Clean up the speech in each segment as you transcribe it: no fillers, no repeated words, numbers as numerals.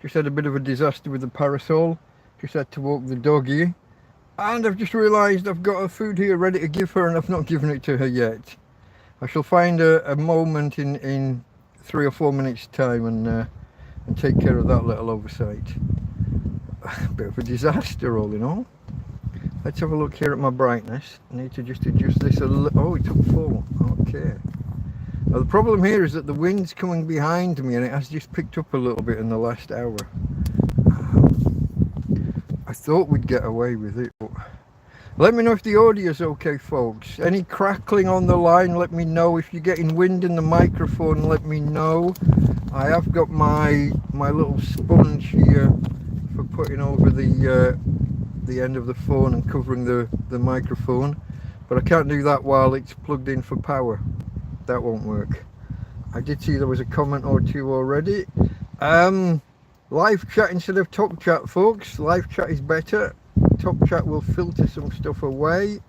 Just had a bit of a disaster with the parasol. Just had to walk the doggy. And I've just realised I've got her food here ready to give her and I've not given it to her yet. I shall find a moment in 3 or 4 minutes time and take care of that little oversight. A bit of a disaster all in all. Let's have a look here at my brightness. I need to just adjust this a little. Oh, it's up full. Okay. Now the problem here is that the wind's coming behind me and it has just picked up a little bit in the last hour. I thought we'd get away with it, but let me know if the audio's okay, folks. Any crackling on the line, let me know. If you're getting wind in the microphone, let me know. I have got my little sponge here for putting over the end of the phone and covering the microphone, but I can't do that while it's plugged in for power. That won't work. I did see there was a comment or two already. Live chat instead of top chat, folks. Live chat is better. Top chat will filter some stuff away.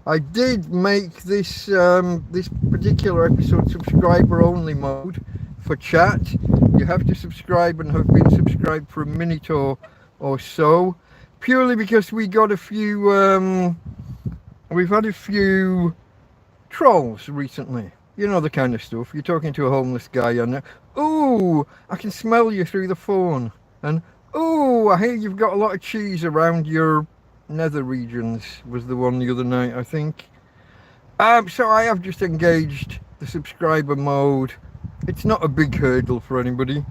I did make this this particular episode subscriber only mode for chat. You have to subscribe and have been subscribed for a minute or so, purely because we got a few we've had a few trolls recently. You know the kind of stuff. You're talking to a homeless guy and ooh, I can smell you through the phone, and ooh, I hear you've got a lot of cheese around your nether regions, was the one the other night, I think. So I have just engaged the subscriber mode. It's not a big hurdle for anybody.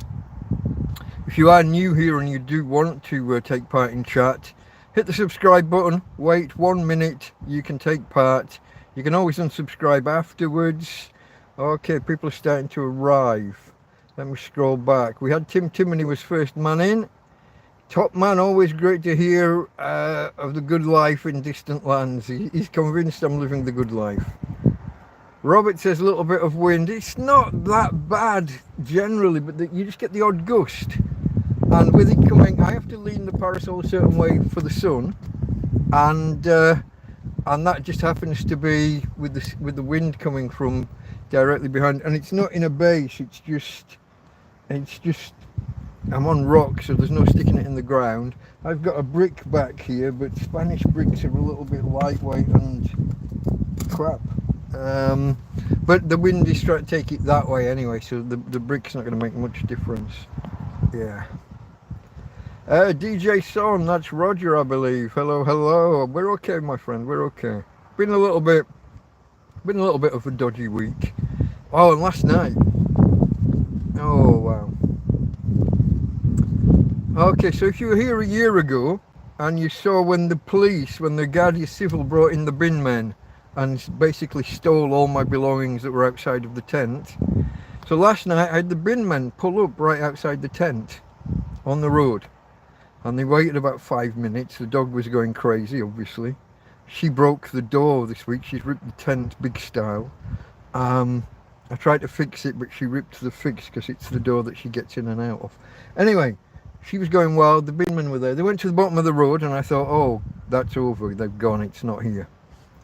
If you are new here and you do want to take part in chat, hit the subscribe button, wait 1 minute, you can take part. You can always unsubscribe afterwards. Okay, people are starting to arrive. Let me scroll back. We had Tim Timoney was first man in. Top man, always great to hear of the good life in distant lands. He's convinced I'm living the good life. Robert says a little bit of wind. It's not that bad generally, but you just get the odd gust. And with it coming, I have to lean the parasol a certain way for the sun, and that just happens to be with the wind coming from directly behind. And it's not in a base. It's just I'm on rock, so there's no sticking it in the ground. I've got a brick back here, but Spanish bricks are a little bit lightweight and crap. But the wind is trying to take it that way anyway, so the brick's not going to make much difference. Yeah. DJ Son, that's Roger, I believe. Hello. We're okay, my friend. We're okay. Been a little bit of a dodgy week. Oh, and last night. Oh wow. Okay, so if you were here a year ago and you saw when the Guardia Civil brought in the bin men and basically stole all my belongings that were outside of the tent. So last night I had the bin men pull up right outside the tent on the road. And they waited about 5 minutes. The dog was going crazy, obviously. She broke the door this week. She's ripped the tent big style. I tried to fix it, but she ripped the fix because it's the door that she gets in and out of. Anyway, she was going wild. The binmen were there. They went to the bottom of the road and I thought, oh, that's over. They've gone. It's not here.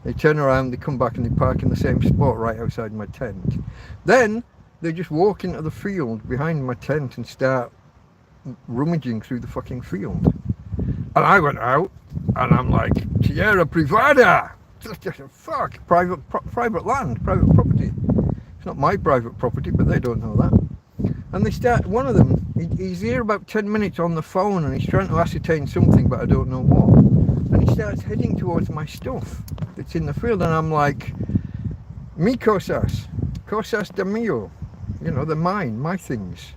They turn around, they come back and they park in the same spot right outside my tent. Then they just walk into the field behind my tent and start rummaging through the fucking field. And I went out and I'm like, Tierra Privada! Fuck, private land, private property. It's not my private property, but they don't know that. And they start, one of them, he's here about 10 minutes on the phone and he's trying to ascertain something, but I don't know what. And he starts heading towards my stuff that's in the field, and I'm like, mi cosas de mío. You know, they're mine, my things.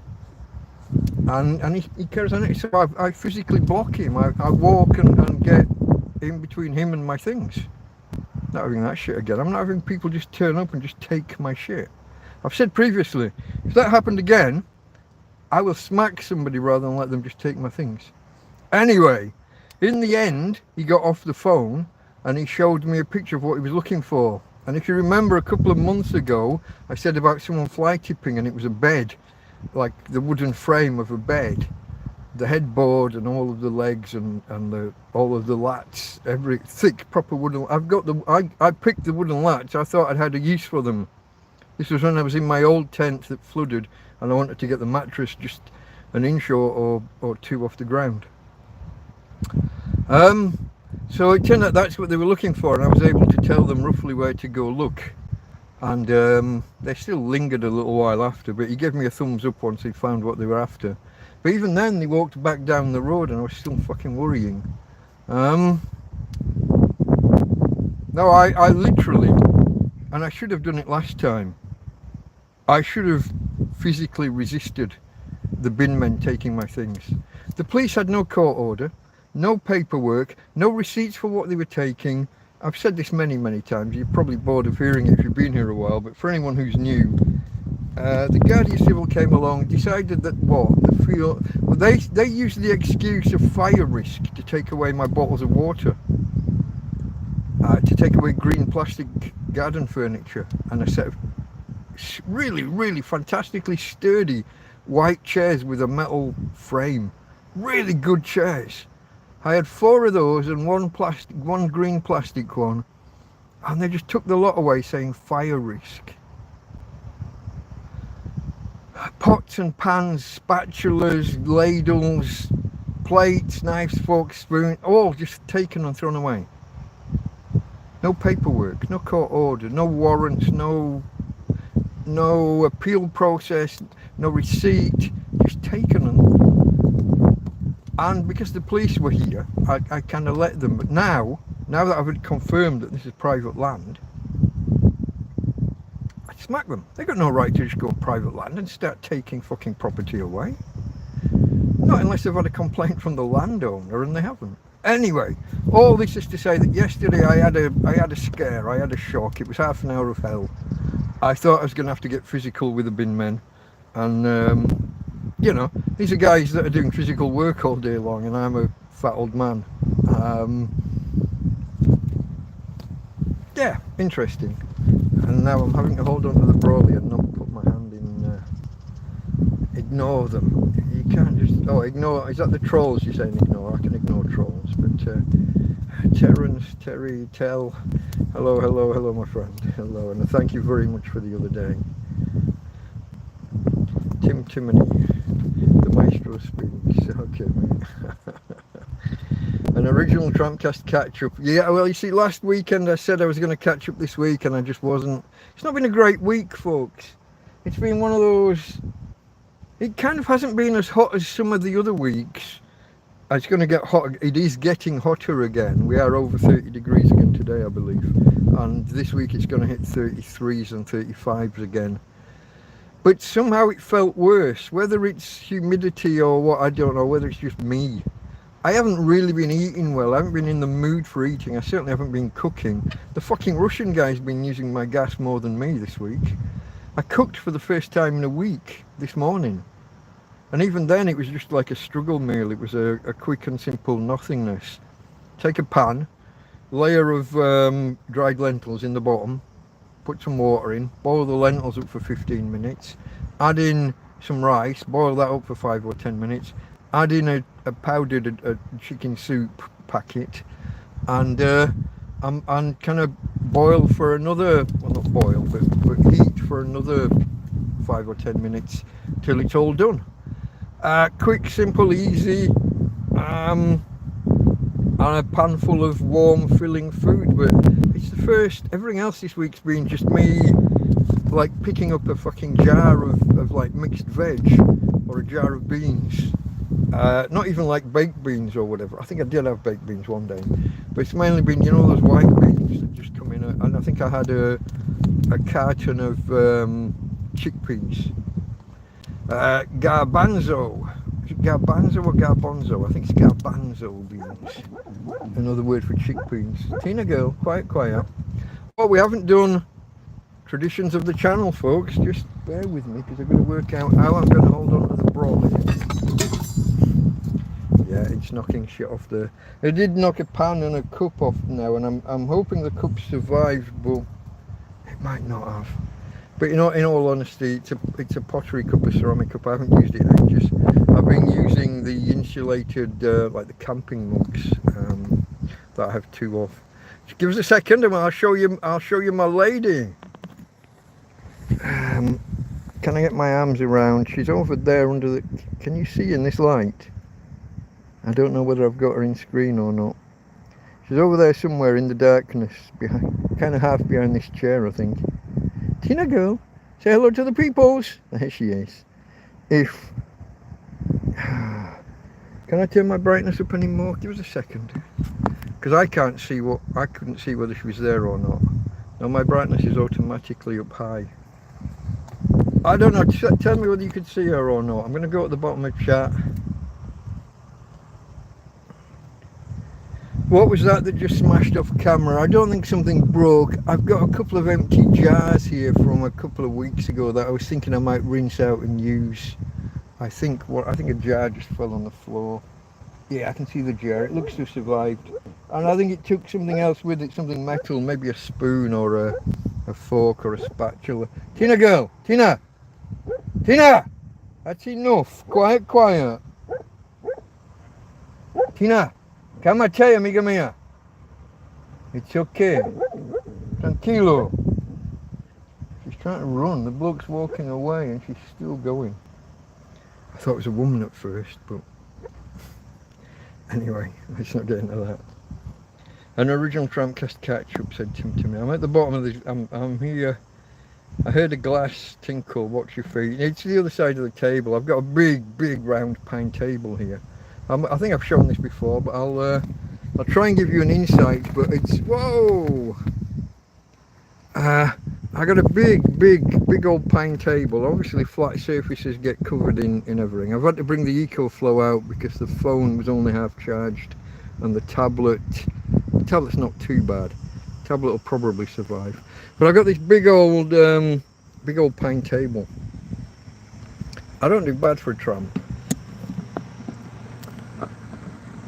And he carries on it, so I physically block him. I walk and get in between him and my things. Not having that shit again. I'm not having people just turn up and just take my shit. I've said previously, if that happened again, I will smack somebody rather than let them just take my things. Anyway, in the end, he got off the phone and he showed me a picture of what he was looking for. And if you remember a couple of months ago, I said about someone fly tipping and it was a bed, like the wooden frame of a bed, the headboard and all of the legs and all of the lats, every thick proper wooden. I picked the wooden lats. I thought I'd had a use for them. This was when I was in my old tent that flooded and I wanted to get the mattress just an inch or two off the ground. So it turned out that's what they were looking for, and I was able to tell them roughly where to go look. And they still lingered a little while after, but he gave me a thumbs up once he found what they were after. But even then, they walked back down the road, and I was still fucking worrying. No, I literally, and I should have done it last time, I should have physically resisted the bin men taking my things. The police had no court order, no paperwork, no receipts for what they were taking. I've said this many, many times. You're probably bored of hearing it if you've been here a while, but for anyone who's new, the Guardia Civil came along, decided that they used the excuse of fire risk to take away my bottles of water, to take away green plastic garden furniture and a set of really, really fantastically sturdy white chairs with a metal frame. Really good chairs. I had 4 of those and one green plastic one, and they just took the lot away saying fire risk. Pots and pans, spatulas, ladles, plates, knives, forks, spoons, all just taken and thrown away. No paperwork, no court order, no warrants, no appeal process, no receipt, just taken and because the police were here, I kind of let them. But now that I've confirmed that this is private land, I smack them. They got no right to just go on private land and start taking fucking property away. Not unless they've had a complaint from the landowner, and they haven't. Anyway, all this is to say that yesterday I had a scare, I had a shock. It was half an hour of hell. I thought I was going to have to get physical with the bin men, and you know, these are guys that are doing physical work all day long, and I'm a fat old man. Yeah, interesting. And now I'm having to hold on to the brolly and not put my hand in. Ignore them. You can't just. Oh, ignore. Is that the trolls you're saying ignore? I can ignore trolls, but Terrence, Terry, Tell. Hello, my friend. Hello, and thank you very much for the other day. Timony. Maestro speaks. Okay, mate. An original TrampCast catch-up. Yeah, well, you see, last weekend I said I was going to catch up this week, and I just wasn't. It's not been a great week, folks. It's been one of those. It kind of hasn't been as hot as some of the other weeks. It's going to get hot. It is getting hotter again. We are over 30 degrees again today, I believe. And this week it's going to hit 33s and 35s again. But somehow it felt worse, whether it's humidity or what, I don't know, whether it's just me. I haven't really been eating well, I haven't been in the mood for eating, I certainly haven't been cooking. The fucking Russian guy's been using my gas more than me this week. I cooked for the first time in a week this morning. And even then it was just like a struggle meal, it was a quick and simple nothingness. Take a pan, layer of dried lentils in the bottom, put some water in, boil the lentils up for 15 minutes, add in some rice, boil that up for 5 or 10 minutes, add in a powdered chicken soup packet, and kind of boil for another, well not boil, but heat for another 5 or 10 minutes till it's all done. Quick, simple, easy, and a pan full of warm, filling food, but it's the first. Everything else this week's been just me, like picking up a fucking jar of like mixed veg, or a jar of beans. Not even like baked beans or whatever. I think I did have baked beans one day, but it's mainly been, you know, those white beans that just come in. And I think I had a carton of chickpeas. Garbanzo. Is it garbanzo or garbanzo? I think it's garbanzo beans. Another word for chickpeas. Tina girl, quiet. Well, we haven't done traditions of the channel, folks. Just bear with me, because I've got to work out how I'm going to hold on to the brolly. Yeah, it's knocking shit off there. It did knock a pan and a cup off now, and I'm hoping the cup survived, but it might not have. But you know, in all honesty, it's a pottery cup, a ceramic cup. I haven't used it in ages. I've been using the insulated, like the camping mugs that I have 2 of. Just give us a second, and I'll show you my lady. can I get my arms around? She's over there under the... Can you see in this light? I don't know whether I've got her in screen or not. She's over there somewhere in the darkness, behind, kind of half behind this chair, I think. Tina girl, say hello to the peoples. There she is. If... Can I turn my brightness up anymore? Give us a second. Because I can't see what... I couldn't see whether she was there or not. Now my brightness is automatically up high. I don't know, tell me whether you could see her or not. I'm going to go at the bottom of chat. What was that just smashed off camera? I don't think something broke. I've got a couple of empty jars here from a couple of weeks ago that I was thinking I might rinse out and use. I think a jar just fell on the floor. Yeah, I can see the jar. It looks to have survived. And I think it took something else with it, something metal, maybe a spoon or a fork or a spatula. Tina girl, Tina! Tina! That's enough. Quiet, quiet. Tina! Come tell you, amiga mia. It's okay. Tranquilo. She's trying to run. The bloke's walking away and she's still going. I thought it was a woman at first, but anyway, let's not get into that. An original TrampCast catch-up, said Tim to me. I'm at the bottom of the... I'm here. I heard a glass tinkle. Watch your feet. It's the other side of the table. I've got a big round pine table here. I think I've shown this before, but I'll try and give you an insight. But it's... Whoa! I got a big old pine table. Obviously flat surfaces get covered in everything. I've had to bring the EcoFlow out because the phone was only half charged, and the tablet's not too bad. The tablet will probably survive. But I've got this big old pine table. I don't do bad for a tramp.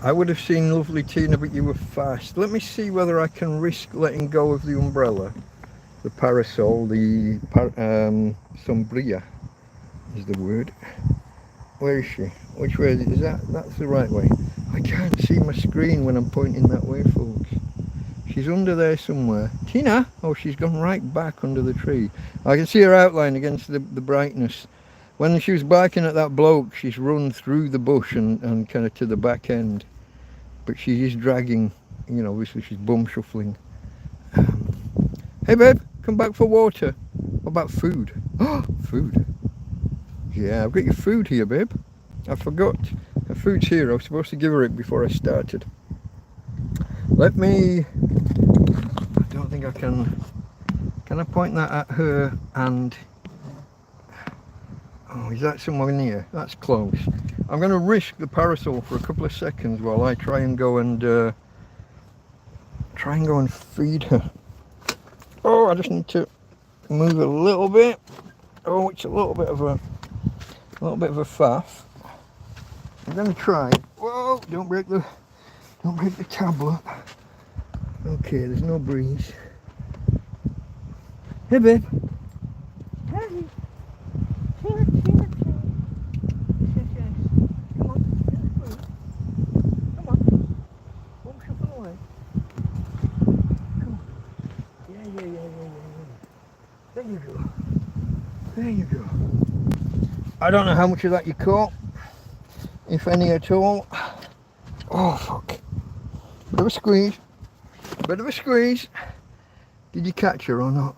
I would have seen lovely Tina, but you were fast. Let me see whether I can risk letting go of the umbrella. The parasol, the sombria is the word. Where is she? Which way is that? That's the right way. I can't see my screen when I'm pointing that way, folks. She's under there somewhere. Tina! Oh, she's gone right back under the tree. I can see her outline against the brightness. When she was barking at that bloke, she's run through the bush and kind of to the back end. But she is dragging, you know, obviously she's bum shuffling. Hey babe, come back for water. What about food? Oh, food. Yeah, I've got your food here, babe. I forgot. Her food's here. I was supposed to give her it before I started. Let me... I don't think I can... Can I point that at her and... Oh, is that someone near? That's close. I'm going to risk the parasol for a couple of seconds while I try and go and feed her. Oh, I just need to move a little bit. Oh, it's a little bit of a faff. I'm going to try. Whoa! Don't break the tablet. Okay, there's no breeze. Hey, babe. Hey. There you go. I don't know how much of that you caught, if any at all. Oh fuck. Bit of a squeeze. Bit of a squeeze. Did you catch her or not?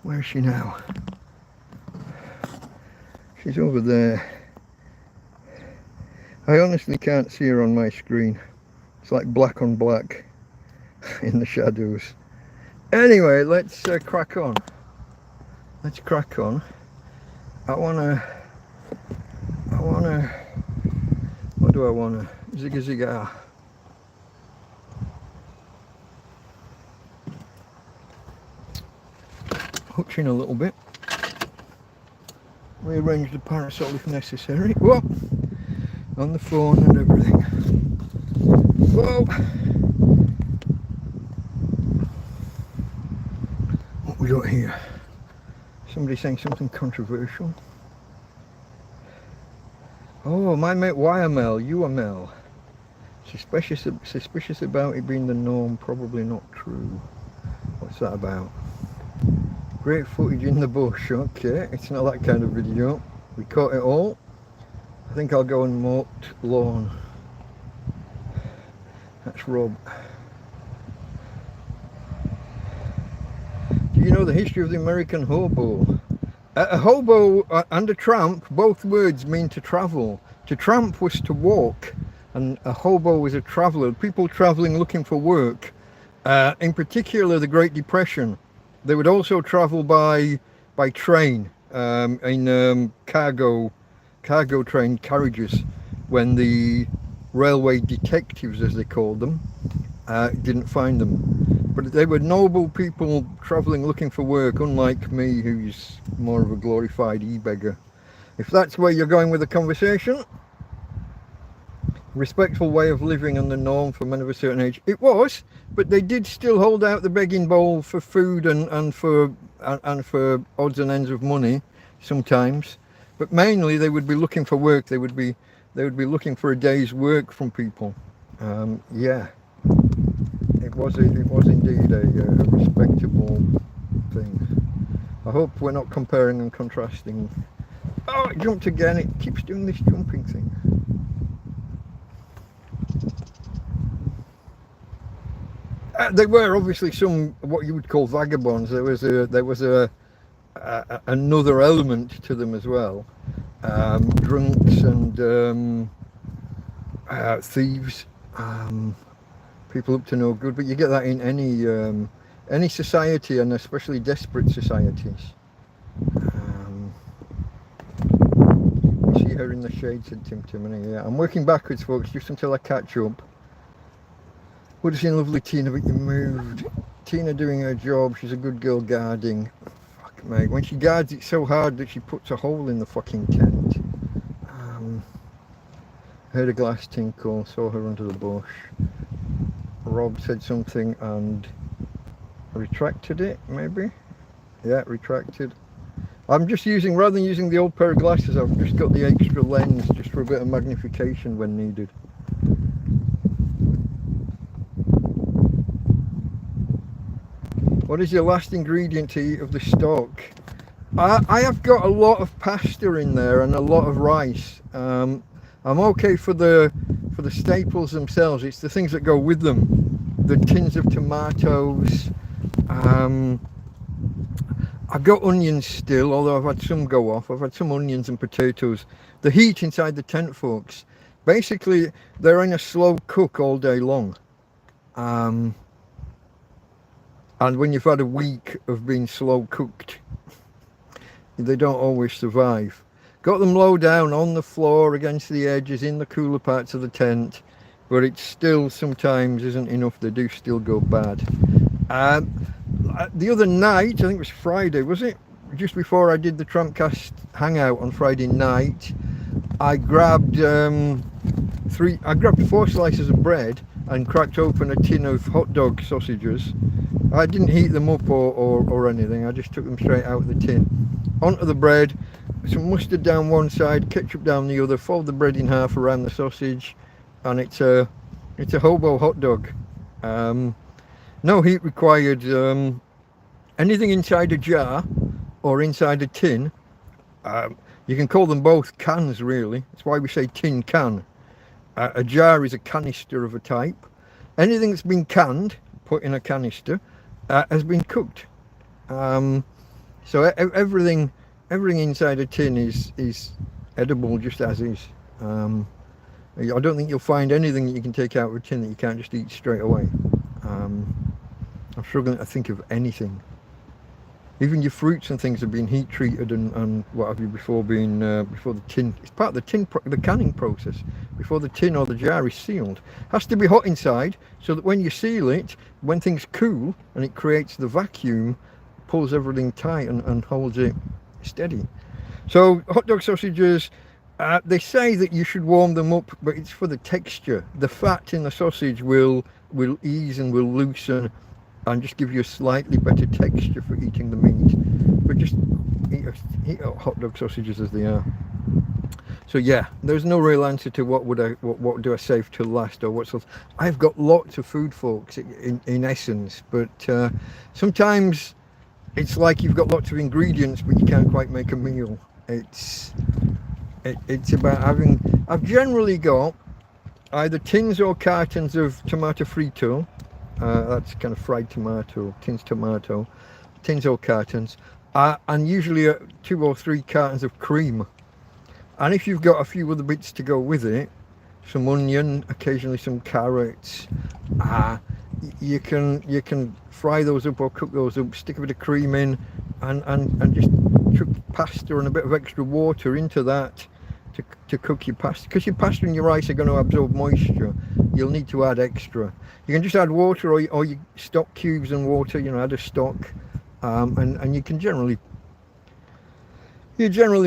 Where is she now? She's over there. I honestly can't see her on my screen. It's like black on black in the shadows. Anyway, let's crack on. Let's crack on. I wanna, what do I wanna? Zigga zigga. Hooks in a little bit. Rearrange the parasol if necessary. Whoa! On the phone and everything. Whoa! What we got here? Somebody saying something controversial. Oh, my mate YML, UML. Suspicious about it being the norm, probably not true. What's that about? Great footage in the bush. Okay, it's not that kind of video. We caught it all. I think I'll go and mow lawn. That's Rob. Do you know the history of the American hobo? A hobo and a tramp, both words mean to travel. To tramp was to walk, and a hobo was a traveller. People travelling looking for work. In particular, the Great Depression. They would also travel by train, in cargo train carriages, when the railway detectives, as they called them, didn't find them. But they were noble people travelling looking for work, unlike me, who's more of a glorified e-beggar. If that's where you're going with the conversation, respectful way of living and the norm for men of a certain age. It was, but they did still hold out the begging bowl for food and for odds and ends of money sometimes. But mainly they would be looking for work. They would be looking for a day's work from people. Yeah. It was indeed a respectable thing. I hope we're not comparing and contrasting. Oh, it jumped again. It keeps doing this jumping thing. There were obviously some what you would call vagabonds. There was another element to them as well. Drunks and thieves. People up to no good, but you get that in any society, and especially desperate societies. You see her in the shade, said Tim Timony. Yeah, I'm working backwards, folks, just until I catch up. Would have seen lovely Tina, but you moved. Tina doing her job. She's a good girl guarding. Fuck, mate. When she guards, it's so hard that she puts a hole in the fucking tent. Heard a glass tinkle, saw her under the bush. Rob said something and retracted it, maybe? Yeah, retracted. I'm just using, rather than using the old pair of glasses, I've just got the extra lens just for a bit of magnification when needed. What is your last ingredient to eat of the stock? I have got a lot of pasta in there and a lot of rice. I'm okay for the staples themselves. It's the things that go with them. The tins of tomatoes. I've got onions still, although I've had some go off. I've had some onions and potatoes. The heat inside the tent, folks. Basically, they're in a slow cook all day long. And when you've had a week of being slow cooked, they don't always survive. Got them low down on the floor against the edges in the cooler parts of the tent, but it still sometimes isn't enough. They do still go bad. The other night, I think it was Friday, was it? Just before I did the TrampCast hangout on Friday night, I grabbed 4 slices of bread and cracked open a tin of hot dog sausages. I didn't heat them up or anything. I just took them straight out of the tin. Onto the bread, some mustard down one side, ketchup down the other, fold the bread in half around the sausage, and it's a hobo hot dog. No heat required. Anything inside a jar or inside a tin, you can call them both cans, really. That's why we say tin can. A jar is a canister of a type. Anything that's been canned, put in a canister, has been cooked. So everything inside a tin is edible just as is. I don't think you'll find anything that you can take out of a tin that you can't just eat straight away. I'm struggling to think of anything. Even your fruits and things have been heat treated and what have you before the tin. It's part of the canning process. Before the tin or the jar is sealed, has to be hot inside so that when you seal it, when things cool and it creates the vacuum, pulls everything tight and holds it steady. So hot dog sausages, they say that you should warm them up, but it's for the texture. The fat in the sausage will ease and will loosen and just give you a slightly better texture for eating the meat. But just eat hot dog sausages as they are. So yeah, there's no real answer to what do I save till last or what's else. I've got lots of food, folks, in essence, but sometimes it's like you've got lots of ingredients, but you can't quite make a meal. It's about having. I've generally got either tins or cartons of tomato frito. That's kind of fried tomato, tins or cartons, and usually 2 or 3 cartons of cream. And if you've got a few other bits to go with it, some onion, occasionally some carrots, you can fry those up or cook those up, stick a bit of cream in, and just chuck pasta and a bit of extra water into that to cook your pasta. Because your pasta and your rice are going to absorb moisture, you'll need to add extra. You can just add water, or you stock cubes and water, add a stock, and you can generally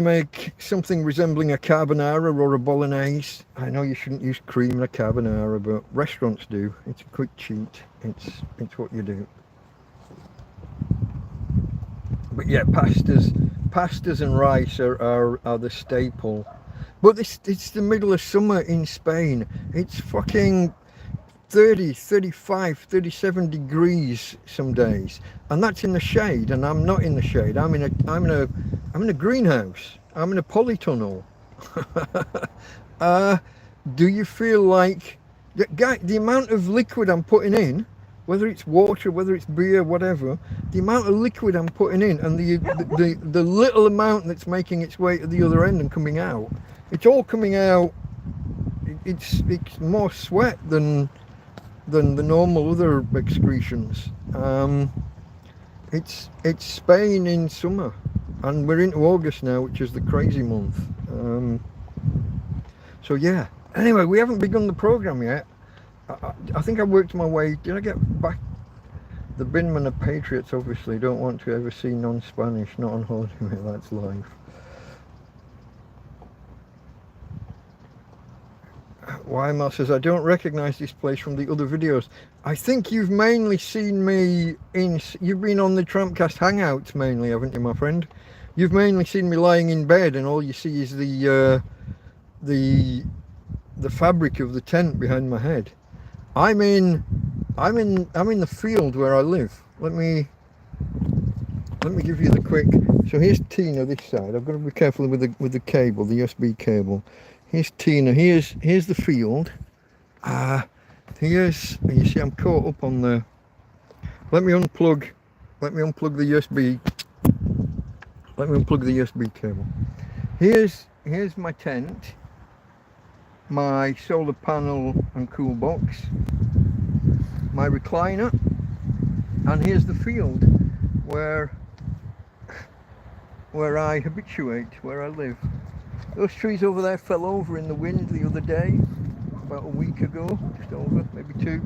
make something resembling a carbonara or a bolognese. I know you shouldn't use cream in a carbonara, but restaurants do. It's a quick cheat. It's what you do. But yeah, pastas and rice are the staple. But it's the middle of summer in Spain. It's fucking 30, 35, 37 degrees some days, and that's in the shade, and I'm not in the shade. I'm in a greenhouse. I'm in a polytunnel. Do you feel like the amount of liquid I'm putting in, whether it's water, whether it's beer, whatever, the amount of liquid I'm putting in, and the little amount that's making its way to the other end and coming out, it's all coming out. It's more sweat than the normal other excretions. It's Spain in summer, and we're into August now, which is the crazy month. So yeah. Anyway, we haven't begun the program yet. I think I worked my way. Did I get back? The Binman of Patriots obviously don't want to ever see non-Spanish, not on holiday. That's life. Weimar says, I don't recognise this place from the other videos. I think you've mainly seen me you've been on the TrampCast Hangouts mainly, haven't you, my friend? You've mainly seen me lying in bed, and all you see is the fabric of the tent behind my head. I'm in the field where I live. Let me give you the quick. So here's Tina this side. I've got to be careful with the cable, the USB cable. Here's Tina. Here's the field. You see I'm caught up on the. Let me unplug the USB. Let me unplug the USB cable. Here's my tent, my solar panel and cool box, my recliner, and here's the field where I habituate, where I live. Those trees over there fell over in the wind the other day, about a week ago, just over, maybe 2.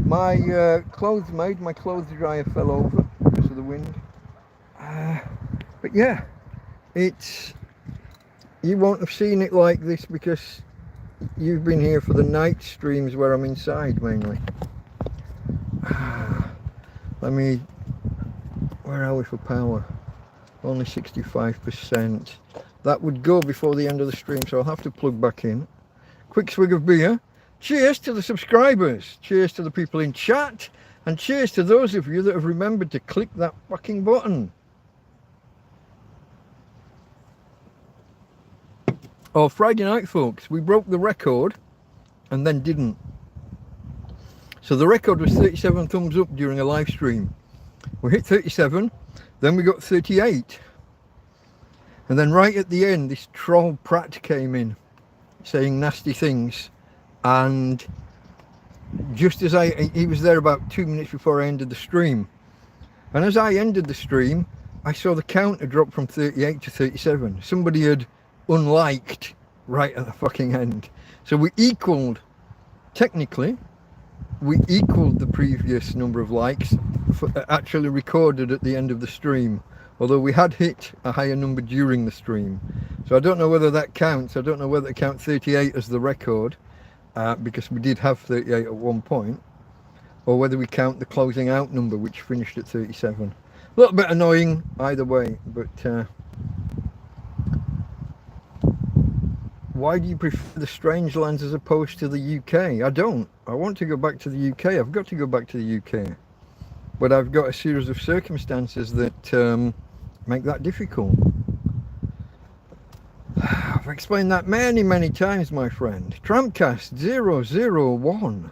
My clothes dryer fell over because of the wind. But yeah, you won't have seen it like this because you've been here for the night streams where I'm inside mainly. Where are we for power? Only 65%. That would go before the end of the stream, so I'll have to plug back in. Quick swig of beer. Cheers to the subscribers. Cheers to the people in chat. And cheers to those of you that have remembered to click that fucking button. Oh, Friday night, folks, we broke the record and then didn't. So the record was 37 thumbs up during a live stream. We hit 37, then we got 38. And then right at the end, this troll Pratt came in saying nasty things. And just as he was there about 2 minutes before I ended the stream. And as I ended the stream, I saw the counter drop from 38 to 37. Somebody had unliked right at the fucking end. So technically, we equaled the previous number of likes actually recorded at the end of the stream. Although we had hit a higher number during the stream. So I don't know whether that counts. I don't know whether to count 38 as the record, because we did have 38 at one point, or whether we count the closing out number, which finished at 37. A little bit annoying either way, but why do you prefer the strange lands as opposed to the UK? I don't. I want to go back to the UK. I've got to go back to the UK. but I've got a series of circumstances that make that difficult. I've explained that many times, my friend. TrampCast 001.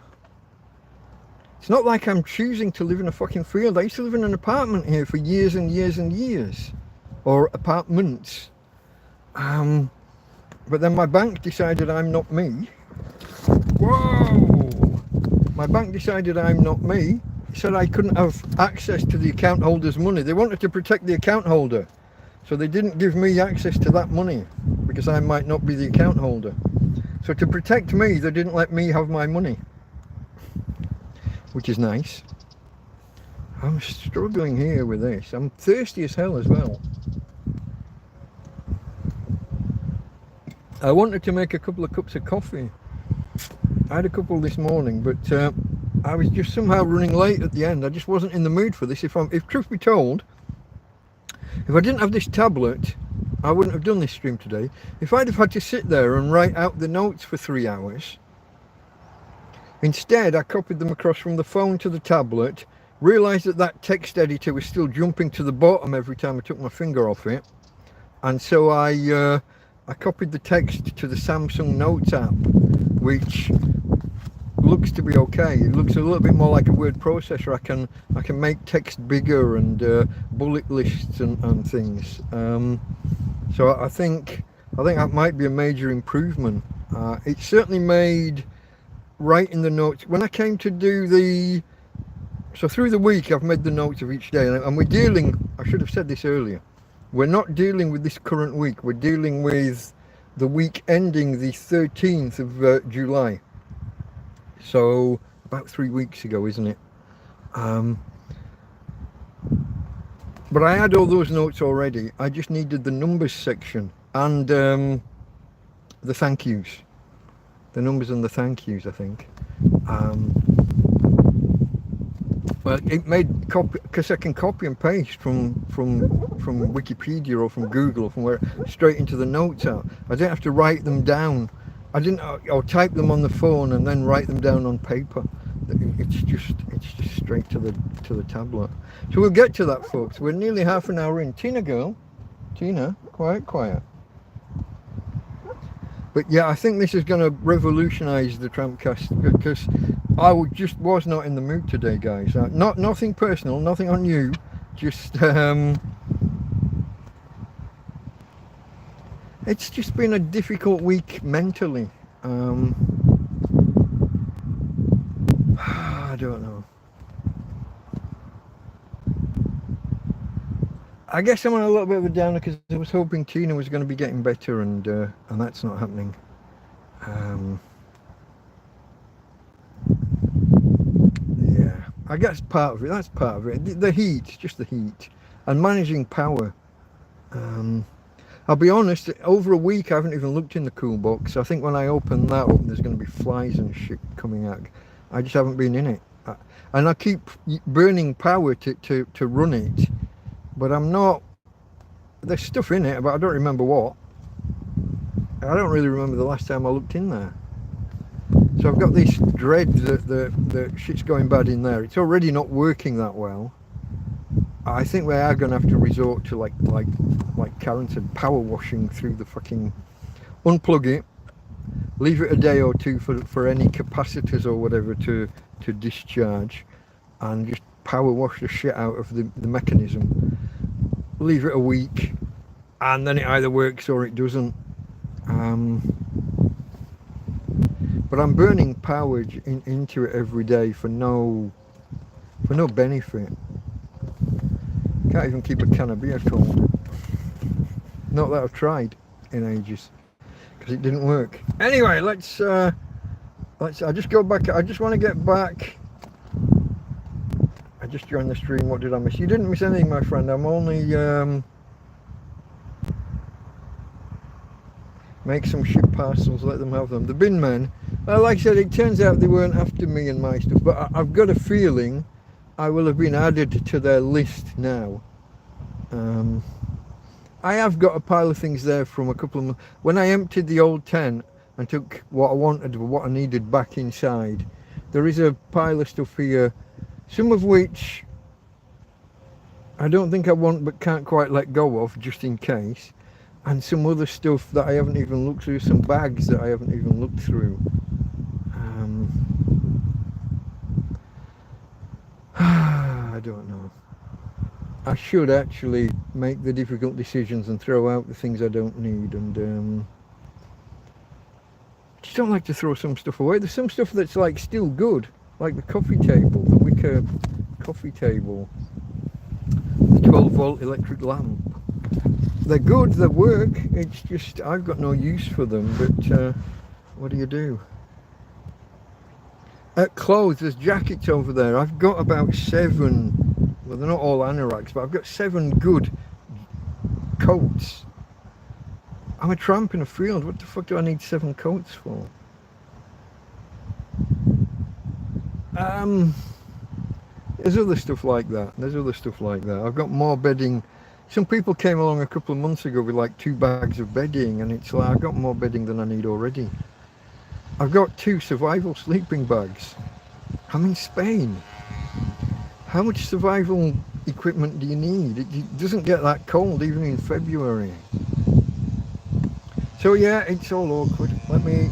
It's not like I'm choosing to live in a fucking field. I used to live in an apartment here for years and years and years. Or apartments. But then my bank decided I'm not me. Whoa! My bank decided I'm not me. Said I couldn't have access to the account holder's money. They wanted to protect the account holder. So they didn't give me access to that money because I might not be the account holder. So to protect me, they didn't let me have my money. Which is nice. I'm struggling here with this. I'm thirsty as hell as well. I wanted to make a couple of cups of coffee. I had a couple this morning, but I was just somehow running late at the end. I just wasn't in the mood for this. If truth be told, if I didn't have this tablet, I wouldn't have done this stream today. If I'd have had to sit there and write out the notes for 3 hours, instead I copied them across from the phone to the tablet, realised that text editor was still jumping to the bottom every time I took my finger off it, and so I copied the text to the Samsung Notes app, which looks to be okay. It looks a little bit more like a word processor. I can make text bigger and bullet lists and things. So I think that might be a major improvement. It's certainly made writing the notes. When I came to do so through the week I've made the notes of each day, and we're dealing, I should have said this earlier, we're not dealing with this current week, we're dealing with the week ending the 13th of July. So about 3 weeks ago, isn't it? But I had all those notes already. I just needed the numbers section and the thank yous. The numbers and the thank yous, I think. Well, it made copy, because I can copy and paste from Wikipedia or from Google or from where, straight into the notes app. I didn't have to write them down. Or type them on the phone and then write them down on paper. It's just straight to the tablet. So we'll get to that, folks. We're nearly half an hour in. Tina girl, Tina, quiet. But yeah, I think this is going to revolutionise the TrampCast, because I just was not in the mood today, guys. Nothing personal, nothing on you. Just it's just been a difficult week mentally. I don't know. I guess I'm on a little bit of a downer because I was hoping Tina was going to be getting better, and that's not happening. Yeah, I guess part of it. That's part of it. The heat, just the heat, and managing power. I'll be honest, over a week I haven't even looked in the cool box. I think when I open that up, there's going to be flies and shit coming out. I just haven't been in it. And I keep burning power to run it, but I'm not. There's stuff in it, but I don't remember what. I don't really remember the last time I looked in there. So I've got this dread that the shit's going bad in there. It's already not working that well. I think we are going to have to resort to like Karen said, power washing through the fucking, unplug it, leave it a day or two for any capacitors or whatever to discharge, and just power wash the shit out of the mechanism. Leave it a week, and then it either works or it doesn't. But I'm burning power into it every day for no benefit. Can't even keep a can of beer cold. Not that I've tried in ages, because it didn't work. Anyway, let's. I just go back. I just want to get back. I just joined the stream. What did I miss? You didn't miss anything, my friend. I'm only make some ship parcels, let them have them. The bin men, like I said, it turns out they weren't after me and my stuff, but I've got a feeling I will have been added to their list now. I have got a pile of things there from a couple of months. When I emptied the old tent and took what I wanted or what I needed back inside, there is a pile of stuff here, some of which I don't think I want but can't quite let go of, just in case. And some other stuff that I haven't even looked through, some bags that I haven't even looked through. I don't know. I should actually make the difficult decisions and throw out the things I don't need, and I just don't like to throw some stuff away. There's some stuff that's like still good, like the coffee table, the wicker coffee table, the 12-volt electric lamp. They're good, they work, it's just I've got no use for them, but what do you do? Clothes, there's jackets over there. I've got about 7, well they're not all anoraks, but I've got 7 good coats. I'm a tramp in a field, what the fuck do I need 7 coats for? There's other stuff like that, I've got more bedding. Some people came along a couple of months ago with like 2 bags of bedding, and it's like I've got more bedding than I need already. I've got 2 survival sleeping bags. I'm in Spain. How much survival equipment do you need? It doesn't get that cold even in February. So yeah, it's all awkward. Let me...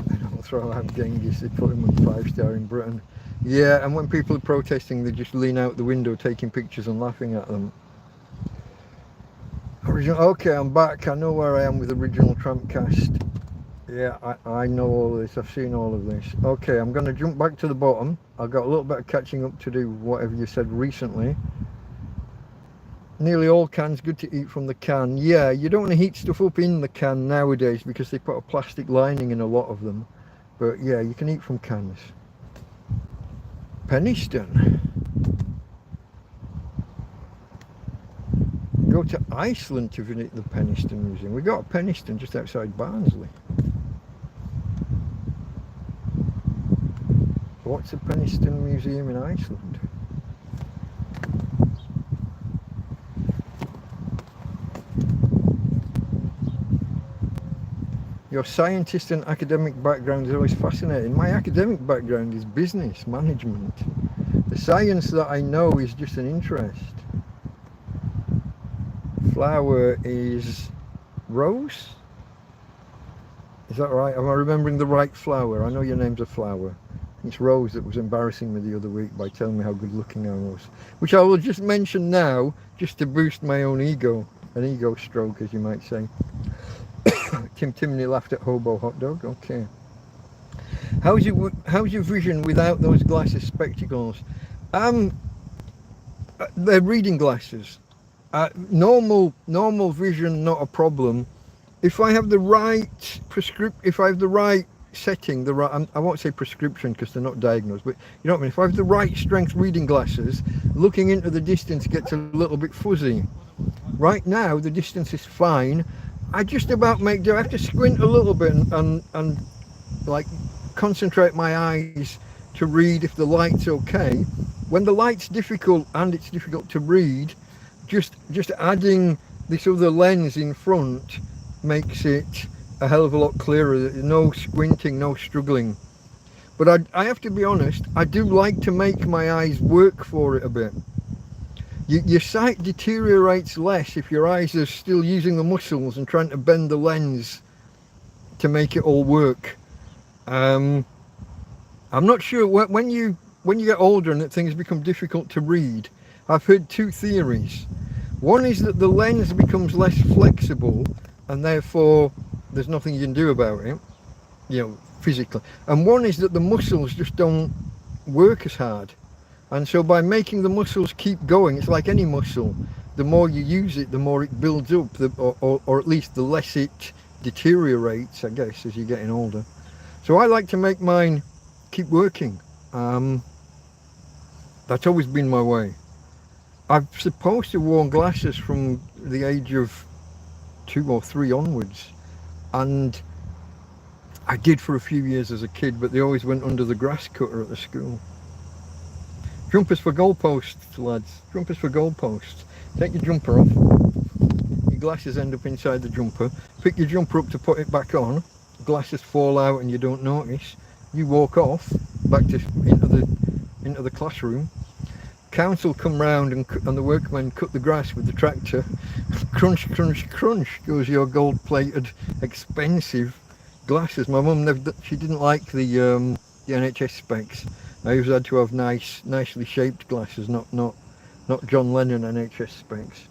I don't throw out Genghis, they put him on 5-star in Britain. Yeah, and when people are protesting, they just lean out the window taking pictures and laughing at them. Okay, I'm back. I know where I am with original TrampCast. Yeah, I know all of this. I've seen all of this. Okay, I'm going to jump back to the bottom. I've got a little bit of catching up to do, whatever you said recently. Nearly all cans good to eat from the can. Yeah, you don't want to heat stuff up in the can nowadays because they put a plastic lining in a lot of them. But yeah, you can eat from cans. Penistone. Go to Iceland to visit the Penistone Museum. We got a Penistone just outside Barnsley. What's the Penistone Museum in Iceland? Your scientist and academic background is always fascinating. My academic background is business management. The science that I know is just an interest. Flower is Rose? Is that right? Am I remembering the right flower? I know your name's a flower. It's Rose that was embarrassing me the other week by telling me how good looking I was. Which I will just mention now, just to boost my own ego. An ego stroke, as you might say. Tim Timney laughed at hobo hot dog. Okay. How's your vision without those glasses, spectacles? They're reading glasses. Normal vision, not a problem. If I have the right setting, I won't say prescription because they're not diagnosed, but you know what I mean. If I have the right strength reading glasses, looking into the distance gets a little bit fuzzy. Right now, the distance is fine. I just about make do. I have to squint a little bit and like concentrate my eyes to read if the light's okay. When the light's difficult and it's difficult to read, just adding this other lens in front makes it a hell of a lot clearer. No squinting, no struggling. But I have to be honest, I do like to make my eyes work for it a bit. Your sight deteriorates less if your eyes are still using the muscles and trying to bend the lens to make it all work. I'm not sure when you get older and that things become difficult to read. I've heard 2 theories. One is that the lens becomes less flexible and therefore there's nothing you can do about it, you know, physically. And one is that the muscles just don't work as hard. And so by making the muscles keep going, it's like any muscle, the more you use it, the more it builds up, or at least the less it deteriorates, I guess, as you're getting older. So I like to make mine keep working. That's always been my way. I've supposed to worn glasses from the age of 2 or 3 onwards, and I did for a few years as a kid, but they always went under the grass cutter at the school. Jumpers for goalposts, lads. Jumpers for goalposts. Take your jumper off. Your glasses end up inside the jumper. Pick your jumper up to put it back on. Glasses fall out and you don't notice. you walk off back to into the classroom. Council come round and the workmen cut the grass with the tractor. Crunch, crunch, crunch goes your gold-plated, expensive glasses. My mum she didn't like the NHS specs. I always had to have nicely shaped glasses, not John Lennon NHS specs.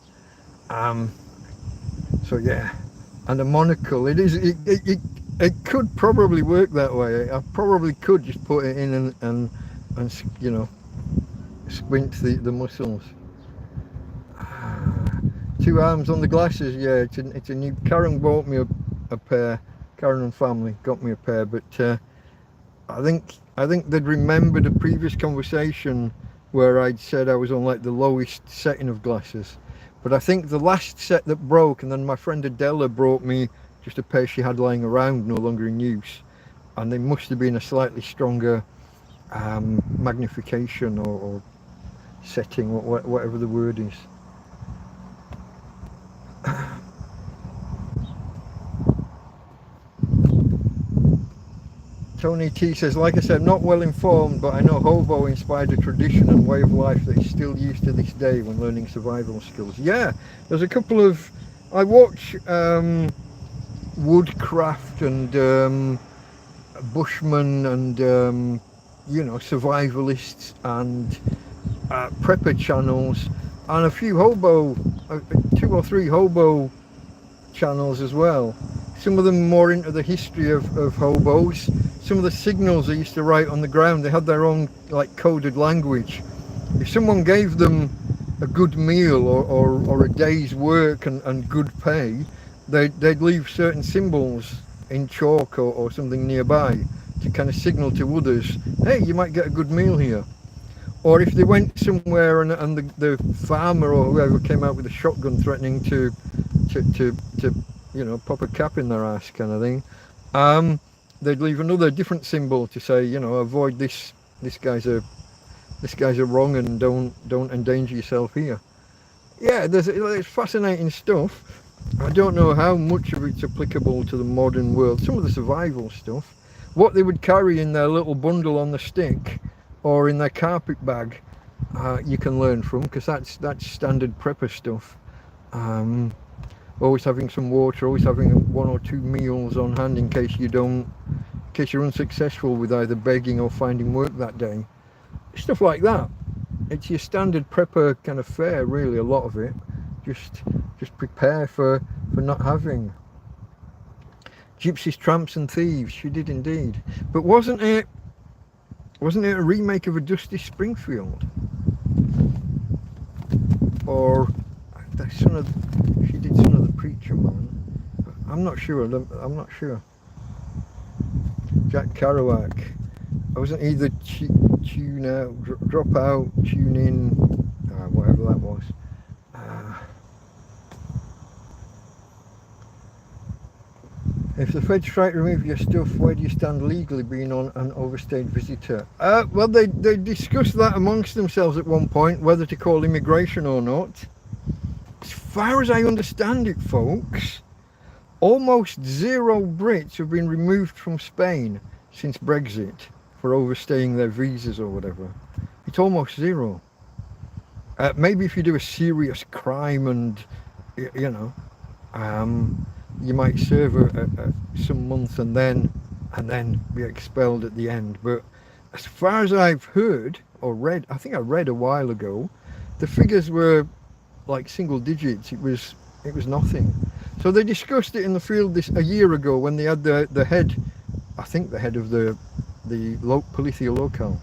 So yeah, and a monocle. It could probably work that way. I probably could just put it in and you know, squint the muscles. 2 arms on the glasses. Yeah, it's a new. Karen bought me a pair. Karen and family got me a pair, but I think they'd remembered a previous conversation where I'd said I was on like the lowest setting of glasses. But I think the last set that broke, and then my friend Adela brought me just a pair she had lying around, no longer in use, and they must have been a slightly stronger magnification or setting, whatever the word is. Tony T says, like I said, not well informed, but I know hobo inspired a tradition and way of life that is still used to this day when learning survival skills. Yeah, there's a couple of, I watch woodcraft and bushmen and you know, survivalists and prepper channels, and a few hobo, 2 or 3 hobo channels as well. Some of them more into the history of hobos. Some of the signals they used to write on the ground, they had their own like coded language. If someone gave them a good meal or a day's work and good pay, they'd leave certain symbols in chalk or something nearby to kind of signal to others, hey, you might get a good meal here. Or if they went somewhere and the farmer or whoever came out with a shotgun threatening to you know, pop a cap in their ass kind of thing, they'd leave another different symbol to say, you know, avoid this guy's a wrong and don't endanger yourself here. Yeah, it's fascinating stuff. I don't know how much of it's applicable to the modern world. Some of the survival stuff, what they would carry in their little bundle on the stick or in their carpet bag, you can learn from, because that's standard prepper stuff. Always having some water, always having 1 or 2 meals on hand in case you're unsuccessful with either begging or finding work that day. Stuff like that. It's your standard prepper kind of fare, really, a lot of it. Just prepare for not having. Gypsies, Tramps and Thieves, she did indeed. But wasn't it a remake of a Dusty Springfield? Or she did Son of the Preacher Man. I'm not sure. Jack Kerouac. I wasn't either tune out, drop out, tune in, whatever that was. If the feds try to remove your stuff, where do you stand legally being on an overstayed visitor? Well, they discussed that amongst themselves at one point, whether to call immigration or not. As far as I understand it, folks, almost 0 Brits have been removed from Spain since Brexit for overstaying their visas or whatever. It's almost 0. Maybe if you do a serious crime and, you know, you might serve some months and then be expelled at the end. But as far as I've heard or read, I think I read a while ago, the figures were like single digits. It was nothing. So they discussed it in the field a year ago when they had the head, I think the head of the Policia Local,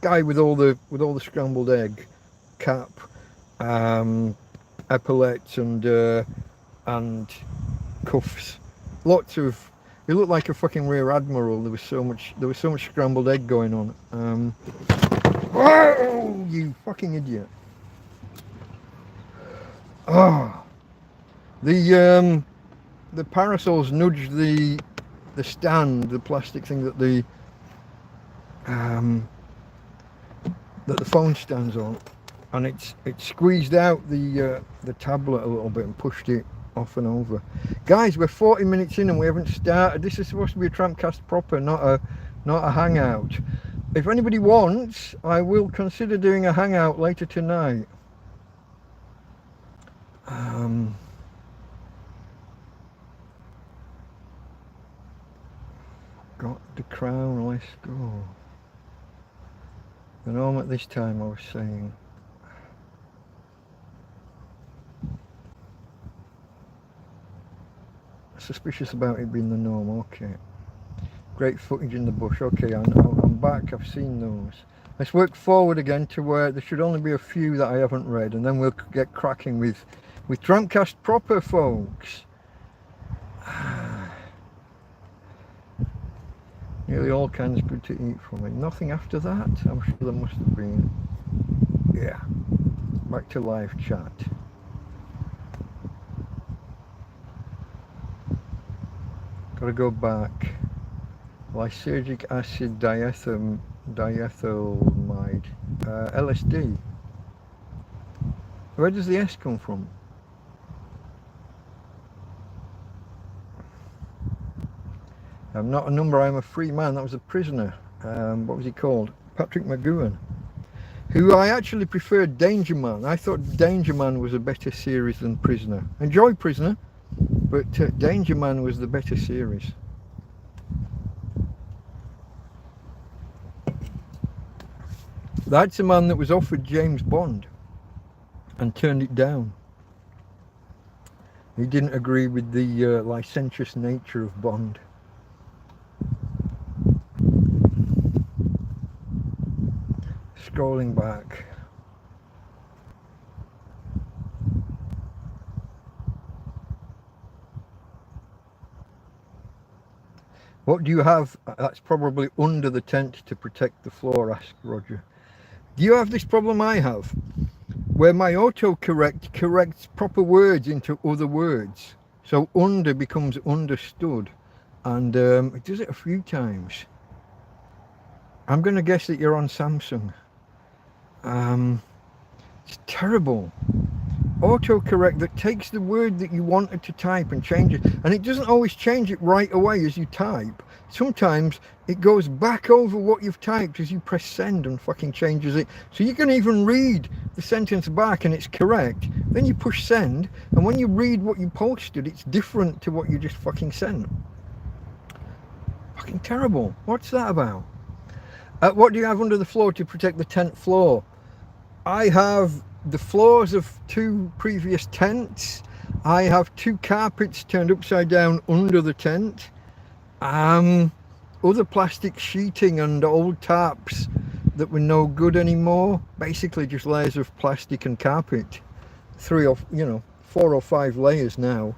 guy with all the scrambled egg, cap, epaulets and cuffs, lots of. He looked like a fucking rear admiral. There was so much scrambled egg going on. Whoa, you fucking idiot! Oh, the parasols nudged the stand, the plastic thing that the phone stands on, and it squeezed out the tablet a little bit and pushed it off and over. Guys, we're 40 minutes in and we haven't started. This is supposed to be a TrampCast proper, not not a hangout. If anybody wants, I will consider doing a hangout later tonight. Got the crown, let's go. And home at this time, I was saying. Suspicious about it being the norm, okay. Great footage in the bush, okay, I'm back, I've seen those. Let's work forward again to where there should only be a few that I haven't read, and then we'll get cracking with TrampCast proper, folks. Nearly all kinds good to eat from it. Nothing after that? I'm sure there must have been. Yeah. Back to live chat. Gotta go back. Lysergic acid diethylamide. LSD. Where does the S come from? I'm not a number, I'm a free man. That was a prisoner. What was he called? Patrick McGowan. Who I actually preferred Danger Man. I thought Danger Man was a better series than Prisoner. Enjoy Prisoner, but Danger Man was the better series. That's a man that was offered James Bond and turned it down. He didn't agree with the licentious nature of Bond. Scrolling back. What do you have? That's probably under the tent to protect the floor, asked Roger. Do you have this problem I have? Where my autocorrect corrects proper words into other words. So under becomes understood. And it does it a few times. I'm going to guess that you're on Samsung. It's terrible. Autocorrect that takes the word that you wanted to type and change it, and it doesn't always change it right away as you type. Sometimes it goes back over what you've typed as you press send and fucking changes it, so you can even read the sentence back and it's correct. Then you push send, and when you read what you posted, it's different to what you just fucking sent. Fucking terrible. What's that about? What do you have under the floor to protect the tent floor? I have the floors of 2 previous tents. I have 2 carpets turned upside down under the tent. Other plastic sheeting and old tarps that were no good anymore. Basically just layers of plastic and carpet. 4 or 5 layers now.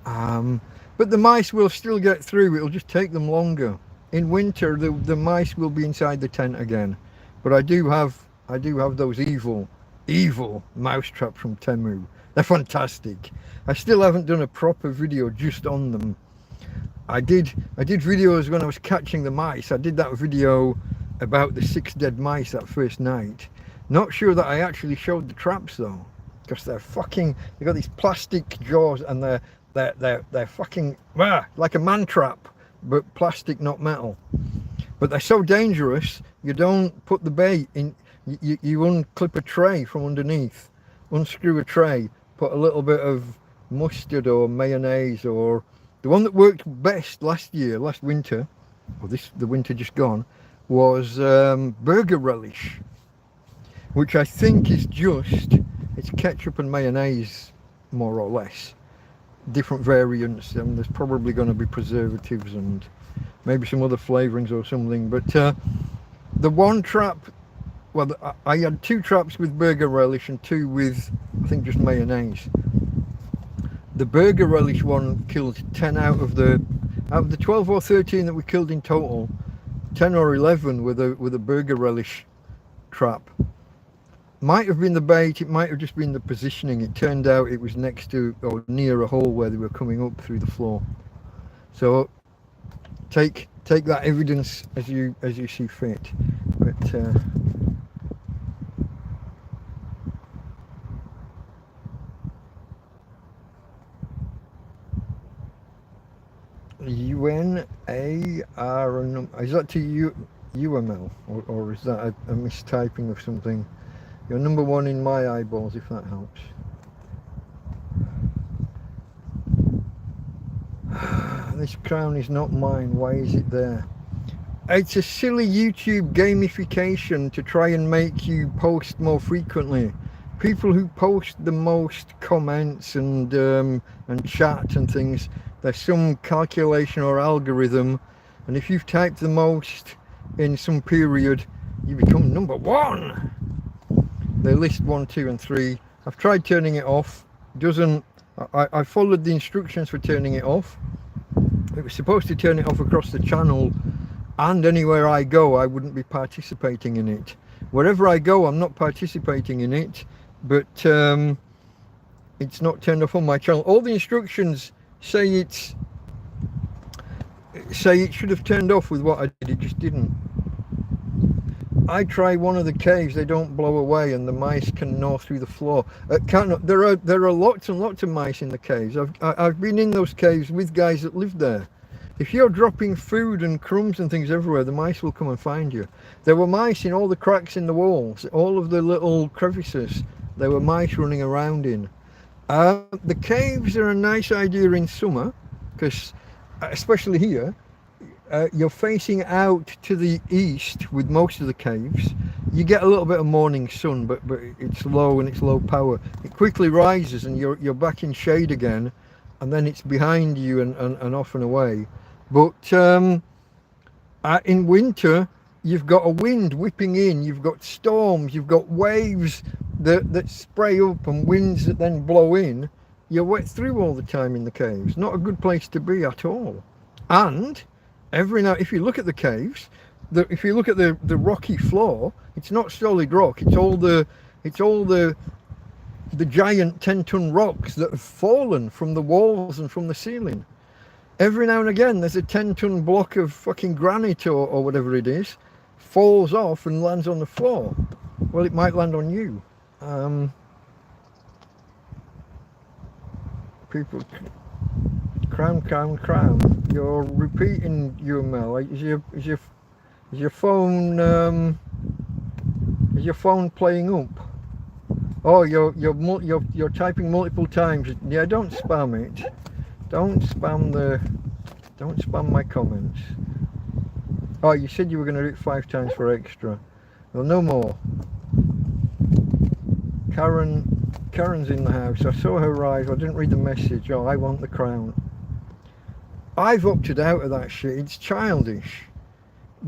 But the mice will still get through. It'll just take them longer. In winter, the mice will be inside the tent again. But I do have those evil mouse traps from Temu. They're fantastic. I still haven't done a proper video just on them. I did videos when I was catching the mice. I did that video about the 6 dead mice that first night. Not sure that I actually showed the traps though, because they've got these plastic jaws and they're fucking like a man trap, but plastic, not metal. But they're so dangerous, you don't put the bait in. You unclip a tray from underneath, unscrew a tray, put a little bit of mustard or mayonnaise, or the one that worked best last winter, or the winter just gone, was burger relish, which I think is it's ketchup and mayonnaise, more or less. Different variants, and there's probably going to be preservatives and maybe some other flavorings or something. But the one trap, well, I had 2 traps with burger relish and 2 with, I think, just mayonnaise. The burger relish one killed 10 out of the 12 or 13 that we killed in total. 10 or 11 with a burger relish trap. Might have been the bait, it might have just been the positioning. It turned out it was next to or near a hole where they were coming up through the floor. So take that evidence as you see fit. But UNAR. Is that to UML, or is that a mistyping of something? You're number one in my eyeballs, if that helps. This crown is not mine. Why is it there? It's a silly YouTube gamification to try and make you post more frequently. People who post the most comments and chat and things, there's some calculation or algorithm, and if you've typed the most in some period, you become number one. They list 1, 2 and 3. I've tried turning it off. Doesn't. I followed the instructions for turning it off. It was supposed to turn it off across the channel, and anywhere I go I wouldn't be participating in it. Wherever I go I'm not participating in it, but it's not turned off on my channel. All the instructions say it should have turned off with what I did. It just didn't. I try one of the caves, they don't blow away, and the mice can gnaw through the floor. There are lots and lots of mice in the caves. I've been in those caves with guys that live there. If you're dropping food and crumbs and things everywhere, the mice will come and find you. There were mice in all the cracks in the walls, all of the little crevices. There were mice running around in. The caves are a nice idea in summer, because especially here, you're facing out to the east with most of the caves. You get a little bit of morning sun, but it's low and it's low power. It quickly rises and you're back in shade again, and then it's behind you and off and away. But in winter, you've got a wind whipping in, you've got storms, you've got waves that spray up and winds that then blow in. You're wet through all the time in the caves. Not a good place to be at all. And every now, if you look at the caves, if you look at the rocky floor, it's not solid rock. It's all the giant 10-ton rocks that have fallen from the walls and from the ceiling. Every now and again, there's a 10-ton block of fucking granite or whatever it is, falls off and lands on the floor. Well, it might land on you. People. Crown. You're repeating UML. Is your phone playing up? Oh, you're typing multiple times. Yeah, don't spam it. Don't spam my comments. Oh, you said you were going to do it 5 times for extra. Well, no more. Karen's in the house. I saw her arrive. I didn't read the message. Oh, I want the crown. I've opted out of that shit. It's childish.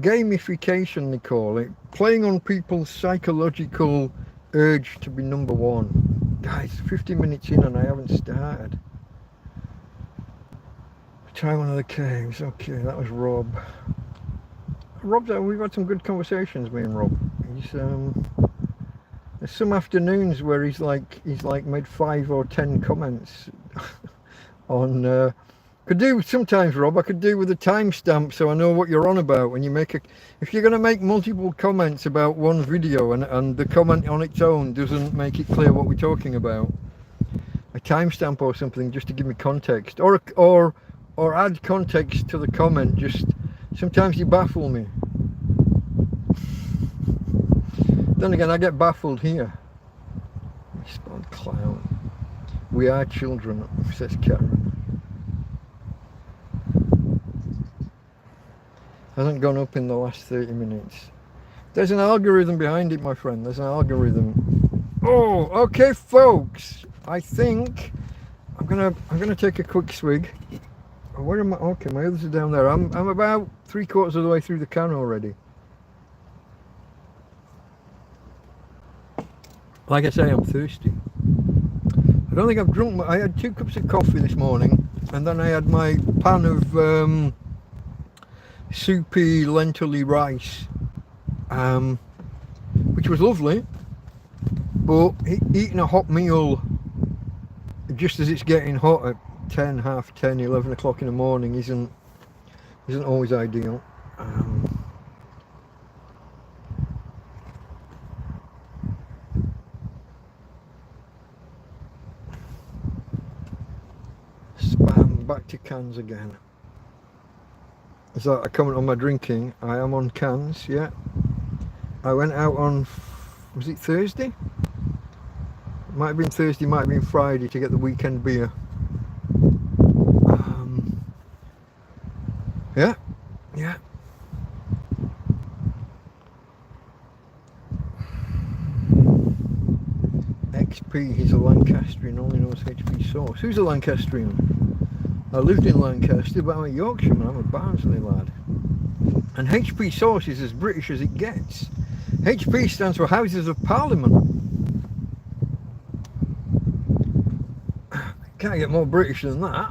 Gamification, they call it. Playing on people's psychological urge to be number one. Guys, 50 minutes in and I haven't started. Try one of the caves. Okay, that was Rob. We've had some good conversations, me and Rob. He's there's some afternoons where he's like made 5 or 10 comments on could do sometimes, Rob. I could do with a timestamp so I know what you're on about when you make if you're going to make multiple comments about one video and the comment on its own doesn't make it clear what we're talking about, a timestamp or something just to give me context, or add context to the comment. Just sometimes you baffle me. Then again, I get baffled here. Spawn clown. We are children, says Karen. Hasn't gone up in the last 30 minutes. There's an algorithm behind it, my friend. There's an algorithm. Oh, okay, folks. I think I'm gonna take a quick swig. Where am I? Okay, my others are down there. I'm about 3/4 of the way through the can already. Like I say, I'm thirsty. I don't think I've drunk. I had 2 cups of coffee this morning, and then I had my pan of soupy lentil-y rice, which was lovely. But eating a hot meal just as it's getting hot at 10, half 10, 11 o'clock in the morning isn't always ideal. Spam, back to cans again. Is that a comment on my drinking? I am on cans, yeah. I went out on, was it Thursday? Might have been Thursday, might have been Friday to get the weekend beer. Yeah, yeah. XP, he's a Lancastrian, only knows HP sauce. Who's a Lancastrian? I lived in Lancaster, but I'm a Yorkshireman, I'm a Barnsley lad. And HP sauce is as British as it gets. HP stands for Houses of Parliament. Can't get more British than that.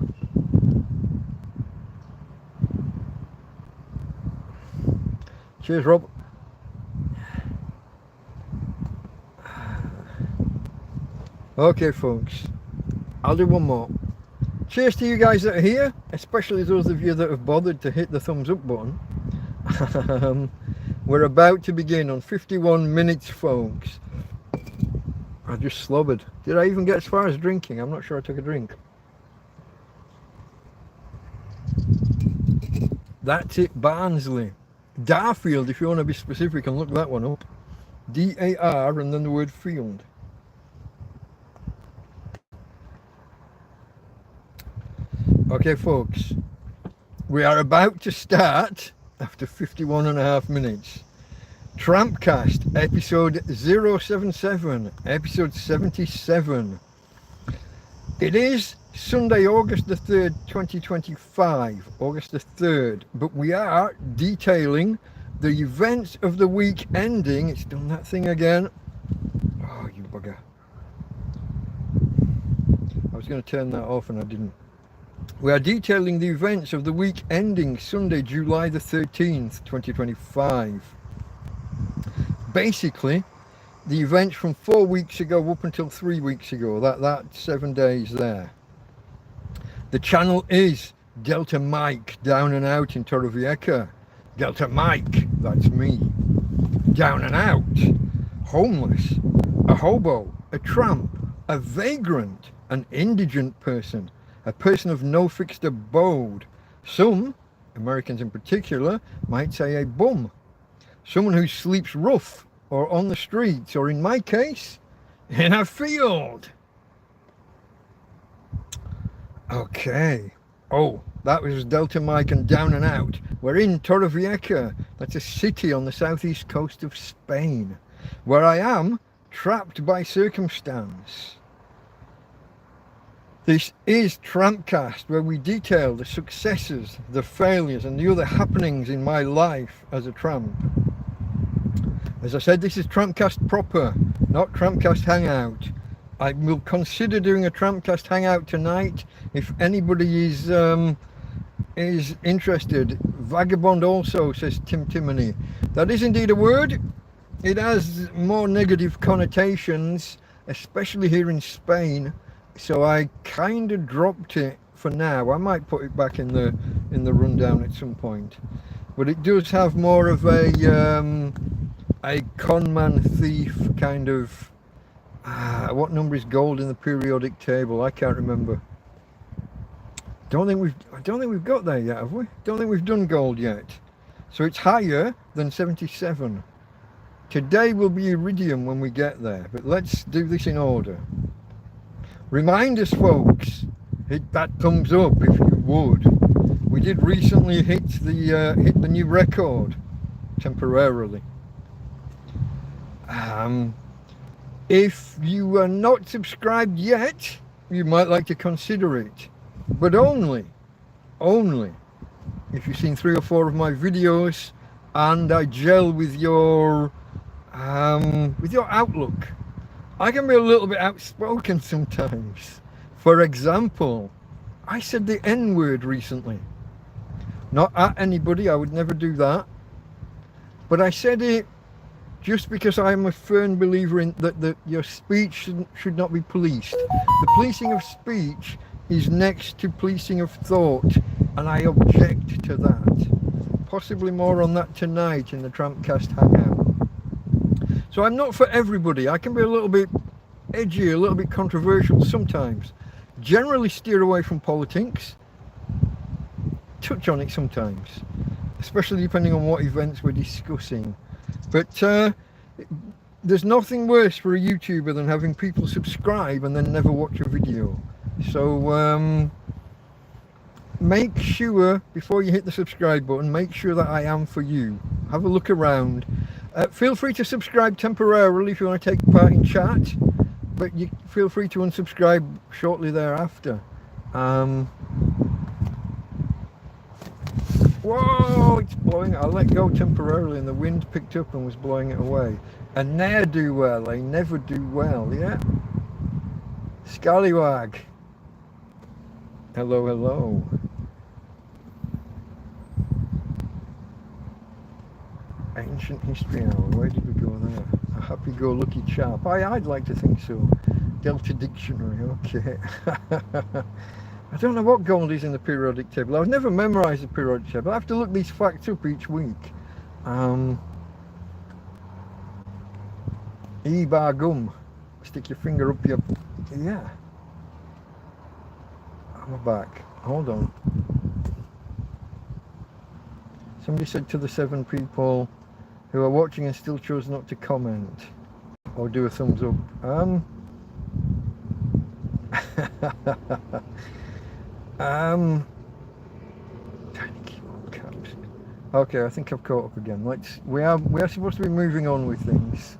Cheers, Rob. Okay, folks, I'll do one more. Cheers to you guys that are here, especially those of you that have bothered to hit the thumbs up button. We're about to begin on 51 minutes, folks. I just slobbered. Did I even get as far as drinking? I'm not sure I took a drink. That's it, Barnsley. Darfield, if you want to be specific and look that one up. D-A-R and then the word field. Okay, folks, we are about to start, after 51.5 minutes, TrampCast, episode 077, episode 77. It is Sunday, August the 3rd, 2025, August the 3rd, but we are detailing the events of the week ending. It's done that thing again. Oh, you bugger. I was going to turn that off and I didn't. We are detailing the events of the week ending Sunday, July the 13th, 2025. Basically, the events from 4 weeks ago up until 3 weeks ago, that 7 days there. The channel is Delta Mike, down and out in Torrevieja. Delta Mike, that's me. Down and out. Homeless. A hobo. A tramp. A vagrant. An indigent person. A person of no fixed abode. Some, Americans in particular, might say a bum. Someone who sleeps rough or on the streets, or in my case, in a field. Okay. Oh, that was Delta Mike and Down and Out. We're in Torrevieja. That's a city on the southeast coast of Spain, where I am trapped by circumstance. This is TrampCast, where we detail the successes, the failures, and the other happenings in my life as a tramp. As I said, this is TrampCast proper, not TrampCast Hangout. I will consider doing a TrampCast Hangout tonight if anybody is interested. Vagabond also, says Tim Timony. That is indeed a word. It has more negative connotations, especially here in Spain. So I kind of dropped it for now. I might put it back in the rundown at some point, but it does have more of a conman thief kind of. What number is gold in the periodic table? I can't remember. I don't think we've got there yet, have we? Don't think we've done gold yet. So it's higher than 77. Today will be iridium when we get there, but let's do this in order. Remind us, folks, hit that thumbs up if you would. We did recently hit the new record temporarily. If you are not subscribed yet, you might like to consider it, but only if you've seen 3 or 4 of my videos and I gel with your outlook. I can be a little bit outspoken sometimes. For example, I said the N-word recently. Not at anybody, I would never do that. But I said it just because I'm a firm believer in that your speech should not be policed. The policing of speech is next to policing of thought, and I object to that. Possibly more on that tonight in the TrampCast Hangout. So I'm not for everybody. I can be a little bit edgy, a little bit controversial sometimes. Generally steer away from politics. Touch on it sometimes. especially depending on what events we're discussing. But there's nothing worse for a YouTuber than having people subscribe and then never watch a video. So make sure, before you hit the subscribe button, make sure that I am for you. Have a look around. Feel free to subscribe temporarily if you want to take part in chat, but you feel free to unsubscribe shortly thereafter. Whoa, it's blowing. I let go temporarily and the wind picked up and was blowing it away. A ne'er-do-well, they never do well, yeah? Scallywag. Hello, hello. Ancient history hour, where did we go there? A happy-go-lucky chap. I'd like to think so. Delta Dictionary, okay. I don't know what gold is in the periodic table. I've never memorised the periodic table. I have to look these facts up each week. E-bar gum. Stick your finger up your... Yeah. I'm back. Hold on. Somebody said to the 7 people who are watching and still chose not to comment or do a thumbs up. Tiny keyboard caps. Okay, I think I've caught up again. We are supposed to be moving on with things.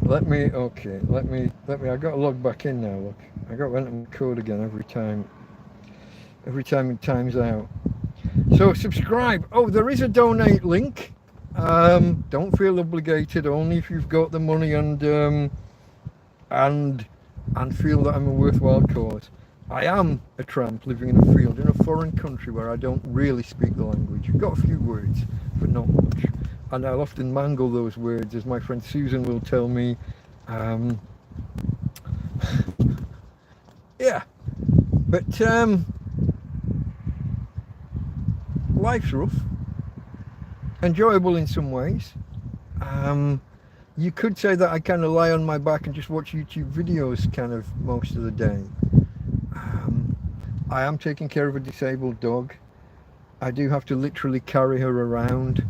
Let me I got to log back in now. Look, I got to enter my code again every time it times out. So subscribe. Oh, there is a donate link. Don't feel obligated, only if you've got the money and feel that I'm a worthwhile cause. I am a tramp living in a field in a foreign country where I don't really speak the language. I've got a few words, but not much. And I'll often mangle those words, as my friend Susan will tell me. Yeah, but life's rough, enjoyable in some ways. You could say that I kind of lie on my back and just watch YouTube videos kind of most of the day. I am taking care of a disabled dog. I do have to literally carry her around.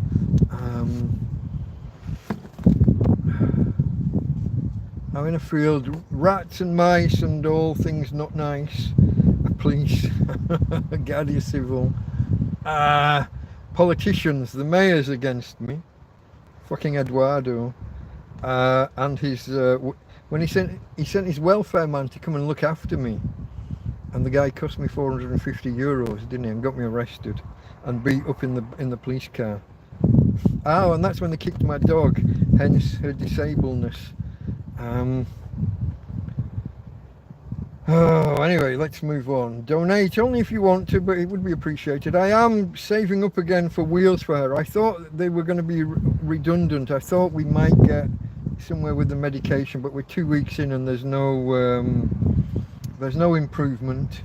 I'm in a field, rats and mice and all things not nice. Police, Guardia Civil, politicians, the mayor's against me, fucking Eduardo, and his when he sent his welfare man to come and look after me, and the guy cost me €450, didn't he, and got me arrested and beat up in the police car. Oh, and that's when they kicked my dog, hence her disableness. Oh, anyway, let's move on. Donate only if you want to, but it would be appreciated. I am saving up again for wheels for her. I thought they were going to be redundant. I thought we might get somewhere with the medication, but we're 2 weeks in and there's no improvement.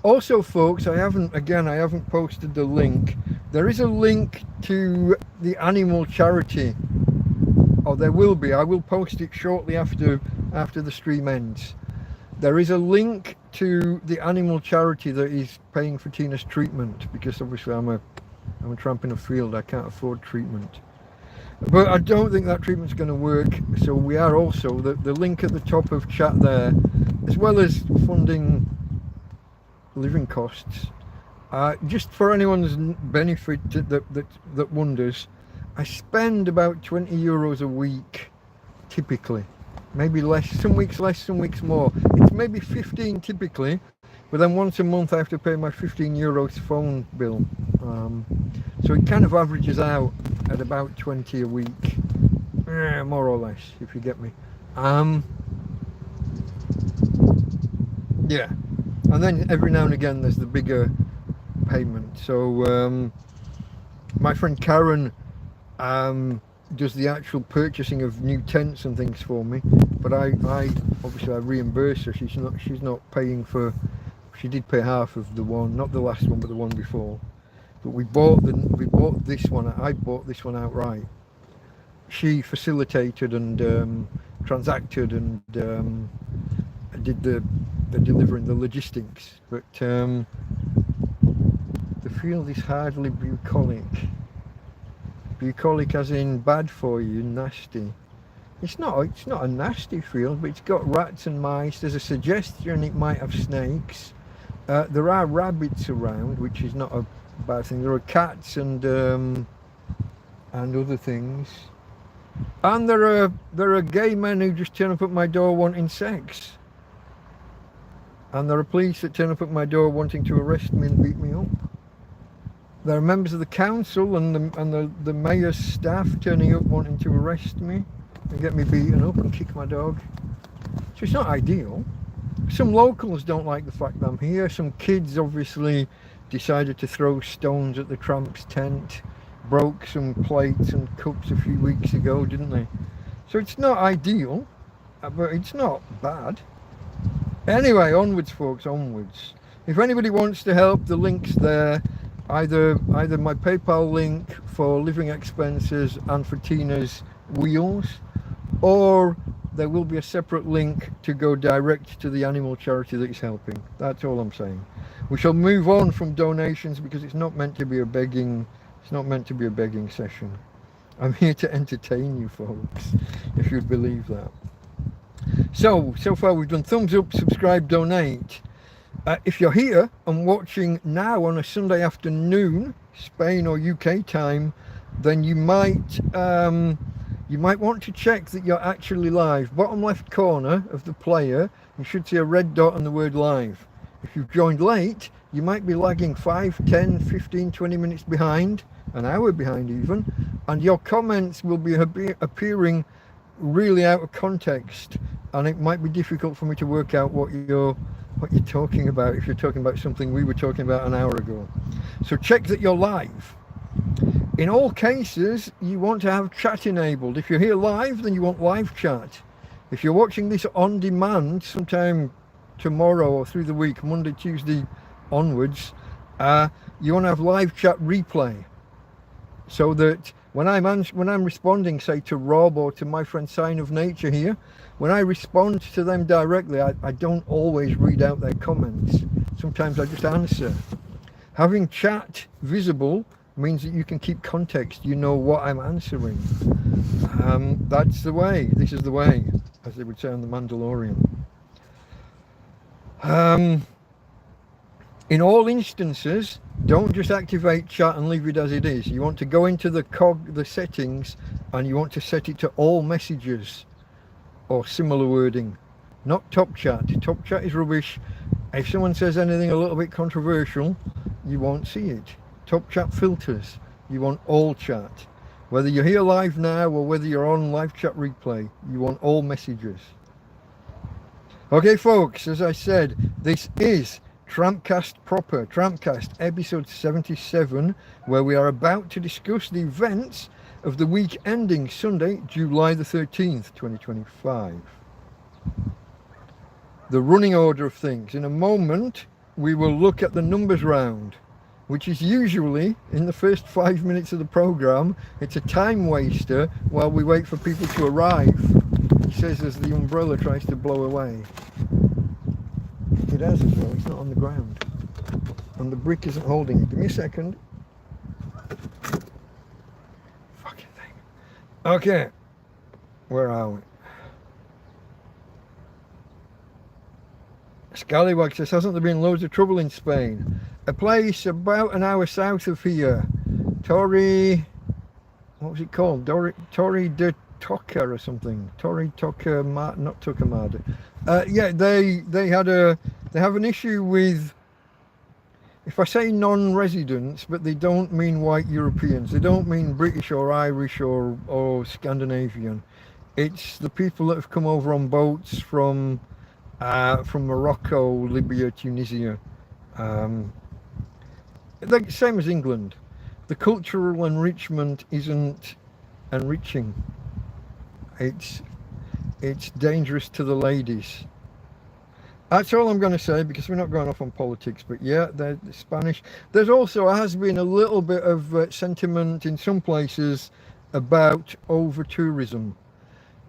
Also, folks, I haven't posted the link. There is a link to the animal charity. Oh, there will be. I will post it shortly after the stream ends. There is a link to the animal charity that is paying for Tina's treatment, because obviously I'm a tramp in a field. I can't afford treatment. But I don't think that treatment's going to work. So we are also, the link at the top of chat there, as well as funding living costs. Just for anyone's benefit that wonders, I spend about €20 a week, typically. Maybe less, some weeks less, some weeks more. It's maybe 15 typically, but then once a month I have to pay my €15 phone bill. So it kind of averages out at about 20 a week, more or less, if you get me. Yeah, and then every now and again there's the bigger payment. So my friend Karen does the actual purchasing of new tents and things for me, but I obviously I reimburse her. She's not paying for. She did pay half of the one, not the last one, but the one before. But we bought this one. I bought this one outright. She facilitated and transacted and did the delivering, the logistics. But feel this hardly bucolic. Bucolic as in bad for you, nasty. It's not a nasty field, but it's got rats and mice. There's a suggestion it might have snakes. There are rabbits around, which is not a bad thing. There are cats and other things. And there are gay men who just turn up at my door wanting sex. And there are police that turn up at my door wanting to arrest me and beat me up. There are members of the council and the mayor's staff turning up wanting to arrest me and get me beaten up and kick my dog. So it's not ideal. Some locals don't like the fact that I'm here. Some kids obviously decided to throw stones at the Tramp's tent, broke some plates and cups a few weeks ago, didn't they? So it's not ideal, but it's not bad. Anyway, onwards folks, onwards. If anybody wants to help, the link's there. Either my PayPal link for living expenses and for Tina's wheels, or there will be a separate link to go direct to the animal charity that is helping. That's all I'm saying. We shall move on from donations because it's not meant to be a begging. It's not meant to be a begging session. I'm here to entertain you folks, if you'd believe that. So far we've done thumbs up, subscribe, donate. If you're here and watching now on a Sunday afternoon, Spain or UK time, then you might want to check that you're actually live. Bottom left corner of the player, you should see a red dot and the word live. If you've joined late, you might be lagging 5, 10, 15, 20 minutes behind, an hour behind even, and your comments will be appearing really out of context, and it might be difficult for me to work out what you're talking about if you're talking about something we were talking about an hour ago. So check that you're live. In all cases, you want to have chat enabled. If you're here live, then you want live chat. If you're watching this on demand sometime tomorrow or through the week, Monday, Tuesday onwards, you want to have live chat replay, so that when I'm responding, say to Rob or to my friend Sign of Nature here, when I respond to them directly, I don't always read out their comments. Sometimes I just answer. Having chat visible means that you can keep context. You know what I'm answering. That's the way. This is the way, as they would say on The Mandalorian. In all instances, don't just activate chat and leave it as it is. You want to go into the settings, and you want to set it to all messages or similar wording, not top chat. Top chat is rubbish. If someone says anything a little bit controversial, you won't see it. Top chat filters. You want all chat. Whether you're here live now or whether you're on live chat replay, you want all messages. Okay folks, as I said, this is TrampCast proper, TrampCast episode 77, where we are about to discuss the events of the week ending Sunday, July the 13th, 2025. The running order of things. In a moment, we will look at the numbers round, which is usually in the first 5 minutes of the program. It's a time waster while we wait for people to arrive. He says as the umbrella tries to blow away. It has as well, it's not on the ground. And the brick isn't holding it. Give me a second. Fucking thing. Okay. Where are we? Scallywag says, hasn't there been loads of trouble in Spain? A place about an hour south of here. What was it called? Torre de Toca or something. Torre Toca, not Tocamada. Yeah, they have an issue with, if I say non-residents, but they don't mean white Europeans. They don't mean British or Irish or Scandinavian. It's the people that have come over on boats from Morocco, Libya, Tunisia. The same as England. The cultural enrichment isn't enriching. It's dangerous to the ladies. That's all I'm going to say, because we're not going off on politics. But yeah, the Spanish. There's also has been a little bit of sentiment in some places about over-tourism.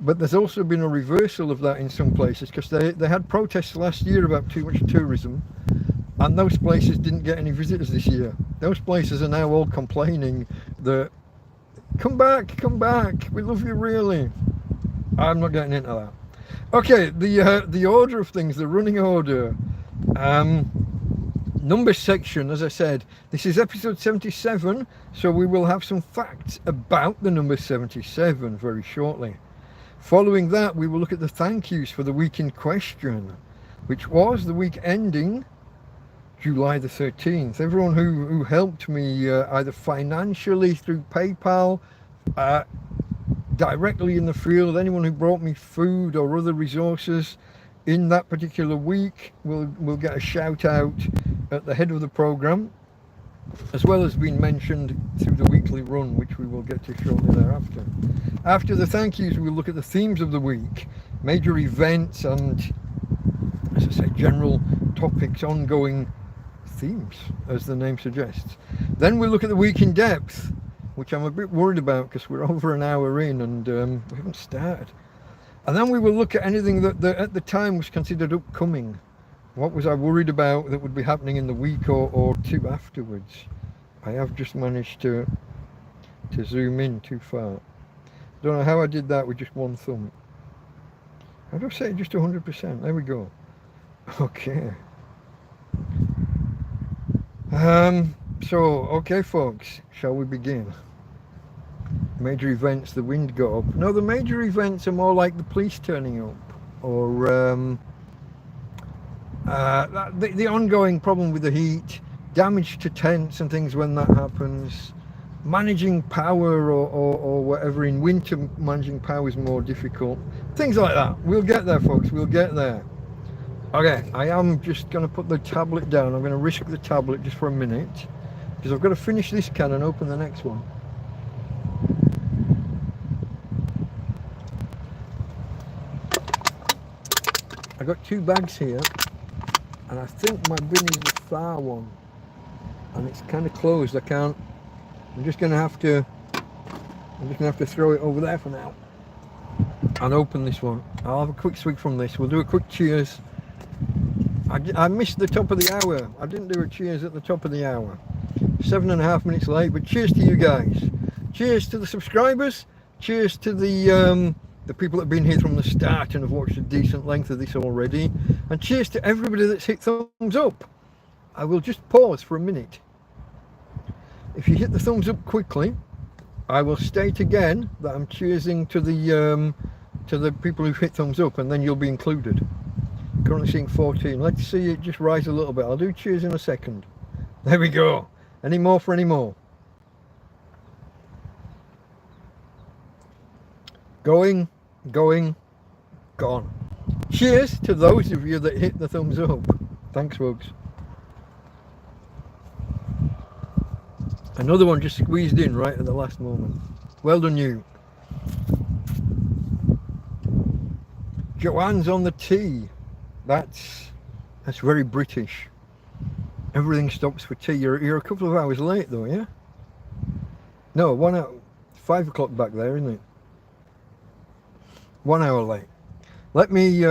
But there's also been a reversal of that in some places, because they had protests last year about too much tourism. And those places didn't get any visitors this year. Those places are now all complaining that, come back, we love you really. I'm not getting into that. Okay, the order of things, the running order. Number section, as I said, this is episode 77, so we will have some facts about the number 77 very shortly. Following that, we will look at the thank yous for the week in question, which was the week ending July the 13th. Everyone who helped me either financially through PayPal, directly in the field, anyone who brought me food or other resources in that particular week will get a shout out at the head of the program, as well as being mentioned through the weekly run, which we will get to shortly thereafter. After the thank yous, we'll look at the themes of the week, major events, and, as I say, general topics, ongoing themes, as the name suggests. Then we'll look at the week in depth, which I'm a bit worried about because we're over an hour in and we haven't started. And then we will look at anything that at the time was considered upcoming. What was I worried about that would be happening in the week or two afterwards? I have just managed to zoom in too far. Don't know how I did that with just one thumb. How do I say it just 100%? There we go. Okay. Okay folks, shall we begin? Major events, the wind got up. No, the major events are more like the police turning up, or the ongoing problem with the heat, damage to tents and things when that happens, managing power or whatever. In winter, managing power is more difficult. Things like that. We'll get there, folks, we'll get there. Okay, I am just going to put the tablet down. I'm going to risk the tablet just for a minute, because I've got to finish this can and open the next one. I've got two bags here, and I think my bin is the far one, and it's kind of closed. I'm just going to have to throw it over there for now and open this one. I'll have a quick swig from this. We'll do a quick cheers. I missed the top of the hour. I didn't do a cheers at the top of the hour. 7.5 minutes late, but cheers to you guys. Cheers to the subscribers. Cheers to the people that have been here from the start and have watched a decent length of this already. And cheers to everybody that's hit thumbs up. I will just pause for a minute. If you hit the thumbs up quickly, I will state again that I'm cheersing to the people who've hit thumbs up, and then you'll be included. Currently seeing 14. Let's see it just rise a little bit. I'll do cheers in a second. There we go. Any more for any more? Going, gone. Cheers to those of you that hit the thumbs up. Thanks, folks. Another one just squeezed in right at the last moment. Well done, you. Joanne's on the tea. That's very British. Everything stops for tea. You're a couple of hours late though, yeah? No, 1 hour. 5 o'clock back there, isn't it? 1 hour late. Let me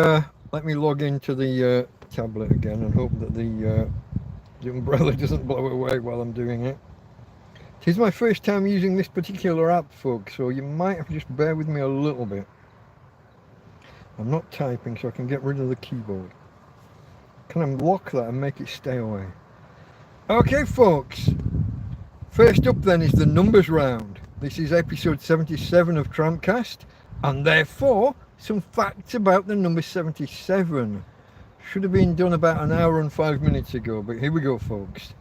log into the tablet again and hope that the umbrella doesn't blow away while I'm doing it. It is my first time using this particular app, folks, so you might have to just bear with me a little bit. I'm not typing, so I can get rid of the keyboard. Can I lock that and make it stay away? Okay, folks. First up then is the numbers round. This is episode 77 of TrampCast, and therefore some facts about the number 77. Should have been done about an hour and 5 minutes ago, but here we go, folks.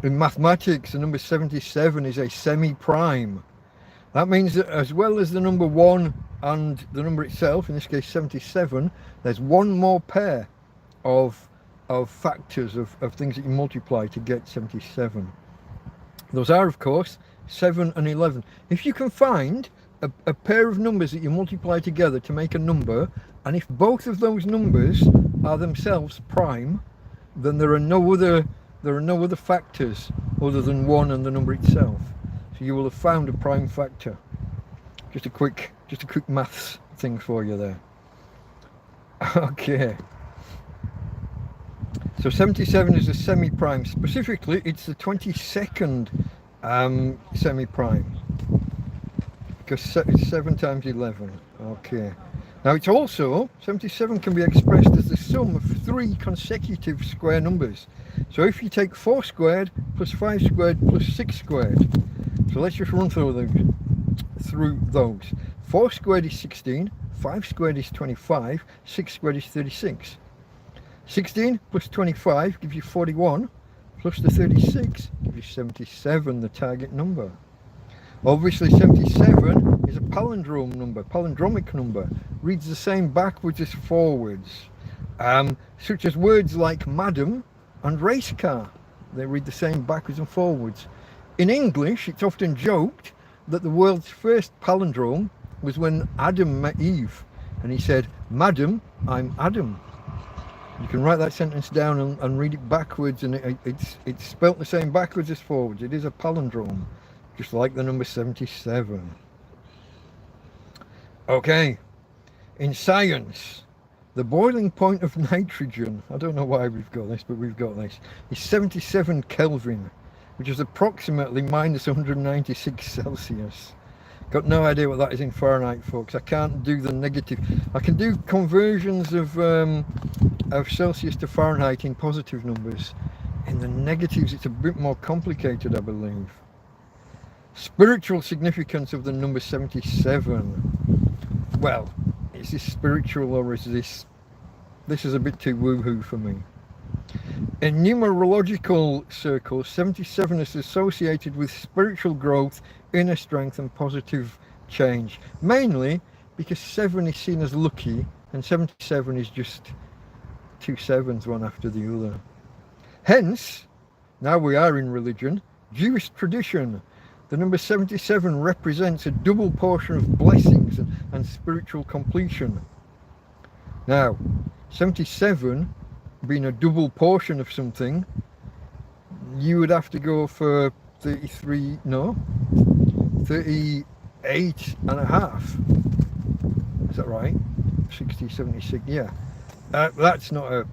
In mathematics, the number 77 is a semi-prime. That means that as well as the number 1 and the number itself, in this case 77, there's one more pair of factors of things that you multiply to get 77. Those are, of course, 7 and 11. If you can find a pair of numbers that you multiply together to make a number, and if both of those numbers are themselves prime, then there are no other factors other than 1 and the number itself. So you will have found a prime factor. Just a quick maths thing for you there. Okay. So 77 is a semi-prime. Specifically, it's the 22nd semi-prime. Because it's 7 times 11. Okay. Now it's also, 77 can be expressed as the sum of 3 consecutive square numbers. So if you take 4 squared plus 5 squared plus 6 squared. So let's just run through those. 4 squared is 16, 5 squared is 25, 6 squared is 36. 16 plus 25 gives you 41, plus the 36 gives you 77, the target number. Obviously 77 is a palindrome number, palindromic number, reads the same backwards as forwards, such as words like madam and race car. They read the same backwards and forwards. In English, it's often joked that the world's first palindrome was when Adam met Eve, and he said, madam, I'm Adam. You can write that sentence down and read it backwards, and it's spelt the same backwards as forwards. It is a palindrome, just like the number 77. Okay, in science, the boiling point of nitrogen, I don't know why we've got this, but we've got this, is 77 Kelvin, which is approximately minus 196 Celsius. Got no idea what that is in Fahrenheit, folks. I can't do the negative. I can do conversions of Celsius to Fahrenheit in positive numbers. In the negatives, it's a bit more complicated, I believe. Spiritual significance of the number 77. Well, is this spiritual, or is this is a bit too woohoo for me. In numerological circles, 77 is associated with spiritual growth, inner strength and positive change, mainly because 7 is seen as lucky and 77 is just 2 sevens, one after the other. Hence, now we are in religion, Jewish tradition, the number 77 represents a double portion of blessings and spiritual completion. Now, 77 being a double portion of something, you would have to go for 38 and a half. Is that right? 60, 76, yeah. That's not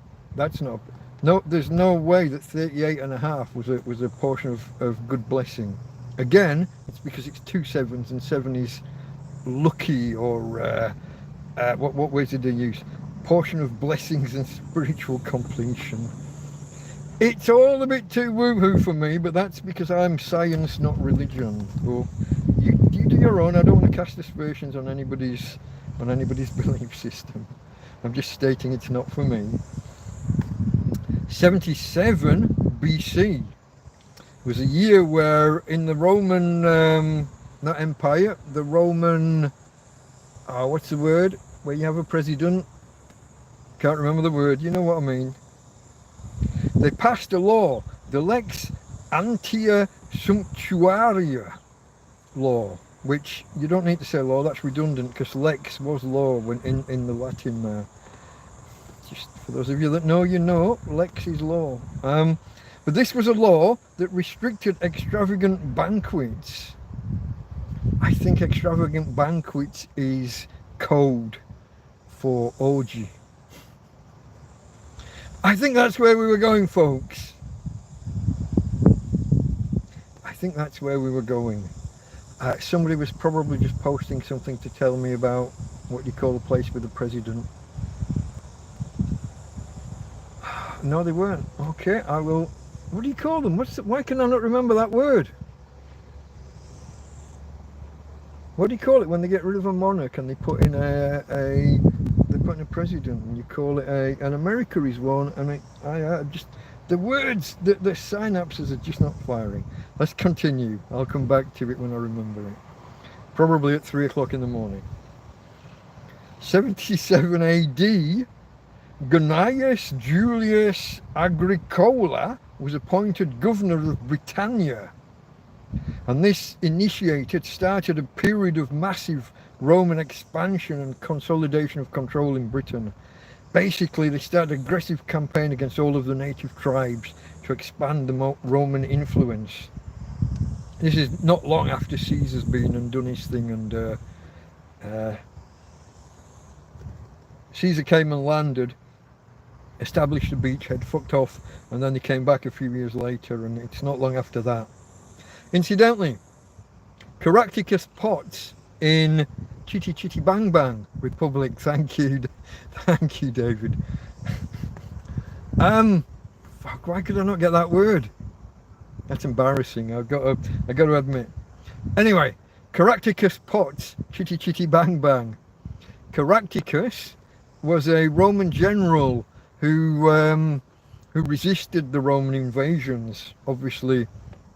no, there's no way that 38 and a half was a portion of good blessing. Again, it's because it's 2 sevens and 7 is lucky, or what words did they use? Portion of blessings and spiritual completion. It's all a bit too woohoo for me, but that's because I'm science, not religion. Well, you do your own. I don't want to cast aspersions on anybody's belief system. I'm just stating it's not for me. 77 BC was a year where in the Roman, not empire, the Roman, what's the word? Where you have a president? Can't remember the word, you know what I mean. They passed a law, the Lex Antia Sumptuaria law, which you don't need to say law, that's redundant because lex was law when in the Latin there. Just for those of you that know, you know, lex is law. But this was a law that restricted extravagant banquets. I think extravagant banquets is code for orgy. I think that's where we were going, folks. I think that's where we were going. Somebody was probably just posting something to tell me about what you call a place with a president. No, they weren't. Okay, I will. What do you call them? Why can I not remember that word? What do you call it when they get rid of a monarch and they put in a president, and you call it an America is one, and I just, the words, the synapses are just not firing. Let's continue. I'll come back to it when I remember it. Probably at 3 o'clock in the morning. 77 AD, Gnaeus Julius Agricola was appointed governor of Britannia, and this started a period of massive Roman expansion and consolidation of control in Britain. Basically, they started an aggressive campaign against all of the native tribes to expand the Roman influence. This is not long after Caesar's been and done his thing, and Caesar came and landed established a beachhead, fucked off, and then they came back a few years later, and it's not long after that. Incidentally, Caractacus Potts in Chitty Chitty Bang Bang Republic. Thank you, David. Fuck, why could I not get that word? That's embarrassing. I got to admit. Anyway, Caractacus Potts, Chitty Chitty Bang Bang. Caractacus was a Roman general who resisted the Roman invasions, obviously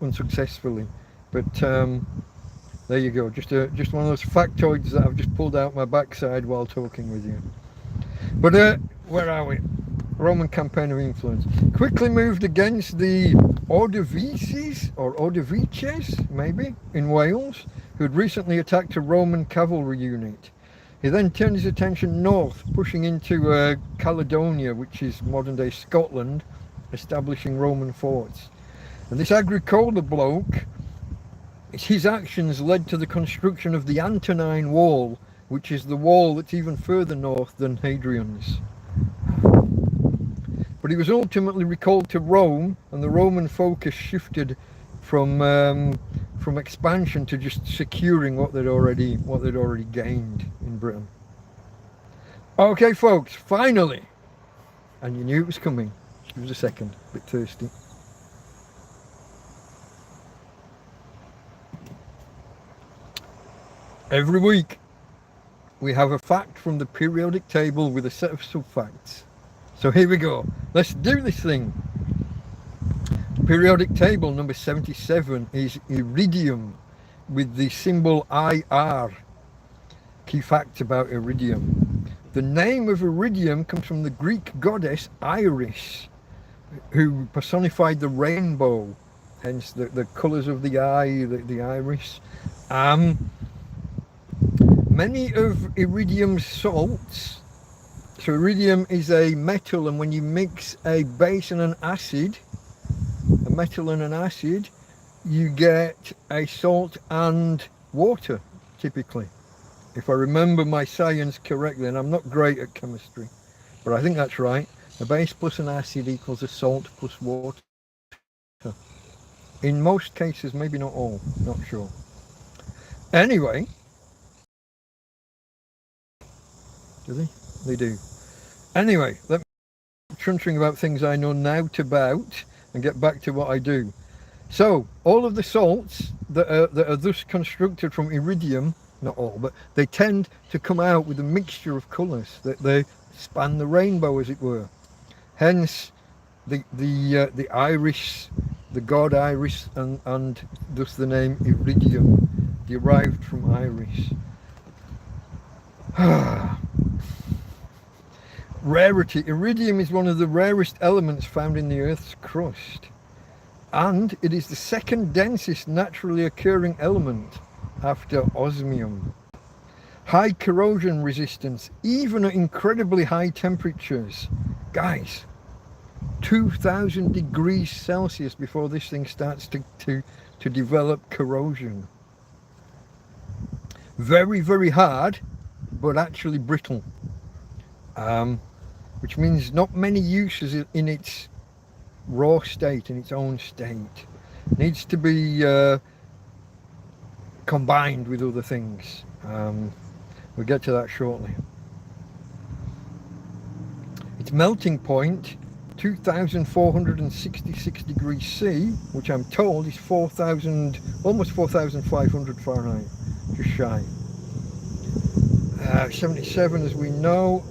unsuccessfully. But there you go. Just one of those factoids that I've just pulled out my backside while talking with you. But where are we? Roman campaign of influence. Quickly moved against the Ordovices, or Ordovices, maybe, in Wales, who had recently attacked a Roman cavalry unit. He then turned his attention north, pushing into Caledonia, which is modern-day Scotland, establishing Roman forts. And this Agricola bloke, his actions led to the construction of the Antonine Wall, which is the wall that's even further north than Hadrian's. But he was ultimately recalled to Rome, and the Roman focus shifted from expansion to just securing what they'd already gained in Britain. Okay, folks, finally, and you knew it was coming. Give us a second, a bit thirsty. Every week, we have a fact from the periodic table with a set of sub-facts. So here we go. Let's do this thing. Periodic table number 77 is iridium with the symbol IR. Key facts about iridium. The name of iridium comes from the Greek goddess Iris, who personified the rainbow, hence the colours of the eye, the iris. Many of iridium's salts, so iridium is a metal, and when you mix a base and an acid, a metal and an acid, you get a salt and water, typically. If I remember my science correctly, and I'm not great at chemistry, but I think that's right. A base plus an acid equals a salt plus water. In most cases, maybe not all, not sure. Anyway, do they? They do. Anyway, let me chuntering about things I know now about and get back to what I do. So, all of the salts that are thus constructed from iridium, not all, but they tend to come out with a mixture of colours, that they span the rainbow, as it were. Hence, the Iris, the god Iris, and thus the name iridium, derived from Iris. Rarity. Iridium is one of the rarest elements found in the Earth's crust, and it is the second densest naturally occurring element after osmium. High corrosion resistance, even at incredibly high temperatures. Guys, 2000 degrees Celsius before this thing starts to develop corrosion. Very, very hard, but actually brittle. Which means not many uses in its raw state, in its own state. Needs to be combined with other things. We'll get to that shortly. Its melting point, 2,466 degrees C, which I'm told is almost 4,500 Fahrenheit, just shy. 77, as we know,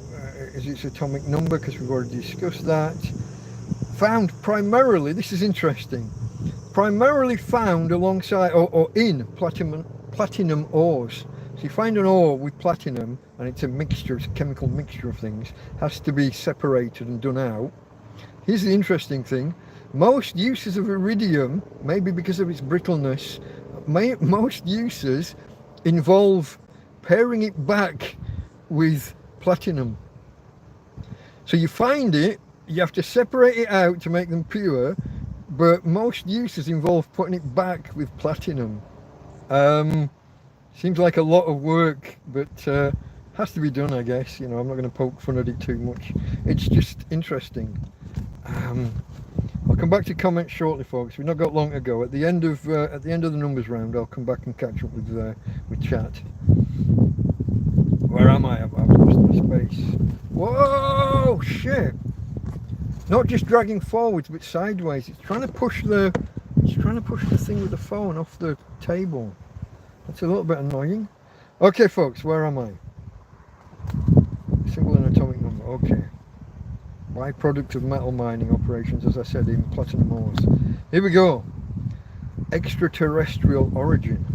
is its atomic number, because we've already discussed that. Found primarily, this is interesting, primarily found alongside or in platinum ores. So you find an ore with platinum, and it's a mixture, it's a chemical mixture of things, has to be separated and done out. Here's the interesting thing. Most uses of iridium, maybe because of its brittleness, most uses involve pairing it back with platinum. So you find it, you have to separate it out to make them pure, but most uses involve putting it back with platinum. Seems like a lot of work, but has to be done, I guess. You know, I'm not going to poke fun at it too much. It's just interesting. I'll come back to comments shortly, folks. We've not got long to go. At the end of the numbers round, I'll come back and catch up with chat. Where am I? I've lost my space. Whoa! Shit! Not just dragging forwards, but sideways. It's trying to push the thing with the phone off the table. That's a little bit annoying. Okay, folks, where am I? Single and atomic number. Okay. Byproduct of metal mining operations, as I said, in platinum ores. Here we go. Extraterrestrial origin.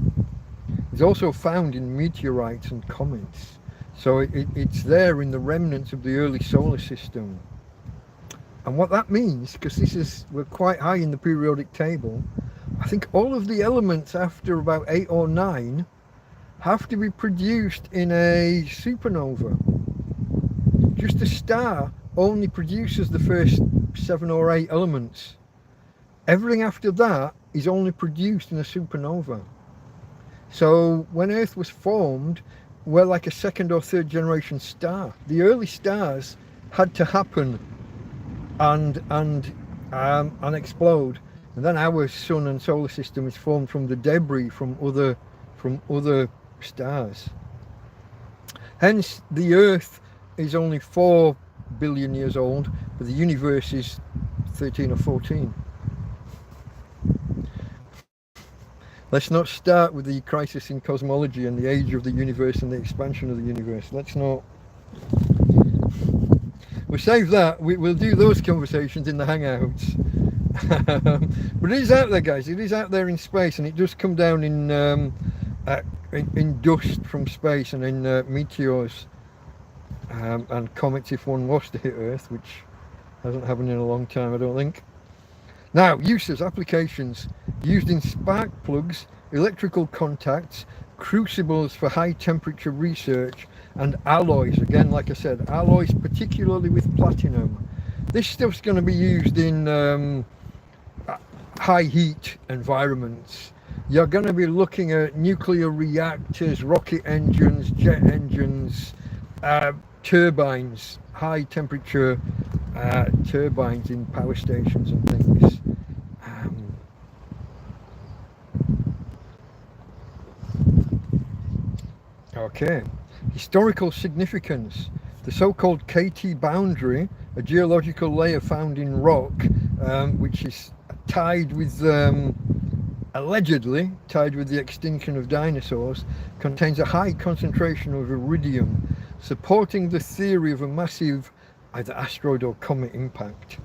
It's also found in meteorites and comets. So it's there in the remnants of the early solar system. And what that means, because we're quite high in the periodic table, I think all of the elements after about 8 or 9 have to be produced in a supernova. Just a star only produces the first 7 or 8 elements. Everything after that is only produced in a supernova. So when Earth was formed, we're like a 2nd or 3rd generation star. The early stars had to happen and explode, and then our sun and solar system is formed from the debris from other stars. Hence, the Earth is only 4 billion years old, but the universe is 13 or 14. Let's not start with the crisis in cosmology and the age of the universe and the expansion of the universe. Let's not. We'll save that. We'll do those conversations in the Hangouts. But it is out there, guys. It is out there in space, and it does come down in dust from space and in meteors and comets if one was to hit Earth, which hasn't happened in a long time, I don't think. Now, uses, applications, used in spark plugs, electrical contacts, crucibles for high temperature research, and alloys. Again, like I said, alloys particularly with platinum. This stuff's going to be used in high heat environments. You're going to be looking at nuclear reactors, rocket engines, jet engines, turbines, high temperature turbines in power stations and things. Okay, historical significance. The so-called KT boundary, a geological layer found in rock, which is tied with, allegedly tied with the extinction of dinosaurs, contains a high concentration of iridium, supporting the theory of a massive either asteroid or comet impact.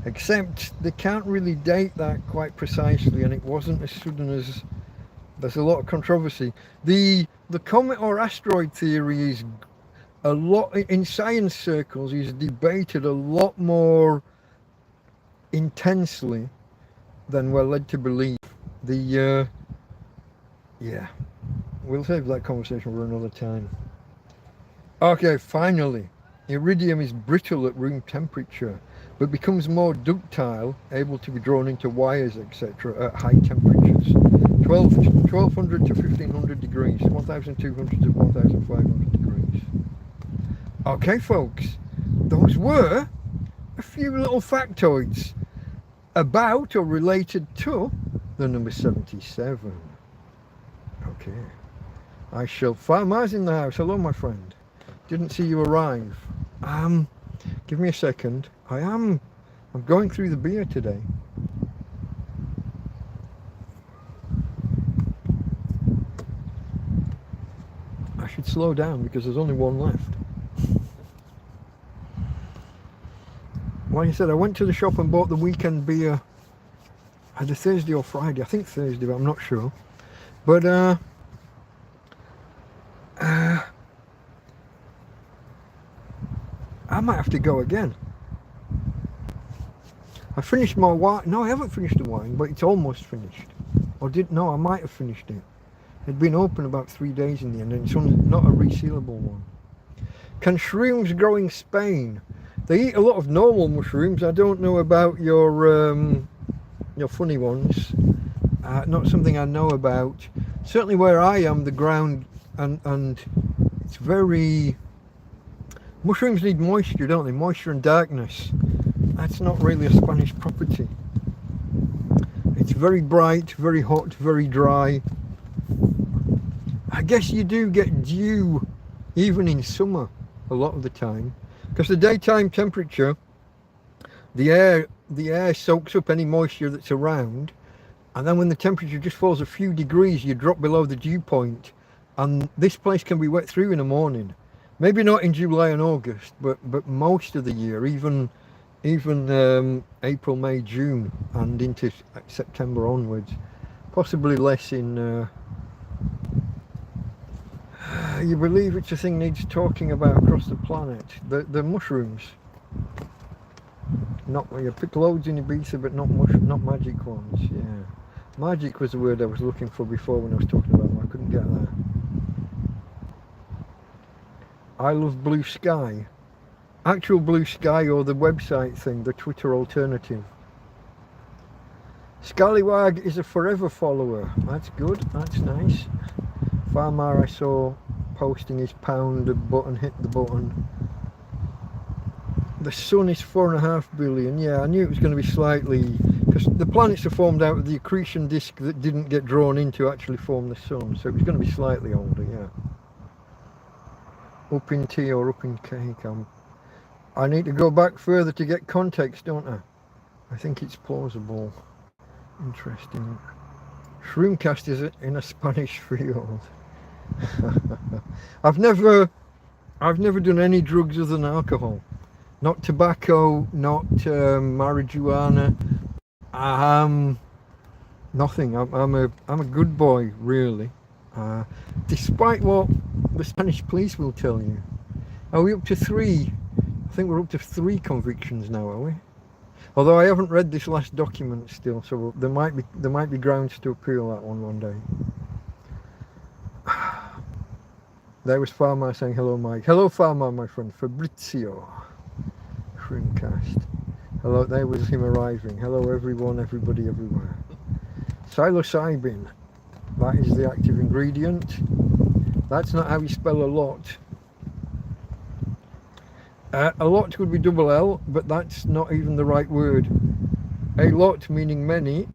Except they can't really date that quite precisely, and it wasn't as sudden as. There's a lot of controversy. The comet or asteroid theory is a lot in science circles is debated a lot more intensely than we're led to believe. Yeah, we'll save that conversation for another time. Okay, finally, iridium is brittle at room temperature, but becomes more ductile, able to be drawn into wires, etc. at high temperatures. 1200 to 1500 degrees, 1200 to 1500 degrees. Okay, folks, those were a few little factoids about or related to the number 77. Okay, I shall. Farmer's in the house. Hello, my friend. Didn't see you arrive. Give me a second. I'm going through the beer today. I should slow down because there's only one left. Like I said, I went to the shop and bought the weekend beer either Thursday or Friday. I think Thursday, but I'm not sure. But I might have to go again. I finished my wine. No, I haven't finished the wine, but it's almost finished. No, I might have finished it. It'd been open about 3 days in the end, and it's not a resealable one. Can shrooms grow in Spain? They eat a lot of normal mushrooms. I don't know about your funny ones. Not something I know about. Certainly where I am, the ground and it's very Mushrooms need moisture, don't they? Moisture and darkness. That's not really a Spanish property. It's very bright, very hot, very dry. I guess you do get dew even in summer a lot of the time, because the daytime temperature, the air soaks up any moisture that's around, and then when the temperature just falls a few degrees, you drop below the dew point, and this place can be wet through in the morning. Maybe not in July and August, but most of the year, even April, May, June, and into September onwards. Possibly less in. You believe it's a thing needs talking about across the planet? The mushrooms. Not you pick loads in Ibiza, but not magic ones. Yeah, magic was the word I was looking for before when I was talking about them. I couldn't get that. I love blue sky. Actual blue sky, or the website thing, the Twitter alternative. Scallywag is a forever follower. That's good. That's nice. Farmer I saw posting his pound the button, hit the button. The sun is 4.5 billion. Yeah, I knew it was going to be slightly, because the planets are formed out of the accretion disk that didn't get drawn in to actually form the sun, so it was going to be slightly older. Yeah. Up in tea or up in cake. I need to go back further to get context, don't I? I think it's plausible. Interesting. TrampCast is in a Spanish field. I've never done any drugs other than alcohol. Not tobacco, not marijuana. Nothing. I'm a good boy, really. Despite what the Spanish police will tell you. Are we up to 3? I think we're up to 3 convictions now, are we? Although I haven't read this last document still, so there might be grounds to appeal that one day. There was Farmer saying hello, Mike. Hello, Farmer, my friend Fabrizio. TrampCast. Hello, there was him arriving. Hello, everyone, everybody, everywhere. Psilocybin. That is the active ingredient. That's not how you spell a lot. A lot would be double L, but that's not even the right word. A lot, meaning many,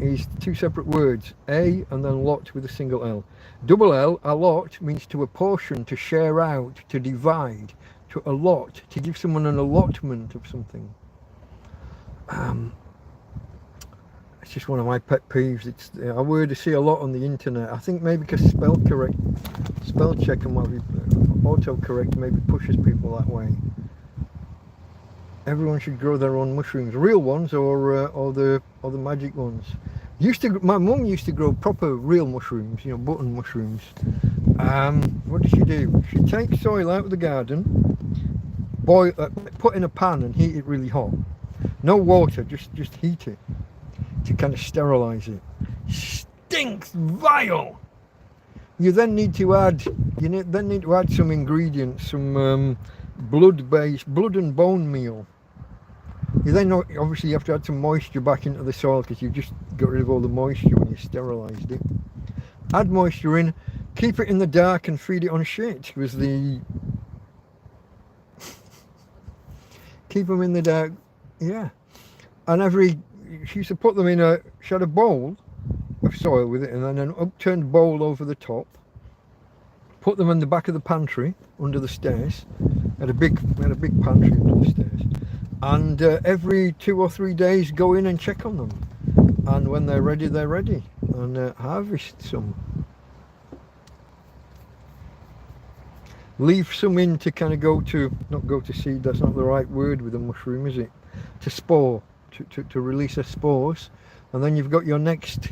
is 2 separate words. A and then lot with a single L. Double L, a lot, means to apportion, to share out, to divide, to allot, to give someone an allotment of something. It's just one of my pet peeves. It's a word I see a lot on the internet. I think maybe because spell check and what autocorrect maybe pushes people that way. Everyone should grow their own mushrooms, real ones or the magic ones. My mum used to grow proper real mushrooms, button mushrooms. What did she do? She'd take soil out of the garden, boil, put in a pan and heat it really hot. No water, just heat it to kind of sterilize it. Stinks vile. You then need to add some ingredients, some blood and bone meal. You then obviously you have to add some moisture back into the soil because you've just got rid of all the moisture when you sterilized it. Add moisture in, keep it in the dark and feed it on shit was the keep them in the dark, yeah. And she used to put them in she had a bowl of soil with it and then an upturned bowl over the top. Put them in the back of the pantry under the stairs. We had a big pantry under the stairs. And every 2 or 3 days go in and check on them. And when they're ready, and harvest some. Leave some in to kind of not go to seed, that's not the right word with a mushroom, is it? To spore, to release the spores. And then you've got your next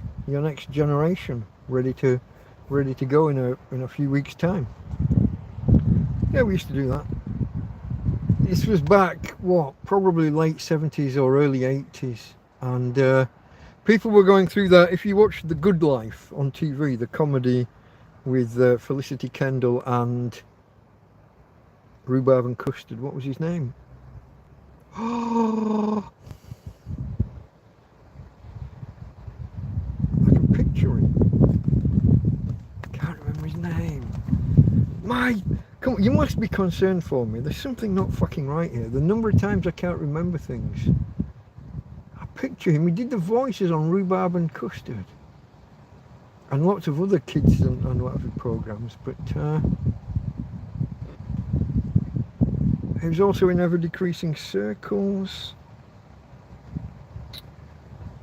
generation ready to go in a few weeks' time. Yeah, we used to do that. This was back, probably late 70s or early 80s, and people were going through that. If you watched The Good Life on TV, the comedy with Felicity Kendall and Rhubarb and Custard, what was his name? Oh, I can picture him. I can't remember his name. Come You must be concerned for me. There's something not fucking right here. The number of times I can't remember things. I picture him. He did the voices on Rhubarb and Custard. And lots of other kids and whatever programs. But he was also in Ever Decreasing Circles.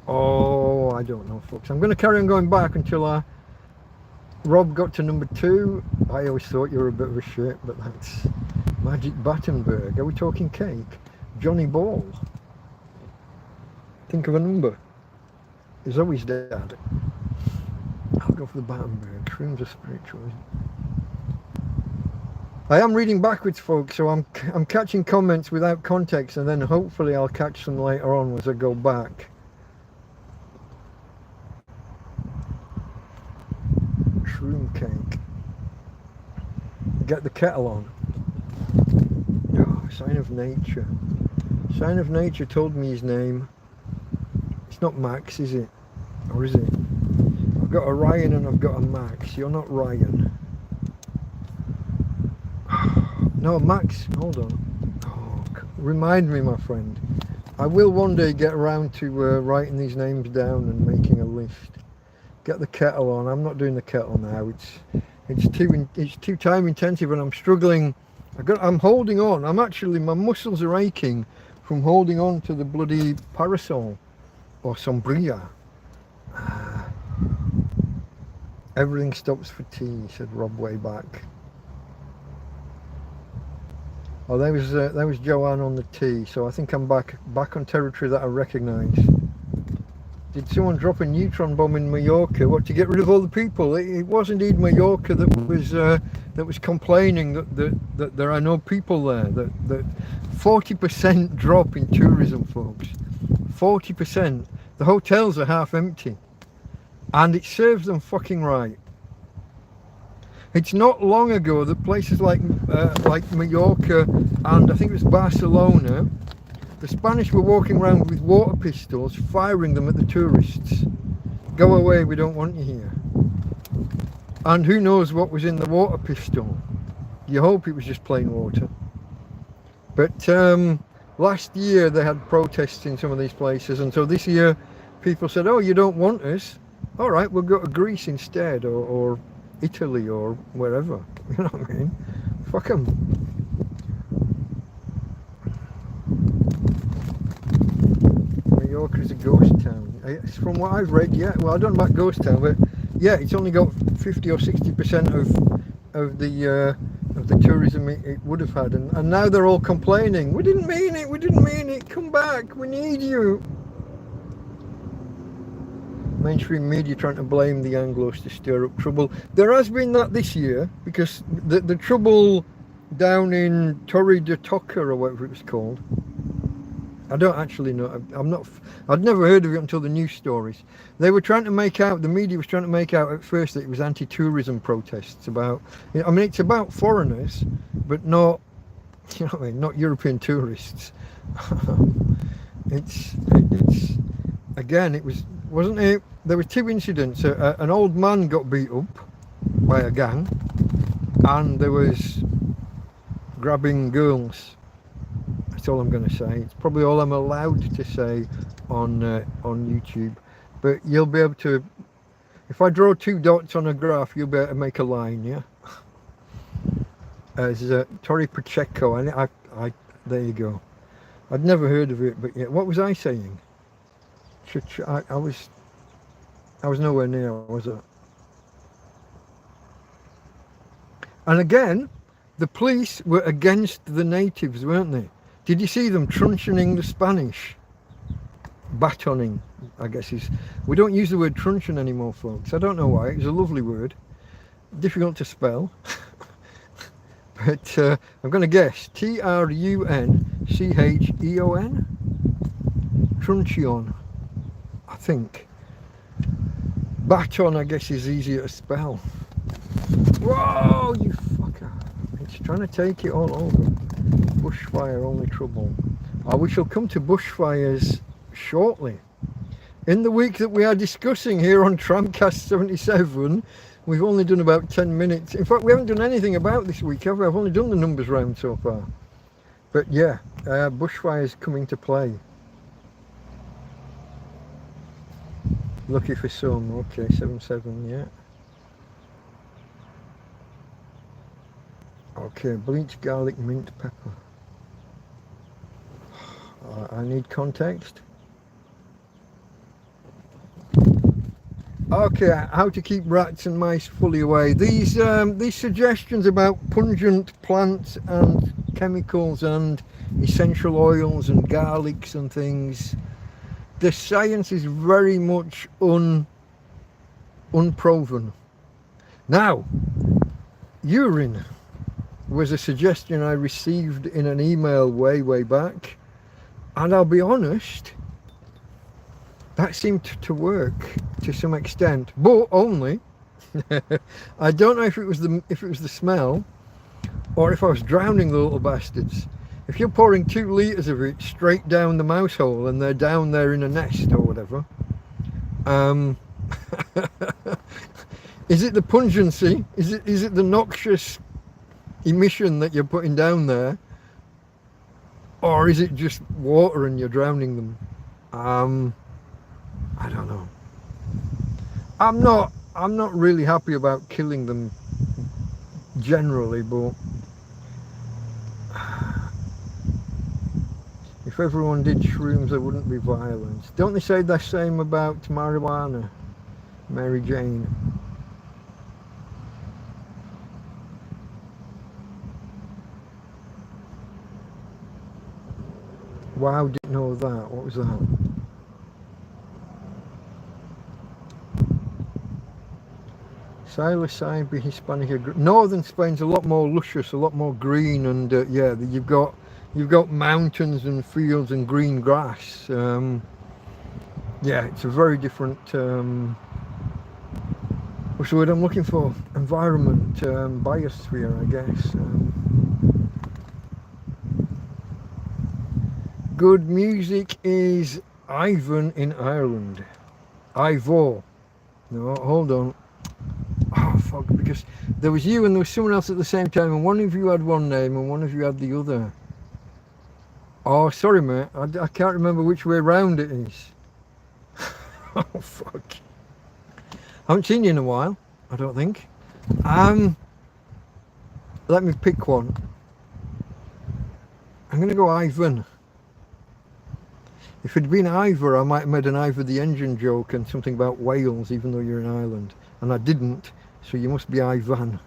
Oh, I don't know, folks. I'm going to carry on going back until Rob got to number 2. I always thought you were a bit of a shit, but that's Magic Battenberg. Are we talking cake? Johnny Ball. Think of a number. He's always dead. I'll go for the Battenberg. Shrooms are spiritual. I am reading backwards, folks, so I'm catching comments without context, and then hopefully I'll catch some later on as I go back. Shroom cake. Get the kettle on. Oh, Sign of Nature. Sign of Nature told me his name. It's not Max, is it? Or is it? I've got a Ryan and I've got a Max. You're not Ryan. No, Max. Hold on. Oh, remind me, my friend. I will one day get around to writing these names down and making a list. Get the kettle on. I'm not doing the kettle now. It's too time intensive, and I'm struggling. I'm holding on. My muscles are aching from holding on to the bloody parasol or sombrilla. Everything stops for tea, said Rob way back. Oh, there was Joanne on the tea. So I think I'm back on territory that I recognise. Did someone drop a neutron bomb in Mallorca? What, to get rid of all the people? It was indeed Mallorca that was complaining that there are no people there. That 40% drop in tourism, folks. 40%. The hotels are half empty, and it serves them fucking right. It's not long ago that places like Mallorca and I think it was Barcelona, the Spanish were walking around with water pistols, firing them at the tourists. Go away, we don't want you here. And who knows what was in the water pistol? You hope it was just plain water. But last year they had protests in some of these places, and so this year people said, oh, you don't want us? All right, we'll go to Greece instead, or Italy, or wherever. You know what I mean? Fuck them. Mallorca is a ghost town. It's from what I've read, yeah. Well, I don't know about ghost town, but yeah, it's only got 50 or 60% of the tourism it would have had, and now they're all complaining. We didn't mean it. Come back. We need you. Mainstream media trying to blame the Anglos to stir up trouble. There has been that this year, because the trouble down in Torrevieja or whatever it was called, I don't actually know. I'd never heard of it until the news stories. They were trying to make out, the media was trying to make out at first that it was anti-tourism protests about, I mean, it's about foreigners, but not, you know what I mean, not European tourists. it's again, it was, wasn't it? There were 2 incidents. An old man got beat up by a gang, and there was grabbing girls. That's all I'm going to say. It's probably all I'm allowed to say on YouTube. But you'll be able to, if I draw 2 dots on a graph, you'll be able to make a line, yeah? As Torre Pacheco, I there you go. I'd never heard of it, but yeah. What was I saying? I was nowhere near, was I? And again, the police were against the natives, weren't they? Did you see them truncheoning the Spanish? Batoning, I guess is. We don't use the word truncheon anymore, folks. I don't know why. It's a lovely word. Difficult to spell. But I'm going to guess. Truncheon. Truncheon. I think. Baton, I guess, is easier to spell. Whoa, you fucker. It's trying to take it all over. Bushfire, only trouble. We shall come to bushfires shortly. In the week that we are discussing here on TrampCast 77, We've only done about 10 minutes. In fact, we haven't done anything about this week, have we? I've only done the numbers round so far. But yeah, bushfires coming to play. Lucky for some. Okay, 7-7, yeah. Okay, bleach, garlic, mint, pepper. I need context. Okay, how to keep rats and mice fully away. These suggestions about pungent plants and chemicals and essential oils and garlics and things, the science is very much unproven. Now, urine was a suggestion I received in an email way back, and I'll be honest, that seemed to work to some extent, but only. I don't know if it was the smell or if I was drowning the little bastards. If you're pouring 2 litres of it straight down the mouse hole and they're down there in a nest or whatever, is it the pungency? Is it the noxious emission that you're putting down there, or is it just water and you're drowning them? I don't know. I'm not really happy about killing them generally, but if everyone did shrooms there wouldn't be violence. Don't they say the same about marijuana, Mary Jane? Wow, didn't know that. What was that? Psilocybin Hispanic. Northern Spain's a lot more luscious, a lot more green, and yeah, you've got mountains and fields and green grass. Yeah, it's a very different. What's the word I'm looking for? Environment, biosphere, I guess. Good music is Ivan in Ireland. Ivor. No, hold on. Oh fuck, because there was you and there was someone else at the same time, and one of you had one name and one of you had the other. Oh, sorry mate, I can't remember which way round it is. Oh fuck. I haven't seen you in a while, I don't think. Let me pick one. I'm gonna go Ivan. If it'd been Ivor, I might have made an Ivor the Engine joke and something about Wales, even though you're in Ireland. And I didn't, so you must be Ivan.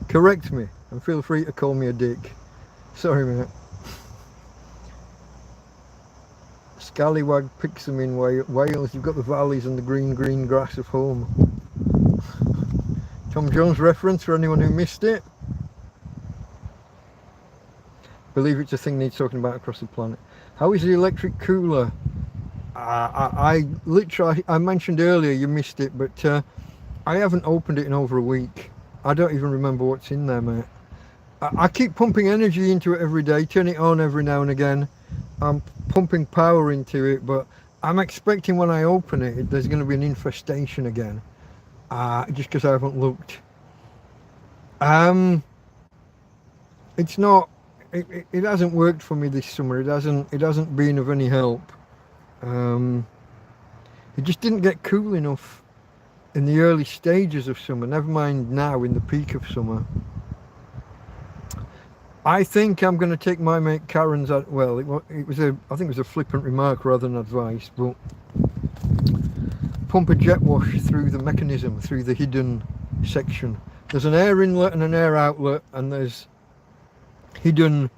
Correct me, and feel free to call me a dick. Sorry, mate. Scallywag picks them in Wales. You've got the valleys and the green grass of home. Tom Jones reference for anyone who missed it. Believe it's a thing needs talking about across the planet. How is the electric cooler? I mentioned earlier, you missed it, but I haven't opened it in over a week. I don't even remember what's in there, mate. I keep pumping energy into it every day, turn it on every now and again. I'm pumping power into it, but I'm expecting when I open it, there's going to be an infestation again. Just because I haven't looked. It's not. It hasn't worked for me this summer. It hasn't been of any help. It just didn't get cool enough in the early stages of summer, never mind now in the peak of summer. I think I'm going to take my mate Karen's, well, I think it was a flippant remark rather than advice, but pump a jet wash through the mechanism, through the hidden section. There's an air inlet and an air outlet, and there's hidden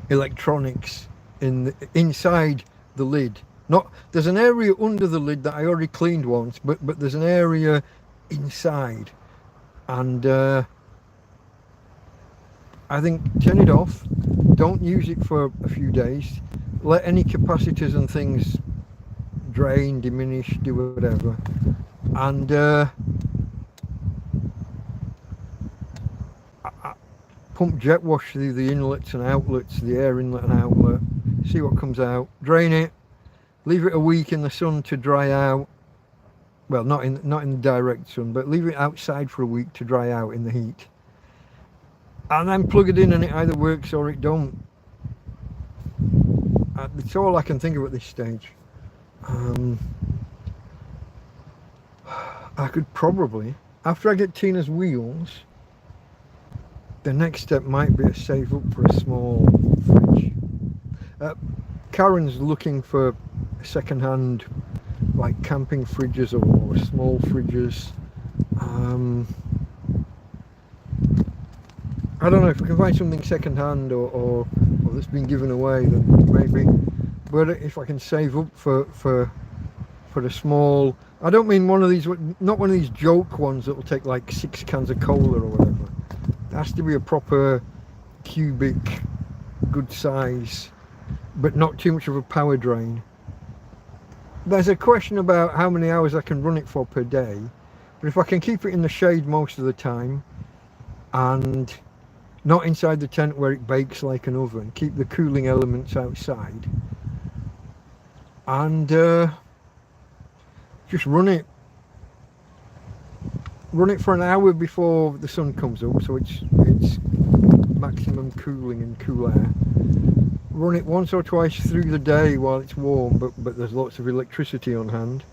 electronics inside the lid. There's an area under the lid that I already cleaned once, but there's an area inside, and I think turn it off, don't use it for a few days, let any capacitors and things drain, diminish, do whatever, and pump jet wash through the inlets and outlets, the air inlet and outlet, see what comes out, drain it, leave it a week in the sun to dry out, Well, not in the direct sun, but leave it outside for a week to dry out in the heat, and then plug it in, and it either works or it don't. That's all I can think of at this stage. I could probably, after I get Tina's wheels, the next step might be to save up for a small fridge. Karen's looking for second-hand, like camping fridges or small fridges. I don't know if we can find something second-hand or that's been given away, then maybe. But if I can save up for the small, I don't mean one of these, not one of these joke ones that will take like 6 cans of cola or whatever. It has to be a proper cubic, good size, but not too much of a power drain. There's a question about how many hours I can run it for per day, but if I can keep it in the shade most of the time and not inside the tent where it bakes like an oven, keep the cooling elements outside, and just run it for an hour before the sun comes up, so it's maximum cooling and cool air. Run it once or twice through the day while it's warm, but there's lots of electricity on hand,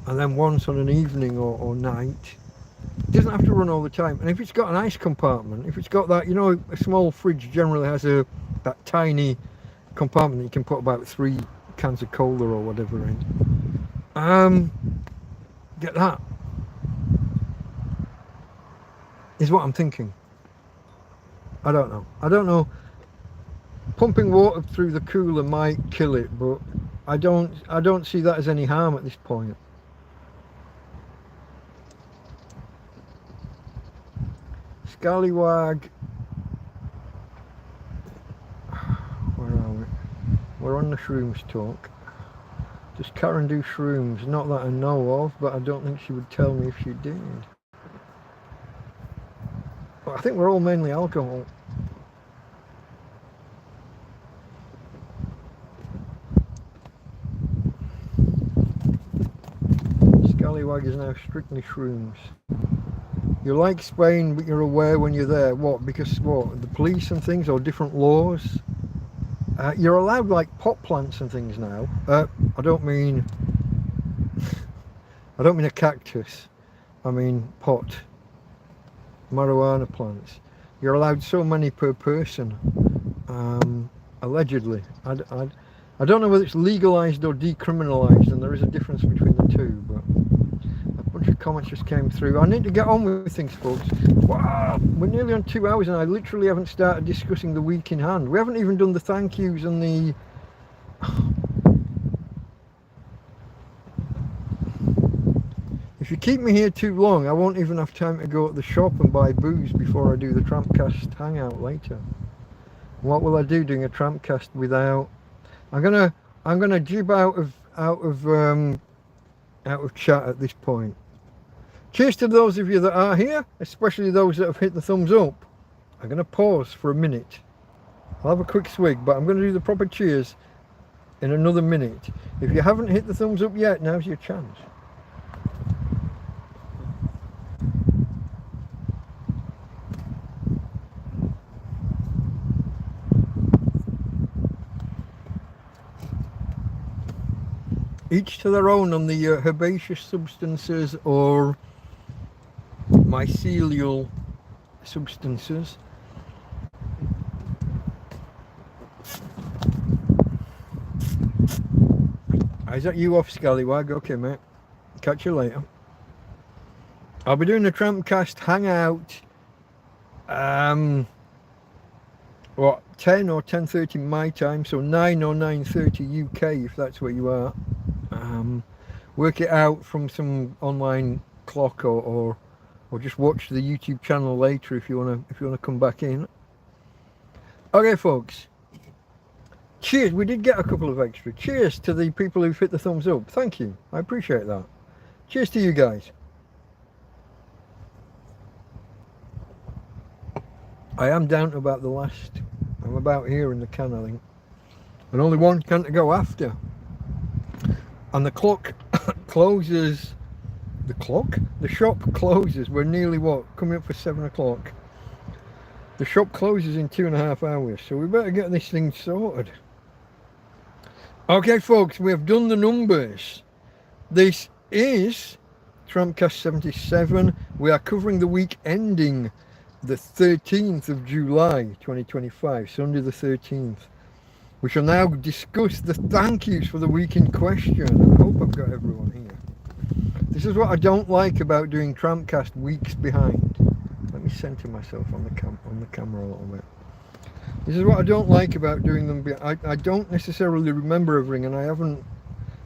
and then once on an evening or night. It doesn't have to run all the time. And if it's got an ice compartment, if it's got that, you know, a small fridge generally has that tiny compartment that you can put about 3 cans of cola or whatever in. Get that. Is what I'm thinking. I don't know. Pumping water through the cooler might kill it, but I don't see that as any harm at this point. Scallywag. Where are we? We're on the shrooms talk. Does Karen do shrooms? Not that I know of, but I don't think she would tell me if she did. But I think we're all mainly alcohol. Scallywag is now strictly shrooms. You like Spain, but you're aware when you're there. What? Because what? The police and things, or different laws? You're allowed like pot plants and things now. I don't mean a cactus. I mean pot. Marijuana plants. You're allowed so many per person. Allegedly. I don't know whether it's legalized or decriminalized, and there is a difference between the two, but a bunch of comments just came through. I need to get on with things, folks. Wow, we're nearly on 2 hours and I literally haven't started discussing the week in hand. We haven't even done the thank yous and the... If you keep me here too long, I won't even have time to go at the shop and buy booze before I do the TrampCast hangout later. What will I do doing a TrampCast without... I'm gonna jib out of chat at this point. Cheers to those of you that are here, especially those that have hit the thumbs up. I'm gonna pause for a minute. I'll have a quick swig, but I'm gonna do the proper cheers in another minute. If you haven't hit the thumbs up yet, now's your chance. Each to their own on the herbaceous substances or mycelial substances. Is that you off, Scallywag? Okay, mate. Catch you later. I'll be doing the TrampCast hangout. 10 or 10:30 my time, so 9 or 9:30 UK if that's where you are. Work it out from some online clock or just watch the YouTube channel later if you wanna come back in. Okay, folks. Cheers. We did get a couple of extra. Cheers to the people who've hit the thumbs up. Thank you. I appreciate that. Cheers to you guys. I am down to about the last. I'm about here in the can, I think. And only one can to go after. And the clock closes the clock? The shop closes. We're nearly coming up for 7 o'clock. The shop closes in 2.5 hours, so we better get this thing sorted. Okay, folks, we have done the numbers. This is TrampCast 77. We are covering the week ending the 13th of July 2025, Sunday the 13th. We shall now discuss the thank yous for the week in question. I hope I've got everyone here. This is what I don't like about doing TrampCast weeks behind. Let me center myself on the camera a little bit. This is what I don't like about doing them. I don't necessarily remember everything, and I haven't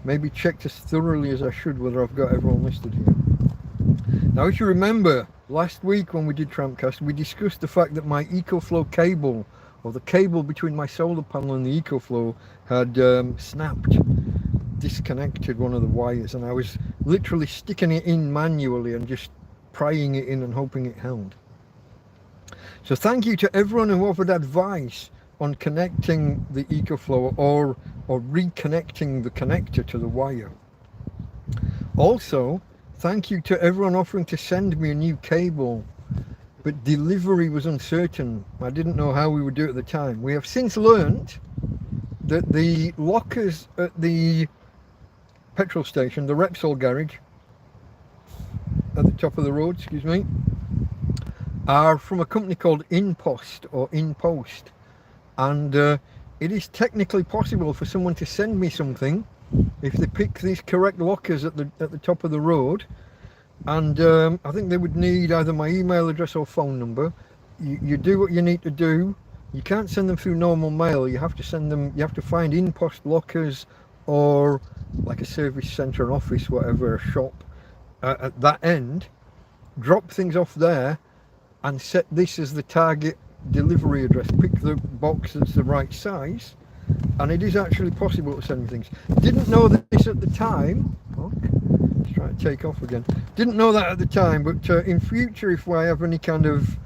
maybe checked as thoroughly as I should whether I've got everyone listed here. Now, if you remember, last week when we did TrampCast, we discussed the fact that my EcoFlow cable, or the cable between my solar panel and the EcoFlow, had snapped, disconnected one of the wires, and I was literally sticking it in manually and just prying it in and hoping it held. So thank you to everyone who offered advice on connecting the EcoFlow or reconnecting the connector to the wire. Also, thank you to everyone offering to send me a new cable, but delivery was uncertain. I didn't know how we would do it at the time. We have since learnt that the lockers at the petrol station, the Repsol garage at the top of the road, excuse me, are from a company called InPost, and it is technically possible for someone to send me something if they pick these correct lockers at the top of the road, and I think they would need either my email address or phone number. You do what you need to do. You can't send them through normal mail. You have to send them. You have to find InPost lockers or like a service centre, an office, whatever, a shop at that end. Drop things off there and set this as the target delivery address. Pick the box that's the right size, and it is actually possible to send me things. Didn't know this at the time. Let's try to take off again. Didn't know that at the time, but in future, if I have any kind of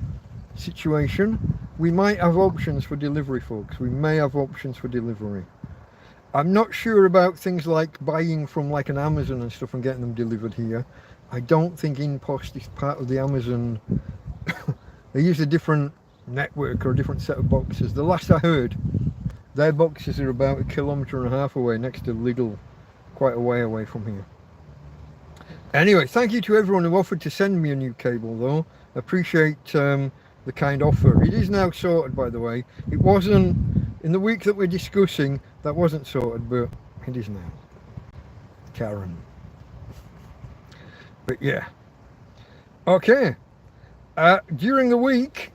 situation, we might have options for delivery, folks. We may have options for delivery. I'm not sure about things like buying from like an Amazon and stuff and getting them delivered here. I don't think InPost is part of the Amazon. They use a different network or a different set of boxes. The last I heard, their boxes are about 1.5 kilometers away next to Lidl, quite a way away from here. Anyway, thank you to everyone who offered to send me a new cable though. Appreciate the kind offer. It is now sorted, by the way. It wasn't, in the week that we're discussing, that wasn't sorted, but it is now. Karen. But yeah. Okay. During the week,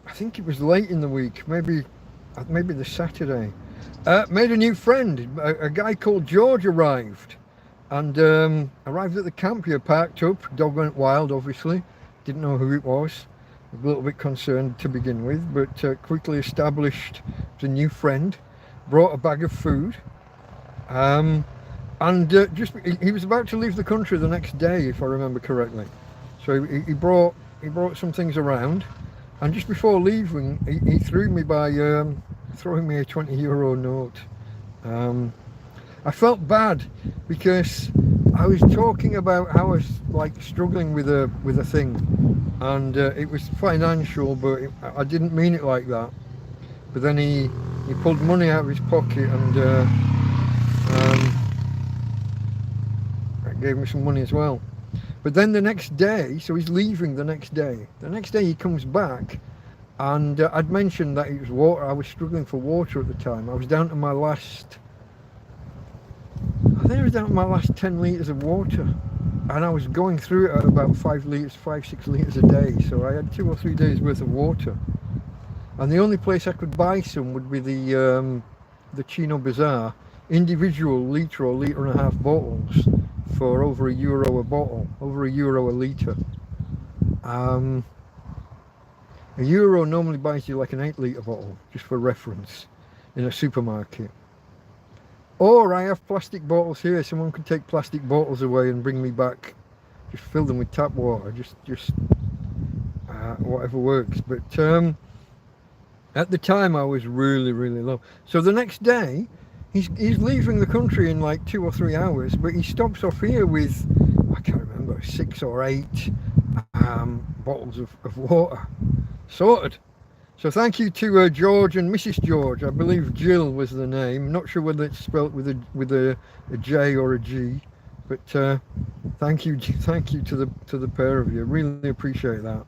I think it was late in the week, maybe the Saturday, made a new friend. A guy called George arrived, and arrived at the camp here, parked up. Dog went wild, obviously. Didn't know who it was. A little bit concerned to begin with, but quickly established the new friend. Brought a bag of food, and he was about to leave the country the next day, if I remember correctly. So he brought some things around, and just before leaving, he threw me by throwing me a €20 note. I felt bad because I was talking about how I was like struggling with a thing, and it was financial, but I didn't mean it like that. But then he pulled money out of his pocket and gave me some money as well. But then the next day, so he's leaving the next day. The next day he comes back, and I'd mentioned that it was water. I was struggling for water at the time. I was down to my last, I think I was down to my last 10 litres of water. And I was going through it at about 5, 6 litres a day. So I had 2 or 3 days worth of water. And the only place I could buy some would be the Chino Bazaar, individual litre or litre and a half bottles for over €1 a bottle, over €1 a litre. €1 normally buys you like an 8 litre bottle, just for reference, in a supermarket. Or I have plastic bottles here. Someone could take plastic bottles away and bring me back, just fill them with tap water, just whatever works. But at the time I was really low. So the next day he's leaving the country in like 2 or 3 hours, but he stops off here with, I can't remember, 6 or 8 bottles of water. Sorted. So thank you to George and Mrs. George. I believe Jill was the name. Not sure whether it's spelt with a J or a G, but thank you to the pair of you. Really appreciate that.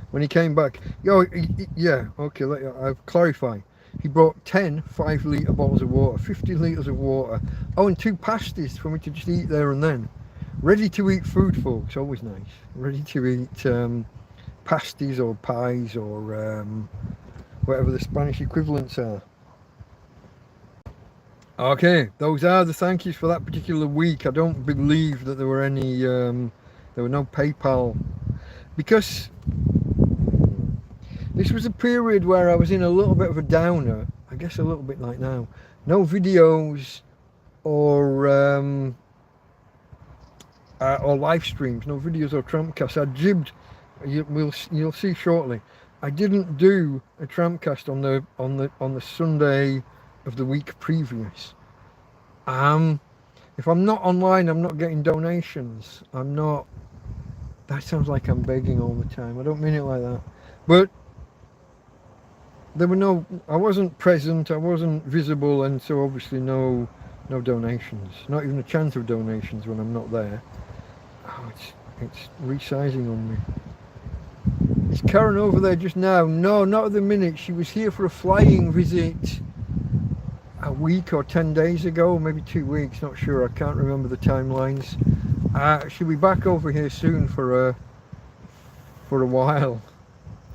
When he came back, yeah, okay. I'll clarify. He brought 10 5-litre bottles of water, 50 litres of water. Oh, and 2 pasties for me to just eat there and then. Ready to eat food, folks. Always nice. Ready to eat. Pasties or pies or whatever the Spanish equivalents are. Okay, those are the thank yous for that particular week. I don't believe that there were any, there were no PayPal, because this was a period where I was in a little bit of a downer, I guess a little bit like now. No videos or live streams, no videos or TrampCasts. I jibbed. You'll see shortly. I didn't do a TrampCast on the Sunday of the week previous. If I'm not online, I'm not getting donations. I'm not. That sounds like I'm begging all the time. I don't mean it like that. But there were no. I wasn't present. I wasn't visible, and so obviously no donations. Not even a chance of donations when I'm not there. Oh, it's resizing on me. Is Karen over there just now? No, not at the minute. She was here for a flying visit a week or 10 days ago, maybe 2 weeks, not sure. I can't remember the timelines. She'll be back over here soon for a while.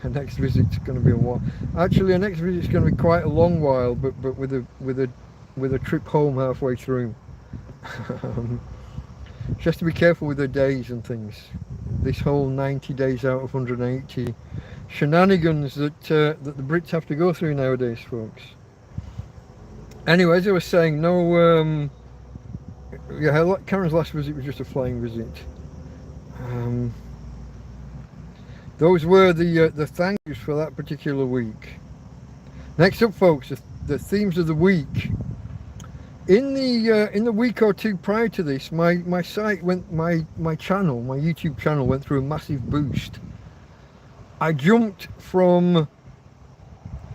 Her next visit's going to be a while. Actually, her next visit's going to be quite a long while, but with a trip home halfway through. She has to be careful with her days and things. This whole 90 days out of 180 shenanigans that the Brits have to go through nowadays, folks. Anyway, as I was saying, no, yeah, Karen's last visit was just a flying visit. Those were the thank yous for that particular week. Next up, folks, the themes of the week. In the week or two prior to this, my site went, my YouTube channel went through a massive boost. I jumped from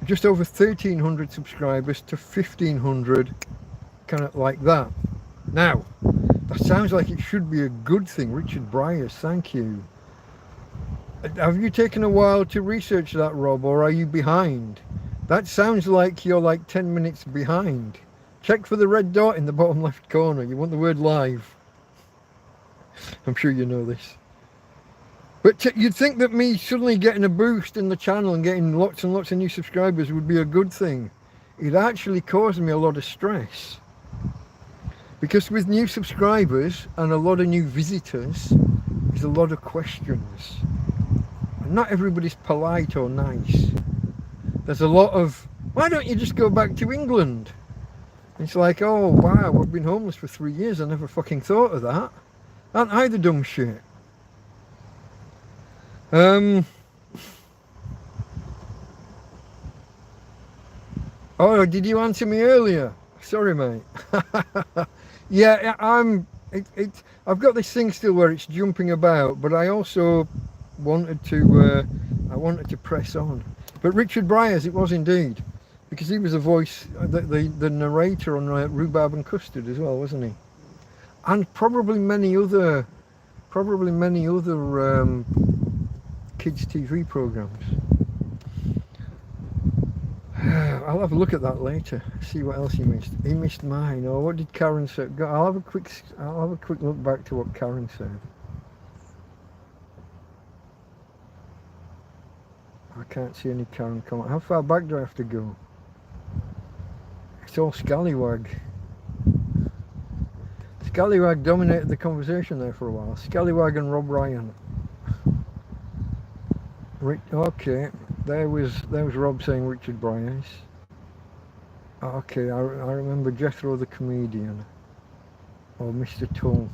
just over 1,300 subscribers to 1,500, kind of like that. Now, that sounds like it should be a good thing. Richard Bryars, thank you. Have you taken a while to research that, Rob, or are you behind? That sounds like you're like 10 minutes behind. Check for the red dot in the bottom left corner. You want the word live. I'm sure you know this. But you'd think that me suddenly getting a boost in the channel and getting lots and lots of new subscribers would be a good thing. It actually caused me a lot of stress. Because with new subscribers and a lot of new visitors, there's a lot of questions. And not everybody's polite or nice. There's a lot of, why don't you just go back to England? It's like, oh wow, I've been homeless for 3 years. I never fucking thought of that. Aren't I the dumb shit? Oh, did you answer me earlier? Sorry, mate. Yeah, I've got this thing still where it's jumping about, but I also wanted to press on. But Richard Bryars, it was indeed. Because he was the voice, the narrator on Rhubarb and Custard as well, wasn't he? And probably many other kids' TV programs. I'll have a look at that later. See what else he missed. He missed mine. Or what did Karen say? I'll have a quick look back to what Karen said. I can't see any Karen comment. How far back do I have to go? It's all Scallywag. Scallywag dominated the conversation there for a while. Scallywag and Rob Ryan. Okay, there was Rob saying Richard Bryars. Okay, I remember Jethro the comedian. Or Mr. Tull.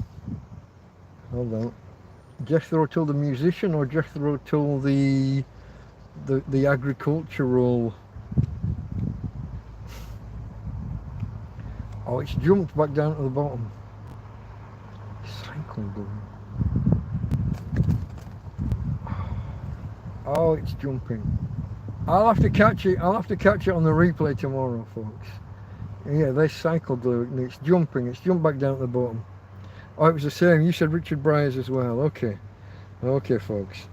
Hold on. Jethro Tull the musician or Jethro Tull the agricultural. Oh, it's jumped back down to the bottom. Cycle boom. Oh, it's jumping. I'll have to catch it on the replay tomorrow, folks. Yeah, they cycled and it's jumping. It's jumped back down at the bottom. Oh, it was the same. You said Richard Bryars as well. Okay, folks.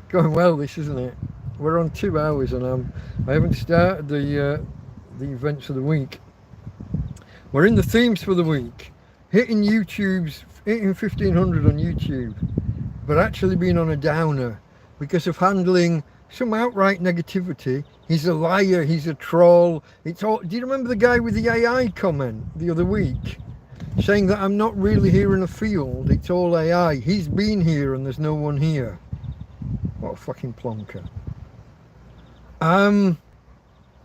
Going well, this, isn't it? We're on 2 hours, and I haven't started the events of the week. We're in the themes for the week. Hitting 1500 on YouTube, but actually being on a downer because of handling some outright negativity. He's a liar, he's a troll. It's all. Do you remember the guy with the AI comment the other week saying that I'm not really here in the field, it's all AI? He's been here and there's no one here. What a fucking plonker.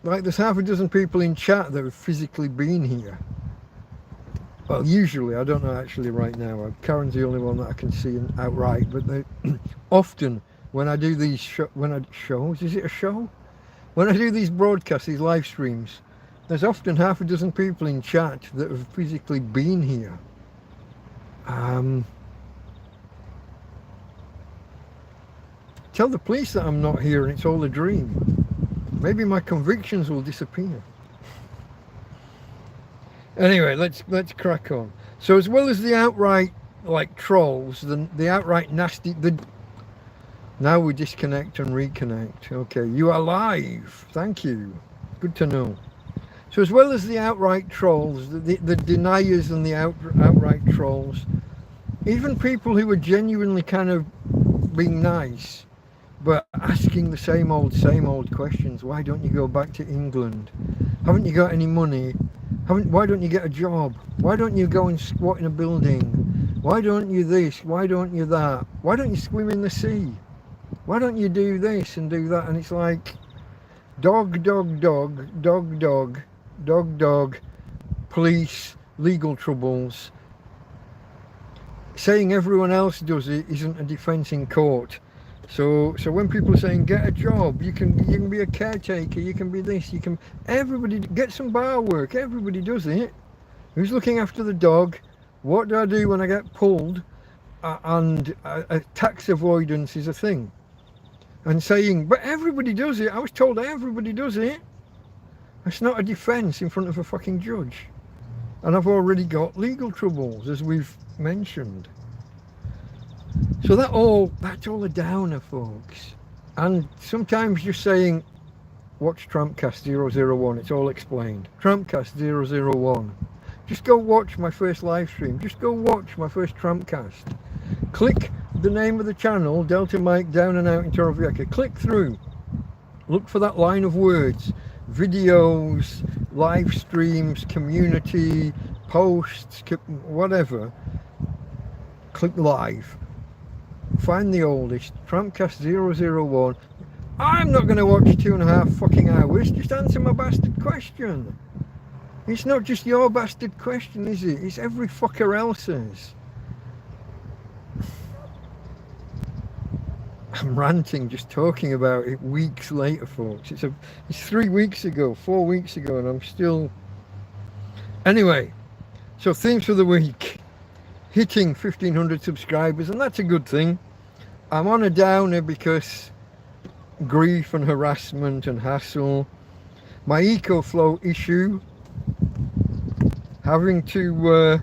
Like there's half a dozen people in chat that have physically been here. Well, usually, I don't know actually right now. Karen's the only one that I can see outright, but they often when I do these shows, is it a show? When I do these broadcasts, these live streams, there's often half a dozen people in chat that have physically been here. Tell the police that I'm not here and it's all a dream. Maybe my convictions will disappear. Anyway, let's crack on. So as well as the outright like trolls, the outright nasty, now we disconnect and reconnect. Okay, you are live. Thank you. Good to know. So as well as the outright trolls, the deniers and the outright trolls, even people who are genuinely kind of being nice, but asking the same old questions. Why don't you go back to England? Haven't you got any money? Why don't you get a job? Why don't you go and squat in a building? Why don't you this? Why don't you that? Why don't you swim in the sea? Why don't you do this and do that? And it's like dog, police, legal troubles. Saying everyone else does it isn't a defence in court. So when people are saying get a job, you can be a caretaker, you can be this, everybody get some bar work, everybody does it. Who's looking after the dog? What do I do when I get pulled? And tax avoidance is a thing. And saying, but everybody does it. I was told everybody does it. It's not a defence in front of a fucking judge. And I've already got legal troubles, as we've mentioned. So that's all a downer, folks. And sometimes you're saying, watch TrampCast 001, it's all explained. TrampCast 001. Just go watch my first live stream. Just go watch my first TrampCast. Click the name of the channel, Delta Mike Down and Out in Torrevieja. Click through. Look for that line of words. Videos, live streams, community, posts, whatever. Click live. Find the oldest, TrampCast 001. I'm not going to watch 2.5 fucking hours. Just answer my bastard question. It's not just your bastard question, is it? It's every fucker else's. I'm ranting just talking about it weeks later, folks. It's 3 weeks ago, 4 weeks ago, and I'm still... Anyway, so themes for the week. Hitting 1,500 subscribers, and that's a good thing. I'm on a downer because grief and harassment and hassle. My EcoFlow issue, having to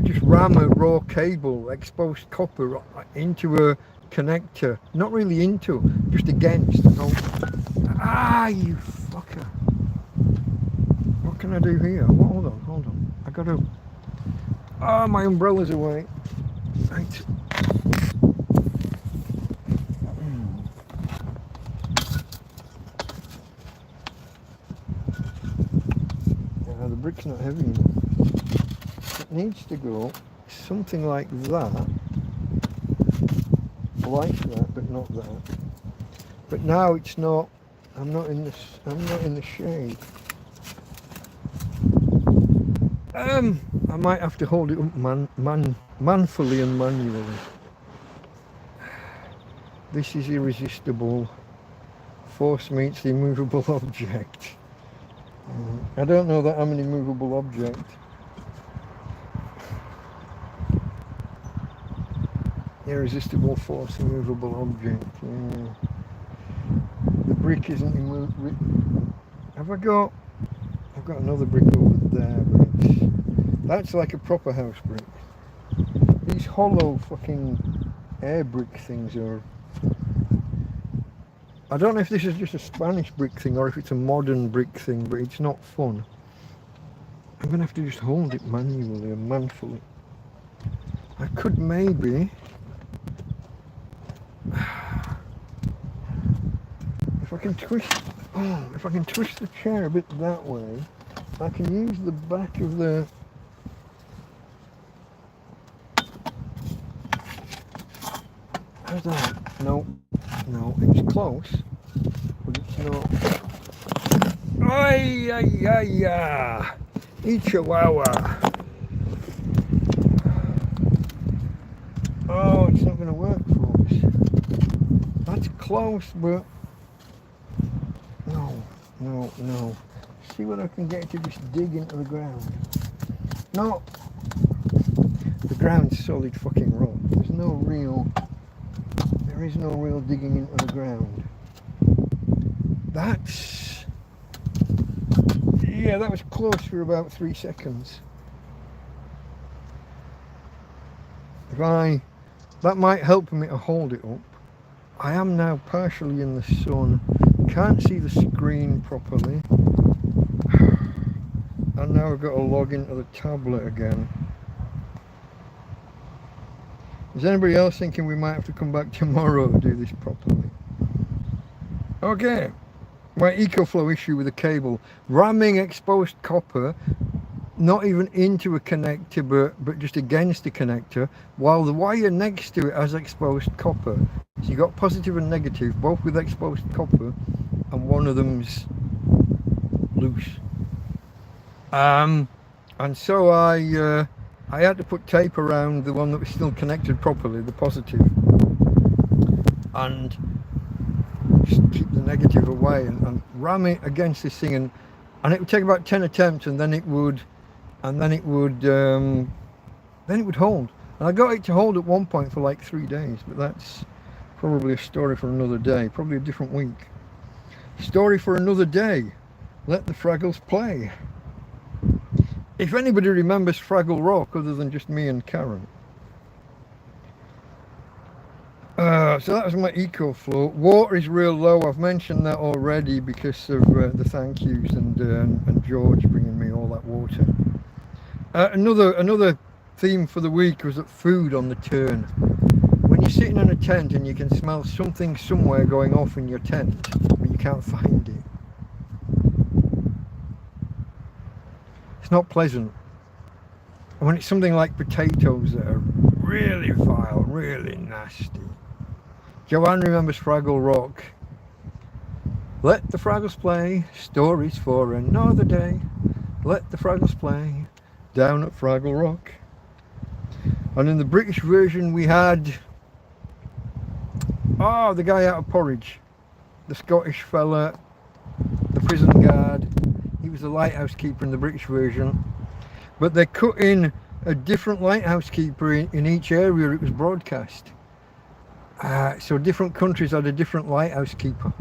just ram a raw cable, exposed copper into a connector, not really into, just against. You fucker. What can I do here? Hold on. I gotta... my umbrella's away. Right. The brick's not heavy enough. It needs to go something like that. Like that, but not that. But now it's not. I'm not in the shade. I might have to hold it up manfully and manually. This is irresistible. Force meets the immovable object. I don't know that I'm an immovable object. Irresistible force, immovable object. Yeah. The brick isn't immovable. Have I got? I've got another brick over there, but that's like a proper house brick. These hollow fucking air brick things are... I don't know if this is just a Spanish brick thing or if it's a modern brick thing, but it's not fun. I'm going to have to just hold it manually and manfully. I could maybe... If I can twist... Oh, if I can twist the chair a bit that way, I can use the back of the... How's that? No, it's close, but it's not. Ay, ay, ay, ay. Chihuahua. Oh, it's not going to work, folks. That's close, but no. See what I can get to just dig into the ground. No, the ground's solid fucking rock. There is no real digging into the ground. That was close for about 3 seconds. That might help me to hold it up. I am now partially in the sun, can't see the screen properly, and now I've got to log into the tablet again. Is anybody else thinking we might have to come back tomorrow to do this properly? Okay, my EcoFlow issue with the cable. Ramming exposed copper, not even into a connector, but just against the connector, while the wire next to it has exposed copper. So you got positive and negative, both with exposed copper, and one of them's loose. And so I had to put tape around the one that was still connected properly, the positive, and just keep the negative away and ram it against this thing, and it would take about 10 attempts, and then it would hold. And I got it to hold at one point for like 3 days, but that's probably a story for another day, probably a different week. Story for another day. Let the Fraggles play. If anybody remembers Fraggle Rock other than just me and Karen. So that was my EcoFlow. Water is real low. I've mentioned that already because of the Thankyous and George bringing me all that water. Another theme for the week was that food on the turn. When you're sitting in a tent and you can smell something somewhere going off in your tent, but you can't find it. It's not pleasant. And when it's something like potatoes that are really vile, really nasty. Joanne remembers Fraggle Rock. Let the Fraggles play, stories for another day. Let the Fraggles play, down at Fraggle Rock. And in the British version we had, the guy out of Porridge, the Scottish fella, the prison guard. He was the lighthouse keeper in the British version, but they cut in a different lighthouse keeper in each area it was broadcast. So different countries had a different lighthouse keeper.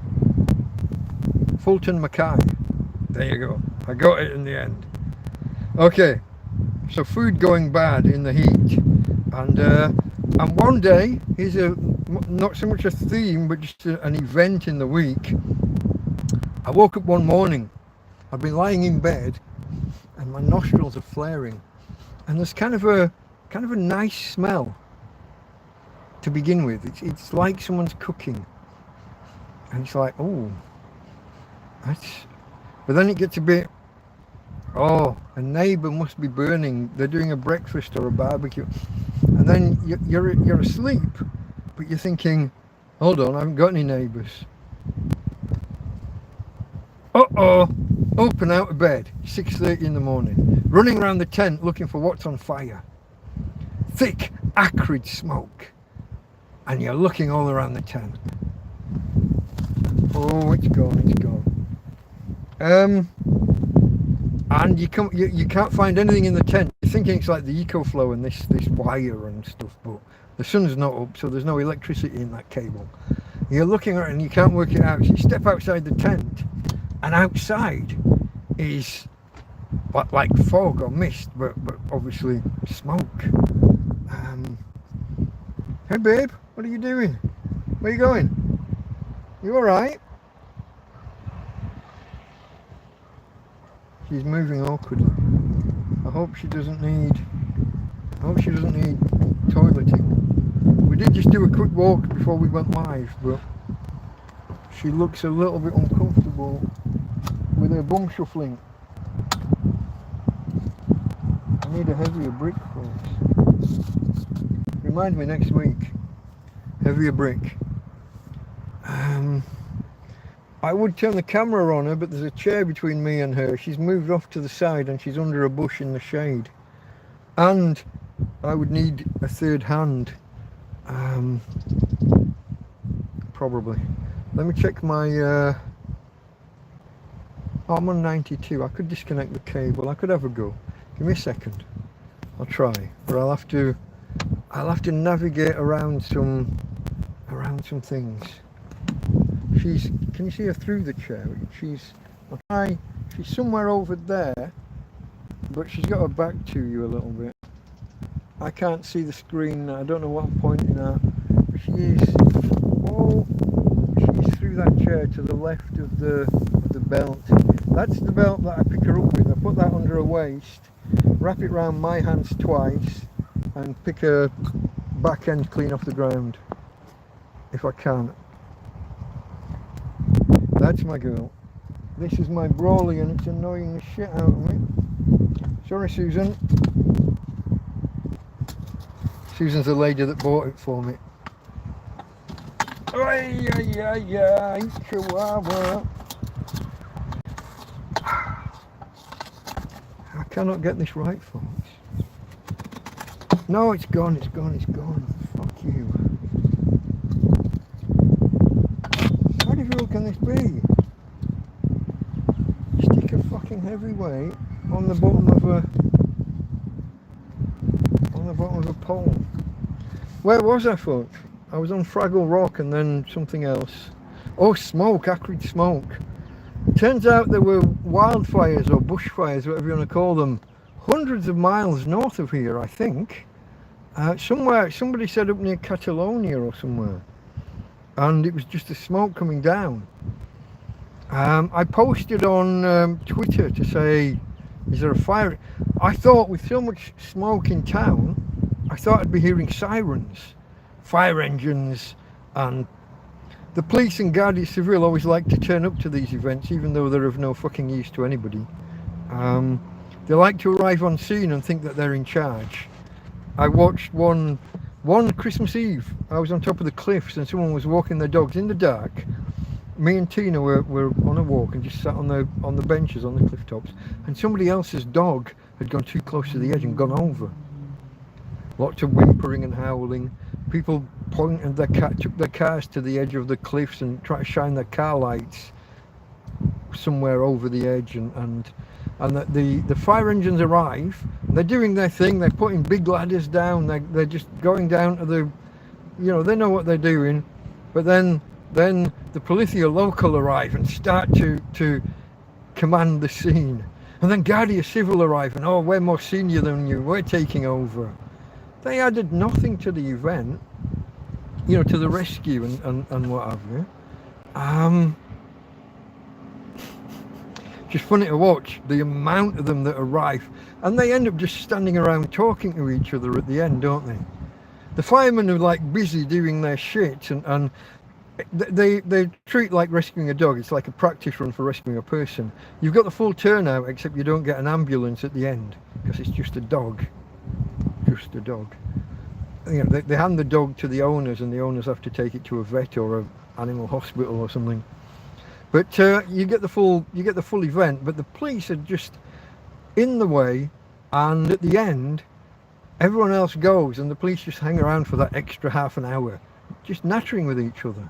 Fulton Mackay. There you go. I got it in the end. Okay, so food going bad in the heat, and one day is not so much a theme, but just an event in the week. I woke up one morning. I've been lying in bed, and my nostrils are flaring, and there's kind of a nice smell to begin with. It's like someone's cooking, and it's like, oh, that's. But then it gets a bit. Oh, a neighbour must be burning. They're doing a breakfast or a barbecue, and then you're asleep, but you're thinking, hold on, I haven't got any neighbours. Up and out of bed, 6:30 in the morning, running around the tent looking for what's on fire. Thick, acrid smoke, and you're looking all around the tent. Oh, it's gone. And you can't find anything in the tent. You're thinking it's like the EcoFlow and this wire and stuff, but The sun's not up, so there's no electricity in that cable. You're looking at it and you can't work it out. So you step outside the tent, and outside is like fog or mist, but obviously smoke. Hey babe, what are you doing? Where are you going? You alright? She's moving awkwardly. I hope she doesn't need toileting. We did just do a quick walk before we went live, but she looks a little bit uncomfortable with her bum shuffling. I need a heavier brick, folks. Remind me next week. Heavier brick. I would turn the camera on her, but there's a chair between me and her. She's moved off to the side and she's under a bush in the shade. And I would need a third hand. Probably. Let me check my... oh, I'm on 92. I could disconnect the cable. I could have a go. Give me a second. I'll try. But I'll have to navigate around some things. Can you see her through the chair? She's somewhere over there, but she's got her back to you a little bit. I can't see the screen. I don't know what I'm pointing at. But she's through that chair to the left of the belt. That's the belt that I pick her up with. I put that under her waist, wrap it around my hands twice, and pick her back end clean off the ground, if I can. That's my girl. This is my Brawley and it's annoying the shit out of me. Sorry, Susan. Susan's the lady that bought it for me. Ay, ay, ay, ay, Chihuahua. I cannot get this right, folks. No, it's gone, it's gone, it's gone. Fuck you. How difficult can this be? Stick a fucking heavyweight on the bottom of a pole. Where was I, folks? I was on Fraggle Rock and then something else. Oh, smoke, acrid smoke. Turns out there were wildfires or bushfires, whatever you want to call them, hundreds of miles north of here, I think. Somewhere, somebody said up near Catalonia or somewhere. And it was just the smoke coming down. I posted on Twitter to say, is there a fire? I thought with so much smoke in town, I thought I'd be hearing sirens, fire engines, and the police and Guardia Civil always like to turn up to these events, even though they're of no fucking use to anybody. They like to arrive on scene and think that they're in charge. I watched one Christmas Eve. I was on top of the cliffs and someone was walking their dogs in the dark. Me and Tina were on a walk and just sat on the benches on the cliff tops, and somebody else's dog had gone too close to the edge and gone over. Lots of whimpering and howling. People took their cars to the edge of the cliffs and try to shine their car lights somewhere over the edge, and the fire engines arrive. They're doing their thing. They're putting big ladders down. They're just going down to the, they know what they're doing. But then the Polizia Local arrive and start to command the scene. And then Guardia Civil arrive and, oh, we're more senior than you. We're taking over. They added nothing to the event, to the rescue and what have you. Just funny to watch the amount of them that arrive, and they end up just standing around talking to each other at the end, don't they? The firemen are like busy doing their shit, and they treat like rescuing a dog. It's like a practice run for rescuing a person. You've got the full turnout, except you don't get an ambulance at the end because it's just a dog. Just a dog. They hand the dog to the owners, and the owners have to take it to a vet or an animal hospital or something. But you get the full event. But the police are just in the way, and at the end, everyone else goes, and the police just hang around for that extra half an hour, just nattering with each other.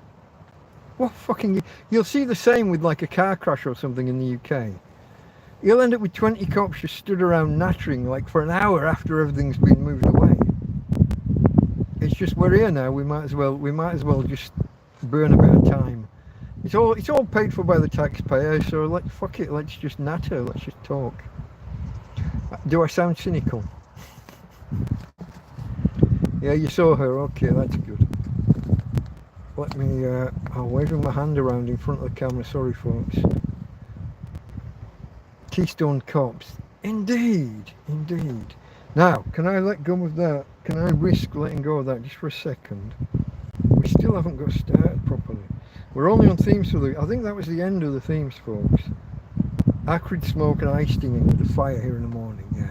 What fucking... You'll see the same with like a car crash or something in the UK. You'll end up with 20 cops just stood around nattering like for an hour after everything's been moved away. It's just we're here now. We might as well just burn a bit of time. It's all paid for by the taxpayer. So fuck it. Let's just natter. Let's just talk. Do I sound cynical? Yeah, you saw her. Okay, that's good. Let me. I'm waving my hand around in front of the camera. Sorry, folks. Keystone Cops. Indeed. Now, can I let go of that? Can I risk letting go of that just for a second? We still haven't got started properly. We're only on themes for I think that was the end of the themes, folks. Acrid smoke and ice stinging with the fire here in the morning, yeah.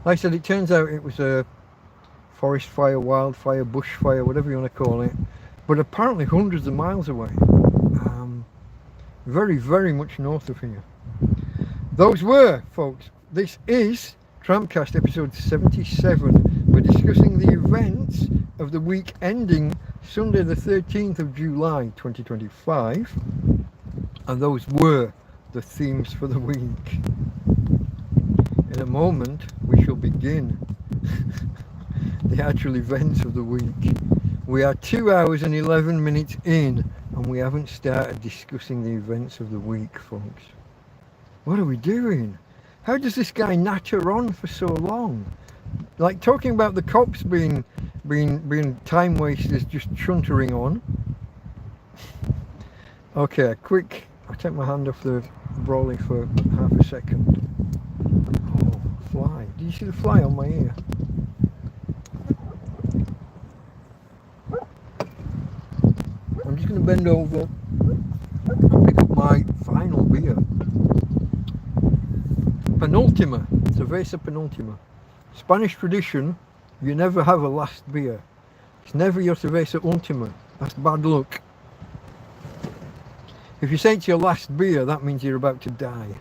Like I said, it turns out it was a forest fire, wildfire, bushfire, whatever you want to call it. But apparently hundreds of miles away. Very, very much north of here. Those were, folks, this is TrampCast episode 77. We're discussing the events of the week ending Sunday the 13th of July 2025. And those were the themes for the week. In a moment, we shall begin the actual events of the week. We are 2 hours and 11 minutes in, and we haven't started discussing the events of the week, folks. What are we doing? How does this guy natter on for so long? Like talking about the cops being time wasters, just chuntering on. Okay, quick. I'll take my hand off the brolly for half a second. Oh, fly. Did you see the fly on my ear? I'm just going to bend over and pick up my final beer. Penultima. Cerveza Penultima. Spanish tradition, you never have a last beer. It's never your Cerveza Ultima. That's bad luck. If you say it's your last beer, that means you're about to die.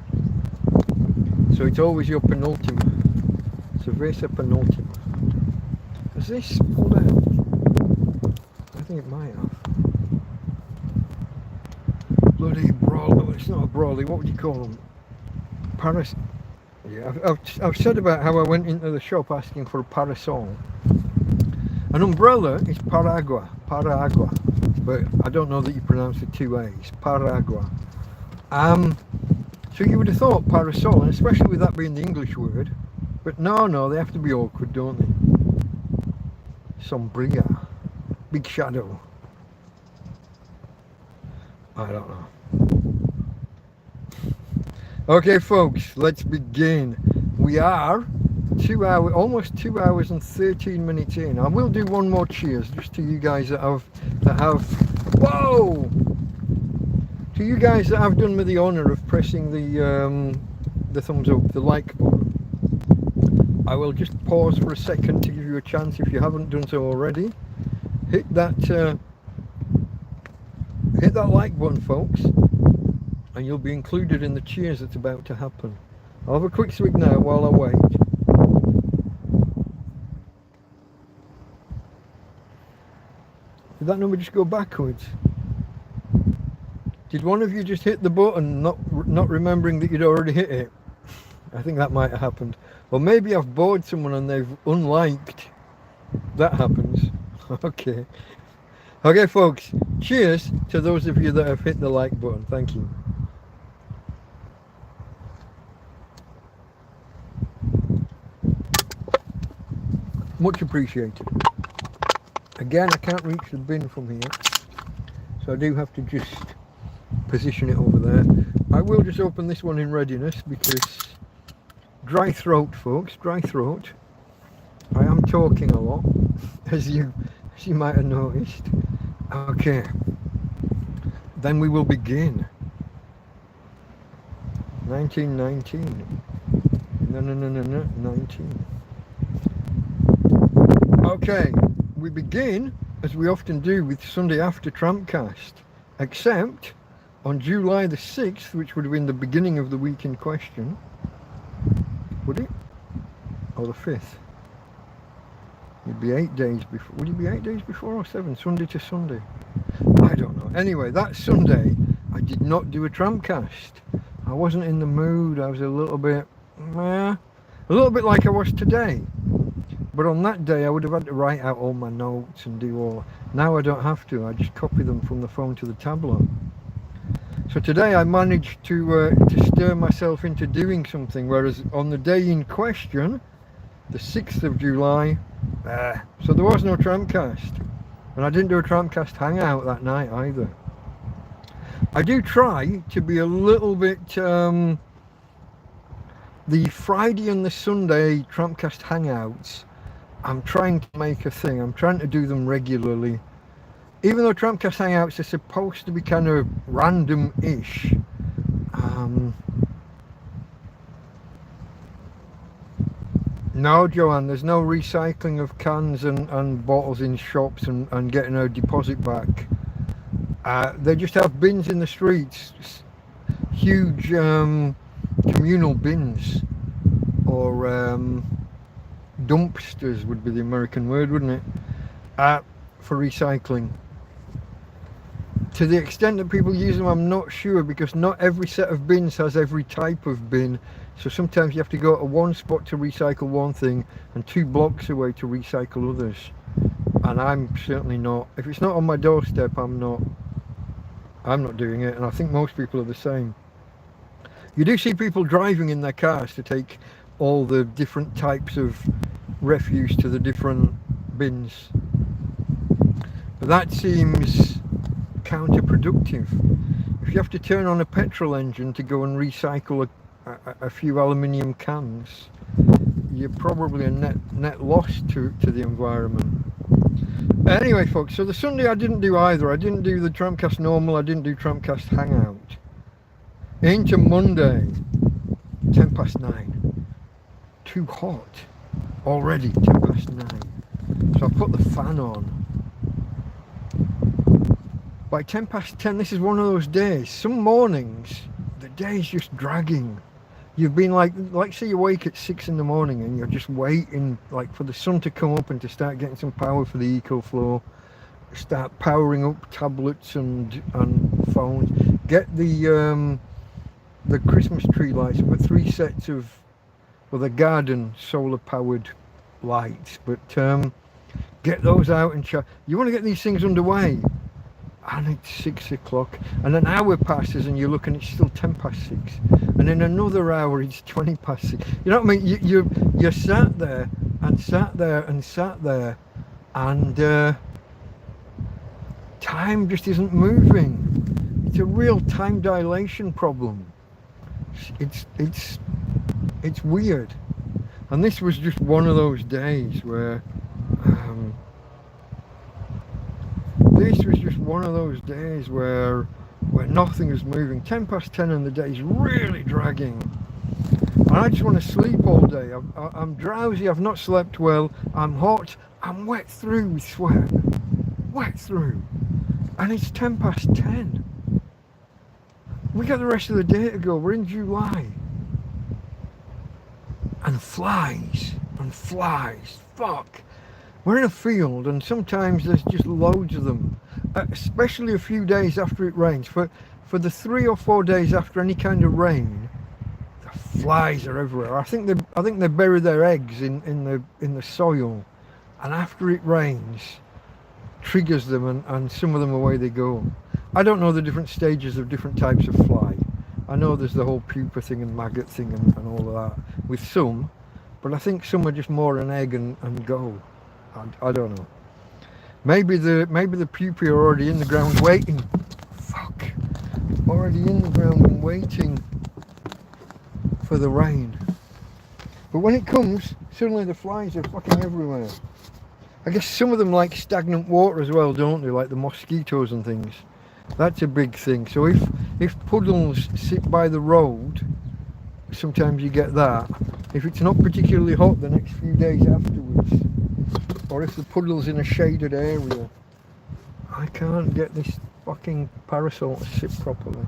So it's always your penultima. Cerveza Penultima. Has this pulled out? I think it might have. Bloody brawler. It's not a brawly. What would you call them? Paris. Yeah, I've said about how I went into the shop asking for a parasol. An umbrella is paragua. But I don't know that you pronounce the two A's. Paragua. So you would have thought parasol, and especially with that being the English word. But no, they have to be awkward, don't they? Sombria. Big shadow. I don't know. Okay, folks, let's begin. We are almost 2 hours and 13 minutes in. I will do one more cheers just to you guys that have whoa! To you guys that have done me the honour of pressing the thumbs up, the like button. I will just pause for a second to give you a chance if you haven't done so already. Hit that like button, folks, and you'll be included in the cheers that's about to happen. I'll have a quick swig now while I wait. Did that number just go backwards? Did one of you just hit the button not remembering that you'd already hit it? I think that might have happened. Or maybe I've bored someone and they've unliked. That happens. Okay. Okay, folks. Cheers to those of you that have hit the like button. Thank you. Much appreciated. Again, I can't reach the bin from here, so I do have to just position it over there. I will just open this one in readiness because dry throat, folks, dry throat. I am talking a lot, as you might have noticed. Okay, then we will begin. 1919. No, 19. Okay, we begin, as we often do, with Sunday after TrampCast, except on July the 6th, which would have been the beginning of the week in question. Would it? Or the 5th? It'd be 8 days before. Would it be 8 days before or 7? Sunday to Sunday? I don't know. Anyway, that Sunday, I did not do a TrampCast. I wasn't in the mood. I was a little bit like I was today. But on that day I would have had to write out all my notes and do all. Now I don't have to, I just copy them from the phone to the tablet. So today I managed to stir myself into doing something, whereas on the day in question, the 6th of July, so there was no TrampCast, and I didn't do a TrampCast hangout that night either. I do try to be a little bit, the Friday and the Sunday TrampCast hangouts, I'm trying to make a thing. I'm trying to do them regularly. Even though TrampCast hangouts are supposed to be kind of random-ish, no, Joanne, there's no recycling of cans and bottles in shops and getting a deposit back. They just have bins in the streets, huge communal bins, or dumpsters would be the American word, wouldn't it, for recycling. To the extent that people use them, I'm not sure, because not every set of bins has every type of bin. So sometimes you have to go to one spot to recycle one thing and 2 blocks away to recycle others. And I'm certainly not. If it's not on my doorstep, I'm not doing it. And I think most people are the same. You do see people driving in their cars to take all the different types of refuse to the different bins. But that seems counterproductive. If you have to turn on a petrol engine to go and recycle a few aluminium cans, you're probably a net loss to the environment. Anyway folks, so the Sunday I didn't do either. I didn't do the TrampCast normal, I didn't do TrampCast hangout. Into Monday, 9:10. Too hot already, 9:10. So I put the fan on. By 10:10, this is one of those days. Some mornings, the day's just dragging. You've been like say you wake at 6 in the morning and you're just waiting like for the sun to come up and to start getting some power for the EcoFlow, start powering up tablets and phones, get the Christmas tree lights. I've got 3 sets of, well, the garden solar powered lights, but get those out and you want to get these things underway. And it's 6 o'clock, and an hour passes and you look and it's still 6:10, and in another hour it's 6:20. You know what I mean? You sat there and sat there and sat there, and time just isn't moving. It's a real time dilation problem. It's weird, and this was just one of those days where nothing is moving. 10:10 and the day's really dragging. And I just want to sleep all day. I'm drowsy, I've not slept well, I'm hot, I'm wet through with sweat. Wet through. And it's 10:10. We got the rest of the day to go. We're in July. And flies. Fuck. We're in a field and sometimes there's just loads of them. Especially a few days after it rains. For the 3 or 4 days after any kind of rain, the flies are everywhere. I think they bury their eggs in the soil, and after it rains, triggers them, and some of them, away they go. I don't know the different stages of different types of fly. I know there's the whole pupa thing and maggot thing and all of that with some, but I think some are just more an egg and go. I don't know. Maybe the pupae are already in the ground waiting. Fuck. Already in the ground and waiting for the rain. But when it comes, suddenly the flies are fucking everywhere. I guess some of them like stagnant water as well, don't they? Like the mosquitoes and things. That's a big thing. So if puddles sit by the road, sometimes you get that. If it's not particularly hot the next few days afterwards, or if the puddle's in a shaded area, I can't get this fucking parasol to sit properly.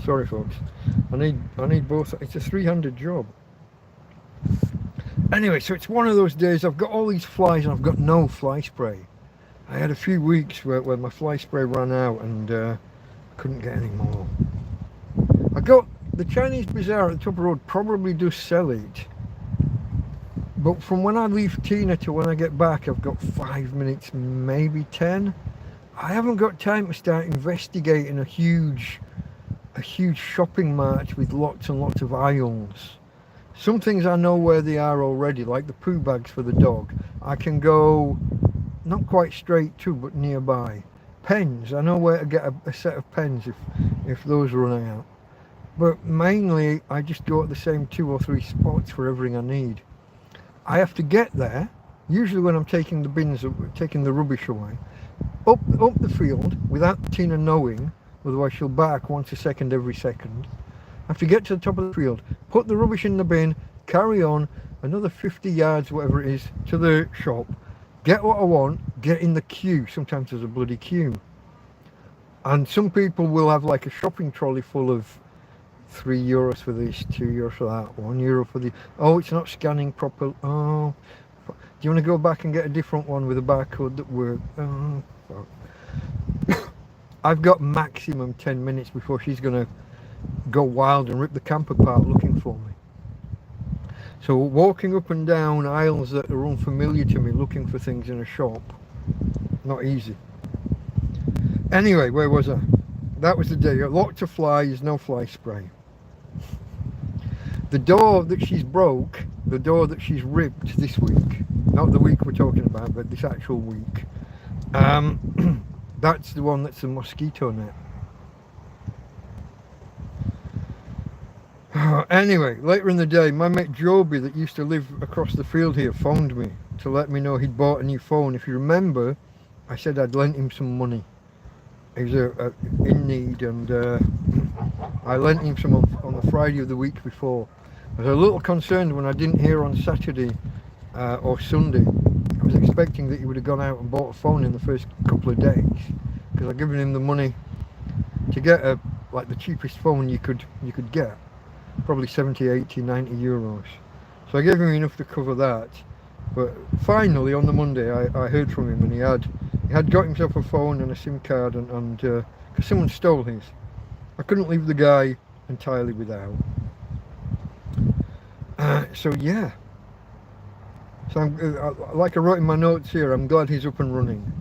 Sorry folks, I need both. It's a 3-handed job. Anyway, so it's one of those days. I've got all these flies and I've got no fly spray. I had a few weeks where my fly spray ran out and couldn't get any more. the Chinese bazaar at the top of the road probably does sell it. But from when I leave Tina to when I get back, I've got 5 minutes, maybe 10. I haven't got time to start investigating a huge shopping mart with lots and lots of aisles. Some things I know where they are already, like the poo bags for the dog. I can go not quite straight to, but nearby. Pens, I know where to get a set of pens if those run out. But mainly, I just go at the same 2 or 3 spots for everything I need. I have to get there, usually when I'm taking the bins, taking the rubbish away, up the field without Tina knowing, otherwise she'll bark once a second every second. I have to get to the top of the field, put the rubbish in the bin, carry on another 50 yards, whatever it is, to the shop, get what I want, get in the queue. Sometimes there's a bloody queue. And some people will have like a shopping trolley full of €3 for this, €2 for that, €1 for the... Oh, it's not scanning properly. Oh, do you want to go back and get a different one with a barcode that works? Oh, fuck. I've got maximum 10 minutes before she's going to go wild and rip the camper apart looking for me. So walking up and down aisles that are unfamiliar to me, looking for things in a shop, not easy. Anyway, where was I? That was the day. Lots of flies, no fly spray. The door that she's broke, the door that she's ripped this week, not the week we're talking about, but this actual week, that's the one that's a mosquito net. Anyway, later in the day, my mate Joby that used to live across the field here phoned me to let me know he'd bought a new phone. If you remember, I said I'd lent him some money. He was in need, and I lent him some on the Friday of the week before. I was a little concerned when I didn't hear on Saturday or Sunday. I was expecting that he would have gone out and bought a phone in the first couple of days, because I'd given him the money to get like the cheapest phone you could get, probably 70, 80, 90 euros. So I gave him enough to cover that. But finally on the Monday I heard from him, and he had got himself a phone and a SIM card, and because someone stole his. I couldn't leave the guy entirely without. So yeah. So like I wrote in my notes here, I'm glad he's up and running.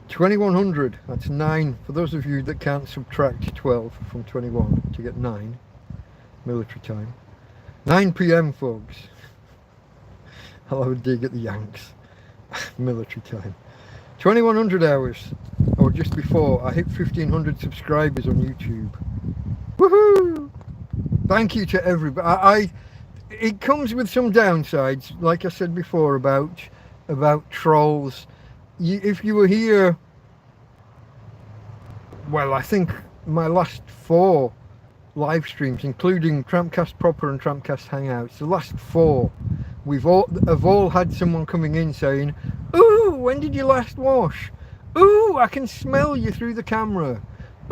2100, that's 9. For those of you that can't subtract 12 from 21 to get 9, military time. 9 PM, folks. I'll have a dig at the Yanks. Military time. 2100 hours, or just before, I hit 1500 subscribers on YouTube. Woohoo! Thank you to everybody. It comes with some downsides, like I said before about trolls. If you were here, well, I think my last 4 live streams, including TrampCast Proper and TrampCast Hangouts, the last 4, have all had someone coming in saying, "Ooh, when did you last wash? Ooh, I can smell you through the camera.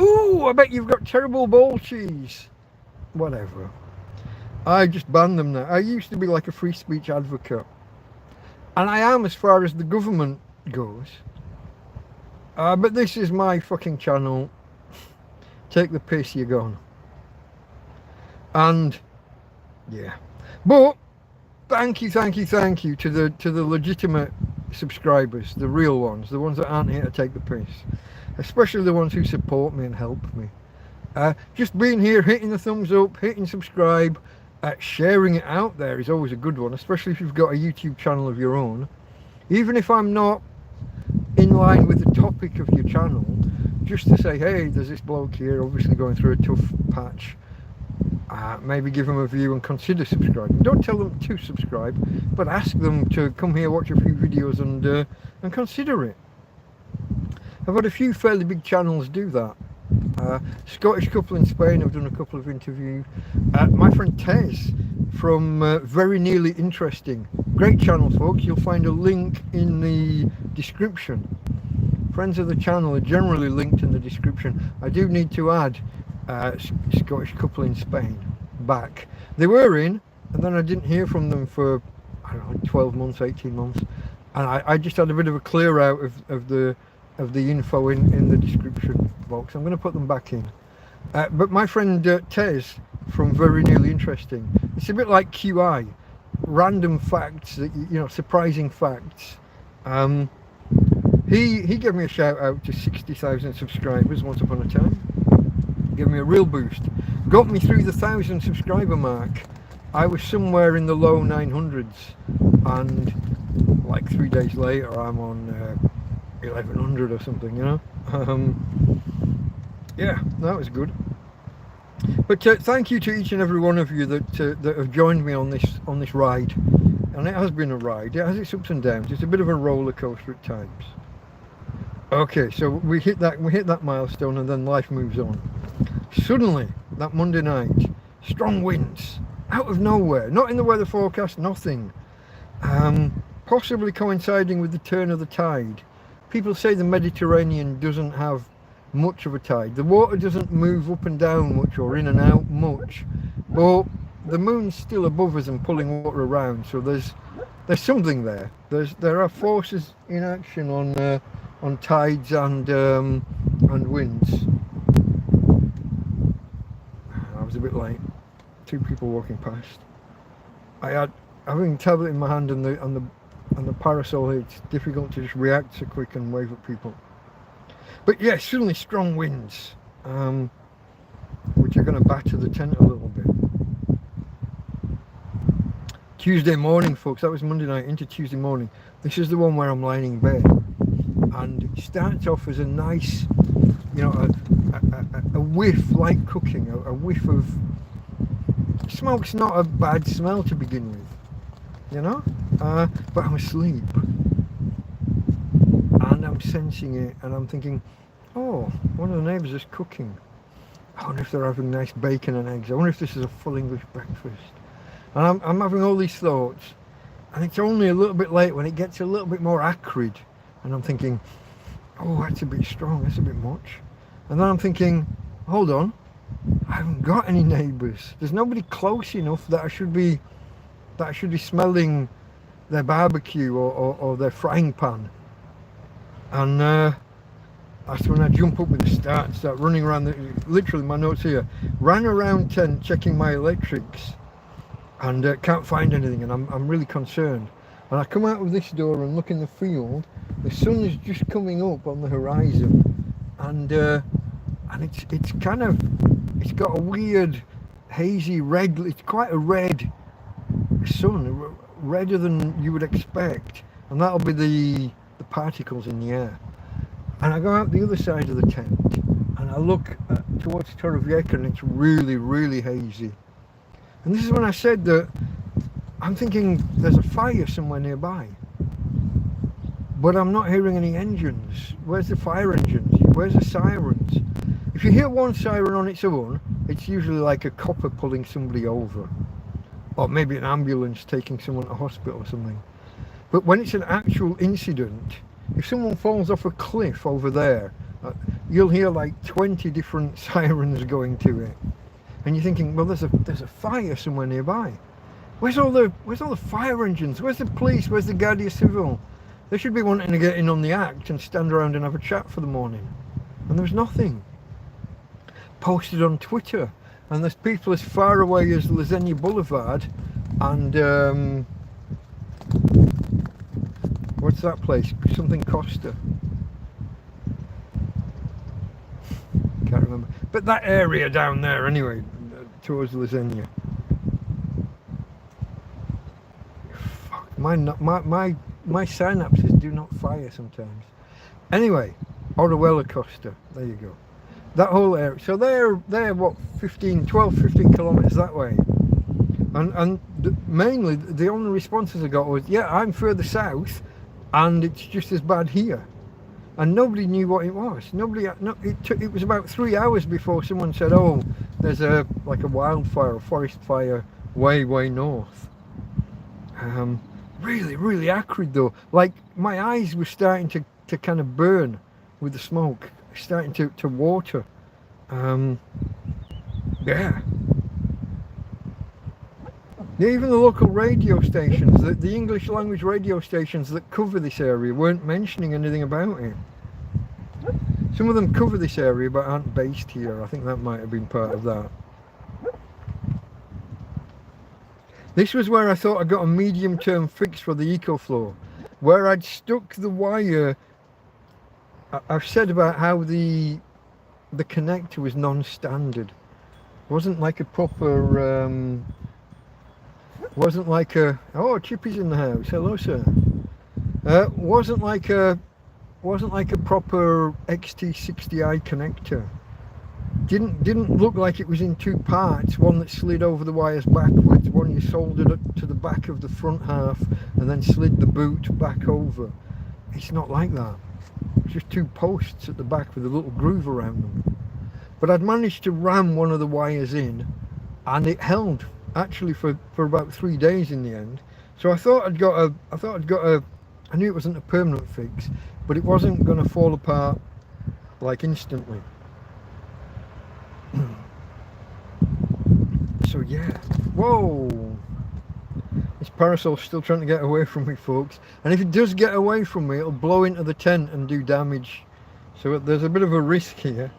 Ooh, I bet you've got terrible ball cheese." Whatever. I just ban them now. I used to be like a free speech advocate, and I am as far as the government goes. But this is my fucking channel. Take the piss, you're gone. And yeah, but thank you to the legitimate subscribers, the real ones, the ones that aren't here to take the piss, especially the ones who support me and help me. Just being here, hitting the thumbs up, hitting subscribe, sharing it out there is always a good one, especially if you've got a YouTube channel of your own. Even if I'm not in line with the topic of your channel, just to say, hey, there's this bloke here obviously going through a tough patch. Maybe give them a view and consider subscribing. Don't tell them to subscribe, but ask them to come here, watch a few videos, and consider it. I've had a few fairly big channels do that. Scottish couple in Spain, I've done a couple of interviews. My friend Tez from Very Nearly Interesting. Great channel, folks. You'll find a link in the description. Friends of the channel are generally linked in the description. I do need to add Scottish couple in Spain back. They were in, and then I didn't hear from them for, I don't know, 12 months, 18 months, and I just had a bit of a clear out of the info in the description box. I'm going to put them back in. But my friend Tez from Very Nearly Interesting, it's a bit like QI, random facts, that surprising facts. He gave me a shout out to 60,000 subscribers once upon a time. Gave me a real boost. Got me through the 1,000 subscriber mark. I was somewhere in the low 900s, and like 3 days later I'm on 1,100 or something, yeah, that was good. But thank you to each and every one of you that have joined me on this ride, and it has been a ride. It has its ups and downs. It's a bit of a roller coaster at times. Okay, so we hit that milestone, and then life moves on. Suddenly, that Monday night, strong winds out of nowhere, not in the weather forecast, nothing. Possibly coinciding with the turn of the tide. People say the Mediterranean doesn't have much of a tide. The water doesn't move up and down much or in and out much, but the moon's still above us and pulling water around, so there's something there. There are forces in action on tides and winds. I was a bit late. 2 people walking past. Having a tablet in my hand and the parasol, it's difficult to just react so quick and wave at people. But yeah, suddenly strong winds, which are going to batter the tent a little bit. Tuesday morning, folks, that was Monday night into Tuesday morning. This is the one where I'm lying in bed, and it starts off as a nice, a whiff like cooking, a whiff of smoke's not a bad smell to begin with, but I'm asleep. And I'm sensing it, and I'm thinking, oh, one of the neighbours is cooking. I wonder if they're having nice bacon and eggs. I wonder if this is a full English breakfast. And I'm having all these thoughts, and it's only a little bit late when it gets a little bit more acrid, and I'm thinking, oh, that's a bit strong, that's a bit much. And then I'm thinking, hold on, I haven't got any neighbours. There's nobody close enough that I should be smelling their barbecue or their frying pan. And that's when I jump up with a start running around. Literally, my notes here: ran around tent checking my electrics, and can't find anything. And I'm really concerned. And I come out of this door and look in the field. The sun is just coming up on the horizon, and it's got a weird hazy red. It's quite a red sun, redder than you would expect, and that'll be the particles in the air. And I go out the other side of the tent and I look towards Torrevieja, and it's really, really hazy. And this is when I said that I'm thinking there's a fire somewhere nearby, but I'm not hearing any engines. Where's the fire engines? Where's the sirens? If you hear one siren on its own, it's usually like a copper pulling somebody over, or maybe an ambulance taking someone to hospital or something. But when it's an actual incident, if someone falls off a cliff over there, you'll hear like 20 different sirens going to it, and you're thinking, well, there's a fire somewhere nearby. Where's all the fire engines? Where's the police? Where's the Guardia Civil? They should be wanting to get in on the act and stand around and have a chat for the morning. And there was nothing. Posted on Twitter, and there's people as far away as Lasagna Boulevard and what's that place? Something Costa. Can't remember. But that area down there anyway, towards Lasagna. Fuck, my synapses do not fire sometimes. Anyway, Orwella Costa, there you go. That whole area. So they're what, 12, 15 kilometres that way. And mainly the only responses I got was, yeah, I'm further south, and it's just as bad here. And nobody knew what it was. It was about 3 hours before someone said, oh, there's a wildfire, a forest fire way north. Really, really acrid though. Like my eyes were starting to kind of burn with the smoke, starting to water. Yeah. Yeah, even the local radio stations, the English language radio stations that cover this area weren't mentioning anything about it. Some of them cover this area but aren't based here. I think that might have been part of that. This was where I thought I got a medium-term fix for the EcoFlow, where I'd stuck the wire. I've said about how the connector was non-standard. Wasn't like a proper. Wasn't like a. Oh, Chippy's in the house. Hello, sir. Wasn't like a proper XT60i connector. Didn't look like it was in two parts, one that slid over the wires backwards, one you soldered up to the back of the front half and then slid the boot back over. It's not like that. It's just two posts at the back with a little groove around them. But I'd managed to ram one of the wires in and it held actually for about 3 days in the end. So I thought I'd got a I knew it wasn't a permanent fix, but it wasn't going to fall apart like instantly. So yeah, whoa, this parasol's still trying to get away from me, folks, and if it does get away from me, it'll blow into the tent and do damage, so there's a bit of a risk here.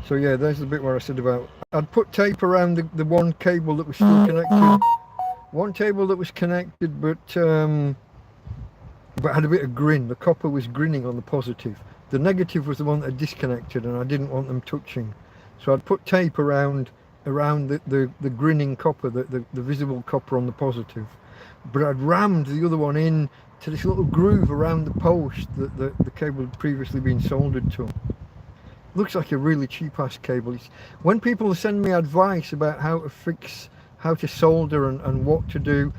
So yeah, there's the bit where I said about I'd put tape around the one cable that was still connected, one cable that was connected but had a bit of grin. The copper was grinning on the positive. The negative was the one that had disconnected and I didn't want them touching. So I'd put tape around the grinning copper, the visible copper on the positive. But I'd rammed the other one in to this little groove around the post that the cable had previously been soldered to. Looks like a really cheap ass cable. When people send me advice about how to fix, how to solder and what to do,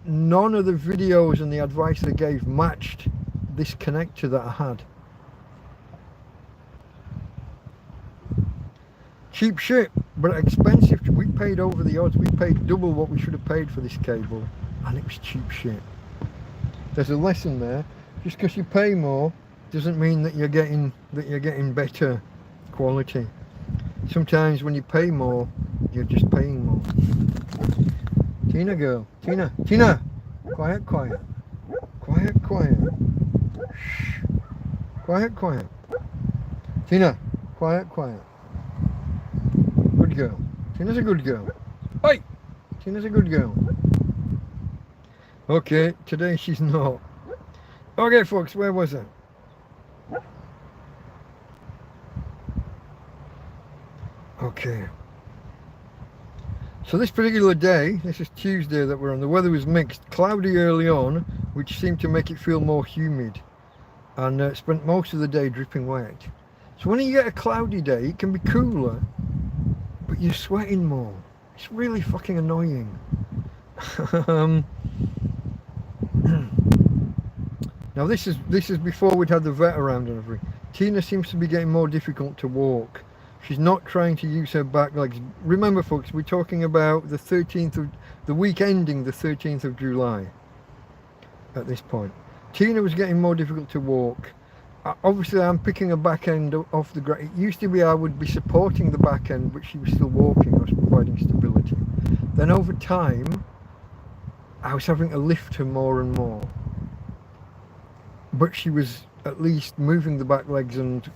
none of the videos and the advice they gave matched this connector that I had. Cheap shit, but expensive. We paid over the odds. We paid double what we should have paid for this cable, and it was cheap shit. There's a lesson there. Just because you pay more doesn't mean that you're getting better quality. Sometimes when you pay more, you're just paying more. Tina girl, Tina, quiet, quiet, quiet, quiet. Shh. Quiet, quiet. Tina, quiet, quiet. Good girl. Tina's a good girl. Hey! Tina's a good girl. Okay, today she's not. Okay, folks, where was I? Okay. So this particular day, this is Tuesday that we're on, the weather was mixed. Cloudy early on, which seemed to make it feel more humid. And spent most of the day dripping wet. So when you get a cloudy day, it can be cooler, but you're sweating more. It's really fucking annoying. Now this is before we'd had the vet around and everything. Tina seems to be getting more difficult to walk. She's not trying to use her back legs. Remember, folks, we're talking about the 13th of the week ending the 13th of July. At this point, Tina was getting more difficult to walk. Obviously, I'm picking a back end off the ground. It used to be I would be supporting the back end, but she was still walking. I was providing stability. Then over time, I was having to lift her more and more. But she was at least moving the back legs and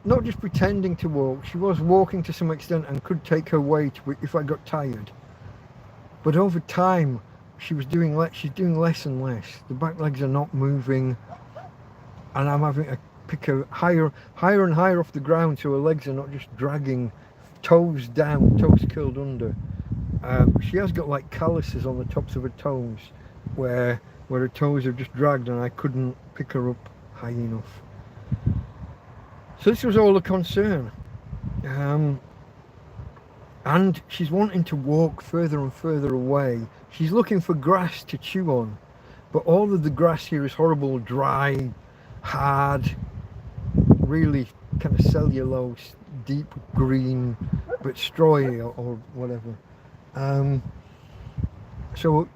not just pretending to walk. She was walking to some extent and could take her weight if I got tired. But over time, she's doing less and less. The back legs are not moving, and I'm having to pick her higher and higher off the ground so her legs are not just dragging, toes down, toes curled under. She has got like calluses on the tops of her toes where her toes are just dragged, and I couldn't pick her up high enough. So this was all a concern. And she's wanting to walk further and further away. She's looking for grass to chew on, but all of the grass here is horrible, dry, hard, really kind of cellulose, deep green, but strawy or whatever. So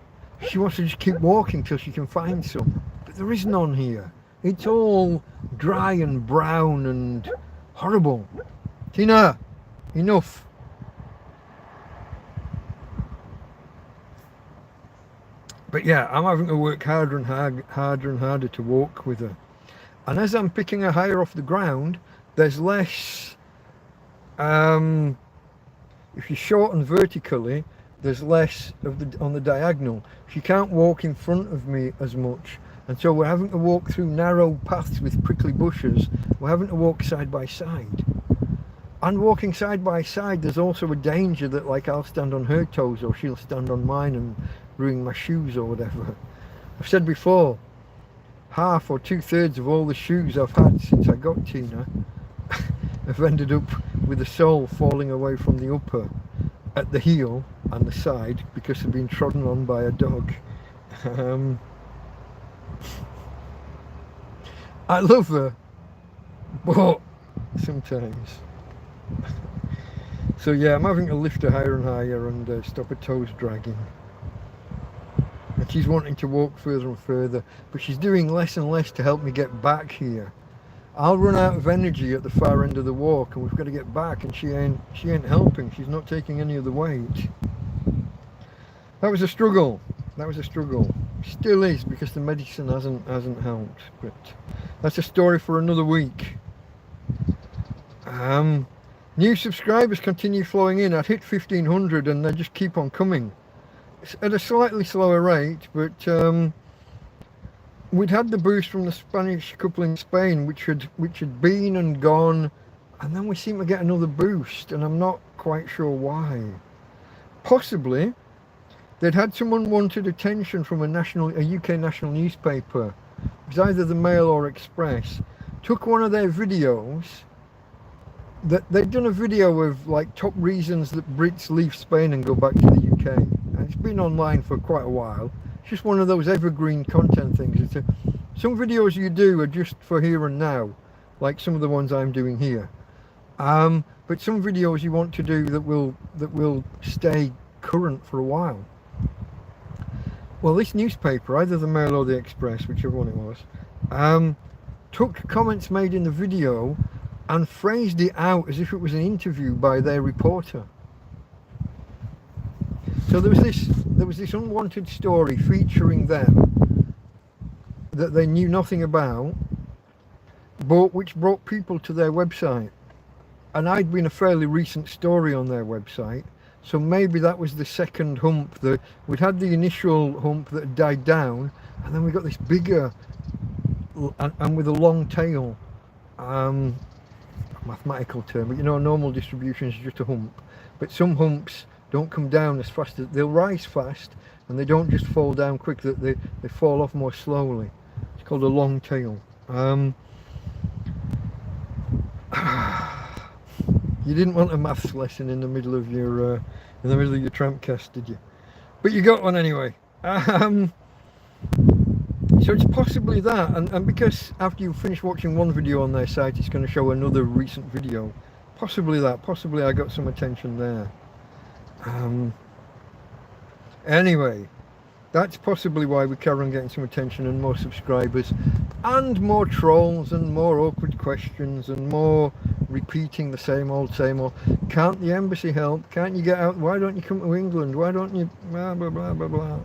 she wants to just keep walking till she can find some, but there is none here. It's all dry and brown and horrible. Tina, enough. But yeah, I'm having to work harder and harder to walk with her. And as I'm picking her higher off the ground, there's less, if you shorten vertically, there's less of on the diagonal. She can't walk in front of me as much. And so we're having to walk through narrow paths with prickly bushes. We're having to walk side by side. And walking side by side, there's also a danger that, like, I'll stand on her toes or she'll stand on mine and ruin my shoes or whatever. I've said before, half or 2/3 of all the shoes I've had since I got Tina have ended up with the sole falling away from the upper at the heel and the side because they've been trodden on by a dog. I love her, but sometimes. So yeah, I'm having to lift her higher and higher and stop her toes dragging. And she's wanting to walk further and further, but she's doing less and less to help me get back here. I'll run out of energy at the far end of the walk and we've got to get back, and she ain't helping. She's not taking any of the weight. That was a struggle. Still is, because the medicine hasn't helped, but that's a story for another week. New subscribers continue flowing in. I'd hit 1,500 and they just keep on coming. It's at a slightly slower rate, but we'd had the boost from the Spanish couple in Spain, which had been and gone, and then we seem to get another boost, and I'm not quite sure why. Possibly they'd had some unwanted attention from a UK national newspaper. It was either the Mail or Express. Took one of their videos. That they'd done a video of, like, top reasons that Brits leave Spain and go back to the UK. And it's been online for quite a while. It's just one of those evergreen content things. Some videos you do are just for here and now, like some of the ones I'm doing here. But some videos you want to do that will stay current for a while. Well, this newspaper, either the Mail or the Express, whichever one it was, took comments made in the video and phrased it out as if it was an interview by their reporter. So there was this unwanted story featuring them that they knew nothing about, but which brought people to their website. And I'd been a fairly recent story on their website, so maybe that was the second hump. We'd had the initial hump that had died down, and then we got this bigger and with a long tail. Mathematical term, but normal distribution is just a hump, but some humps don't come down as fast. They'll rise fast and they don't just fall down quick, that they fall off more slowly. It's called a long tail. You didn't want a maths lesson in the middle of your TrampCast, did you? But you got one anyway. So it's possibly that, and because after you finish watching one video on their site, it's going to show another recent video. Possibly I got some attention there. Anyway, that's possibly why we carry on getting some attention and more subscribers, and more trolls and more awkward questions and more repeating the same old. Can't the embassy help? Can't you get out? Why don't you come to England? Why don't you blah blah blah blah blah.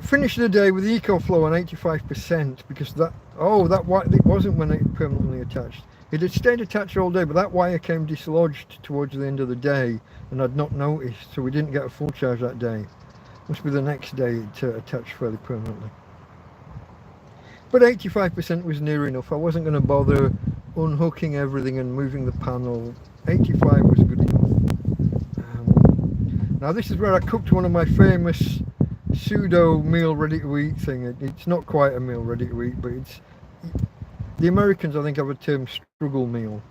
Finish the day with the EcoFlow on 85%, because that wire, it wasn't when it permanently attached. It had stayed attached all day, but that wire came dislodged towards the end of the day, and I'd not noticed, so we didn't get a full charge that day. Must be the next day to attach fairly permanently. But 85% was near enough. I wasn't going to bother unhooking everything and moving the panel. 85 was good enough. Now this is where I cooked one of my famous pseudo meal ready to eat thing. It's not quite a meal ready to eat, but the Americans, I think, have a term struggle meal.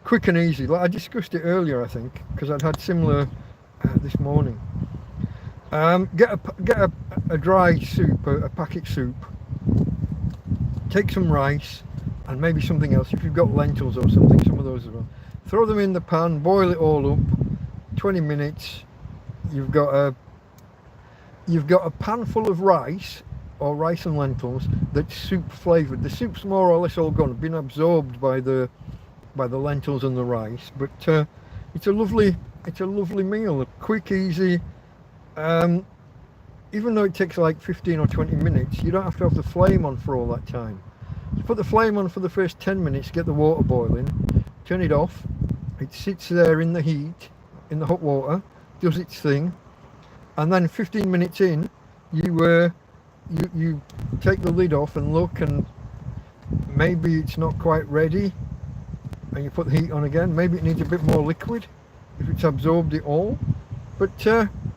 Quick and easy. Like I discussed it earlier, I think, because I'd had similar this morning. Get a dry soup, a packet soup. Take some rice and maybe something else. If you've got lentils or something, some of those as well. Throw them in the pan, boil it all up. 20 minutes. You've got a pan full of rice, or rice and lentils, that's soup flavoured. The soup's more or less all gone, been absorbed by the lentils and the rice, but it's a lovely meal, quick, easy, even though it takes like 15 or 20 minutes, you don't have to have the flame on for all that time. You put the flame on for the first 10 minutes, get the water boiling, turn it off, it sits there in the heat, in the hot water, does its thing, and then 15 minutes in, you take the lid off and look, and maybe it's not quite ready, and you put the heat on again. Maybe it needs a bit more liquid if it's absorbed it all, but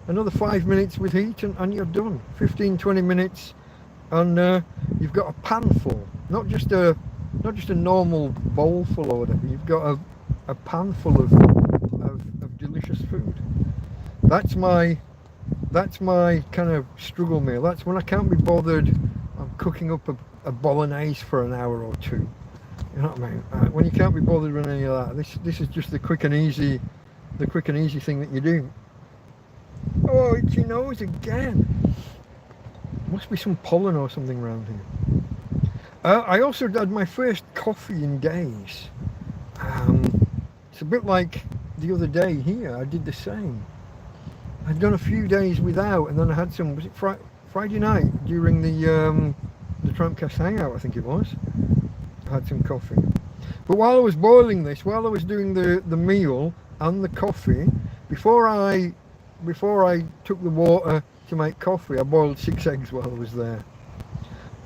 another 5 minutes with heat and you're done. 15-20 minutes and you've got a pan full, not just a normal bowl full or whatever. You've got a pan full of delicious food. That's my kind of struggle meal. That's when I can't be bothered. I'm cooking up a bolognese for an hour or two. You know what I mean? When you can't be bothered with any of that, this is just the quick and easy thing that you do. Oh, itchy nose again. Must be some pollen or something around here. I also had my first coffee in days. It's a bit like the other day here. I did the same. I'd done a few days without, and then I had some. Was it Friday night during the TrampCast hangout? I think it was. I had some coffee. But while I was boiling this, while I was doing the meal and the coffee, before I took the water to make coffee, I boiled 6 eggs while I was there.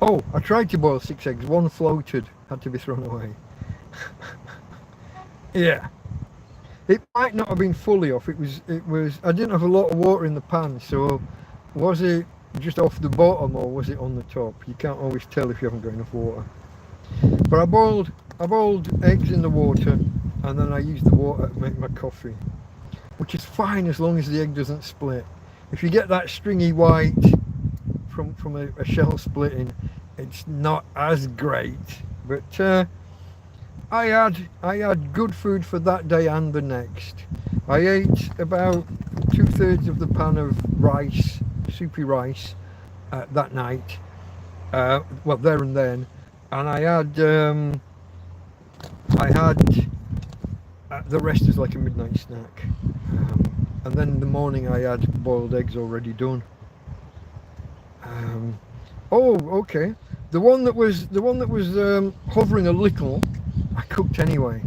Oh, I tried to boil 6 eggs. One floated, had to be thrown away. Yeah. It might not have been fully off. It was. I didn't have a lot of water in the pan, so was it just off the bottom or was it on the top? You can't always tell if you haven't got enough water. But I boiled eggs in the water, and then I used the water to make my coffee, which is fine as long as the egg doesn't split. If you get that stringy white from a shell splitting, it's not as great. But I had good food for that day and the next. I ate about 2/3 of the pan of rice, soupy rice, that night. Well, there and then, and I had the rest is like a midnight snack. And then in the morning I had boiled eggs already done. Oh, okay. The one that was hovering a little, I cooked anyway.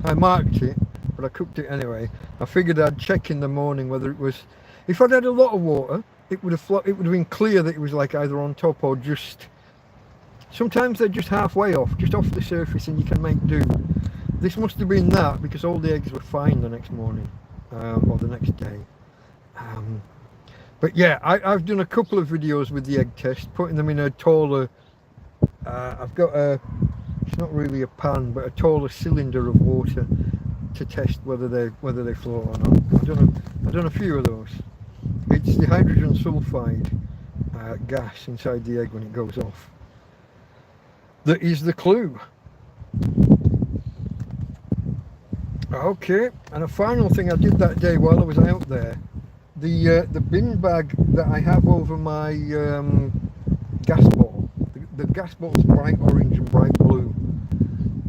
I marked it, but I cooked it anyway. I figured I'd check in the morning whether it was. If I'd had a lot of water, it would have been clear that it was like either on top or just. Sometimes they're just halfway off, just off the surface, and you can make do. This must have been that because all the eggs were fine the next morning, or the next day. But yeah, I've done a couple of videos with the egg test, putting them in a taller. I've got it's not really a pan, but a taller cylinder of water to test whether they float or not. I've done a few of those. It's the hydrogen sulfide gas inside the egg when it goes off that is the clue. Okay, and a final thing I did that day while I was out there, the bin bag that I have over my gas bottle, the gas bottle's bright orange and bright blue,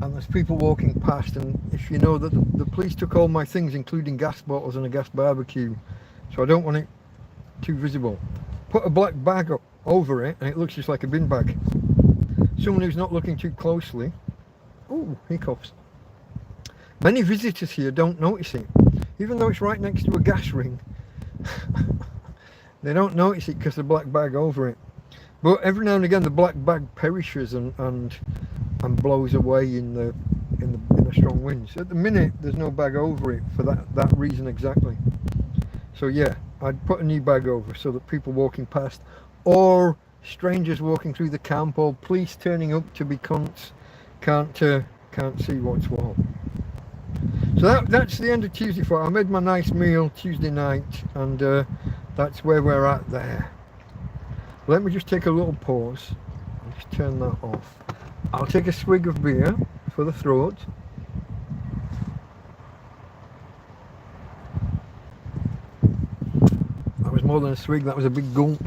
and there's people walking past, and if you know that the police took all my things including gas bottles and a gas barbecue, so I don't want it too visible. Put a black bag up over it and it looks just like a bin bag. Someone who's not looking too closely, ooh, hiccups. Many visitors here don't notice it, even though it's right next to a gas ring. They don't notice it because the black bag over it. But every now and again the black bag perishes and blows away in the strong winds. At the minute there's no bag over it for that reason exactly. So yeah, I'd put a new bag over so that people walking past, or strangers walking through the camp, or police turning up to be cunts, can't see what's what. So that's the end of Tuesday for. I made my nice meal Tuesday night, and that's where we're at there. Let me just take a little pause. I'll just turn that off. I'll take a swig of beer for the throat. That was more than a swig, that was a big gulp.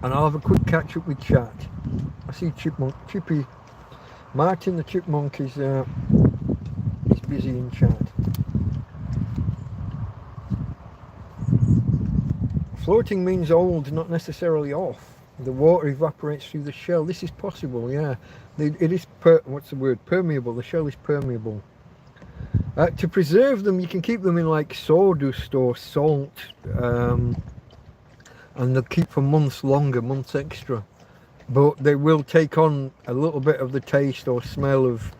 And I'll have a quick catch up with chat. I see Chippy. Martin the chipmunk is busy in chat. Floating means old, not necessarily off. The water evaporates through the shell. This is possible, yeah. It is, what's the word? Permeable. The shell is permeable. To preserve them, you can keep them in like sawdust or salt, and they'll keep for months longer, months extra. But they will take on a little bit of the taste or smell of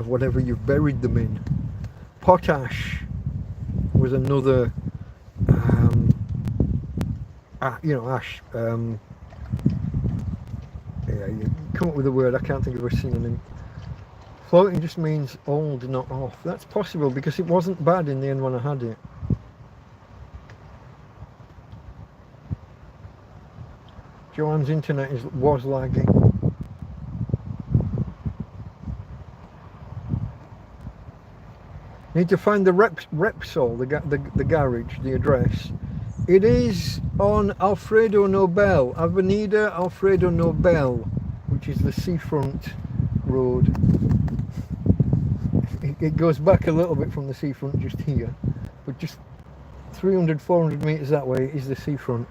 whatever you've buried them in. Potash was another, you know, ash. Yeah, you come up with a word, I can't think of a synonym. Floating just means old, not off. That's possible because it wasn't bad in the end when I had it. Joanne's internet was lagging. Need to find the Repsol, the garage, the address. It is on Alfredo Nobel, Avenida Alfredo Nobel, which is the seafront road. It goes back a little bit from the seafront just here, but just 300, 400 metres that way is the seafront.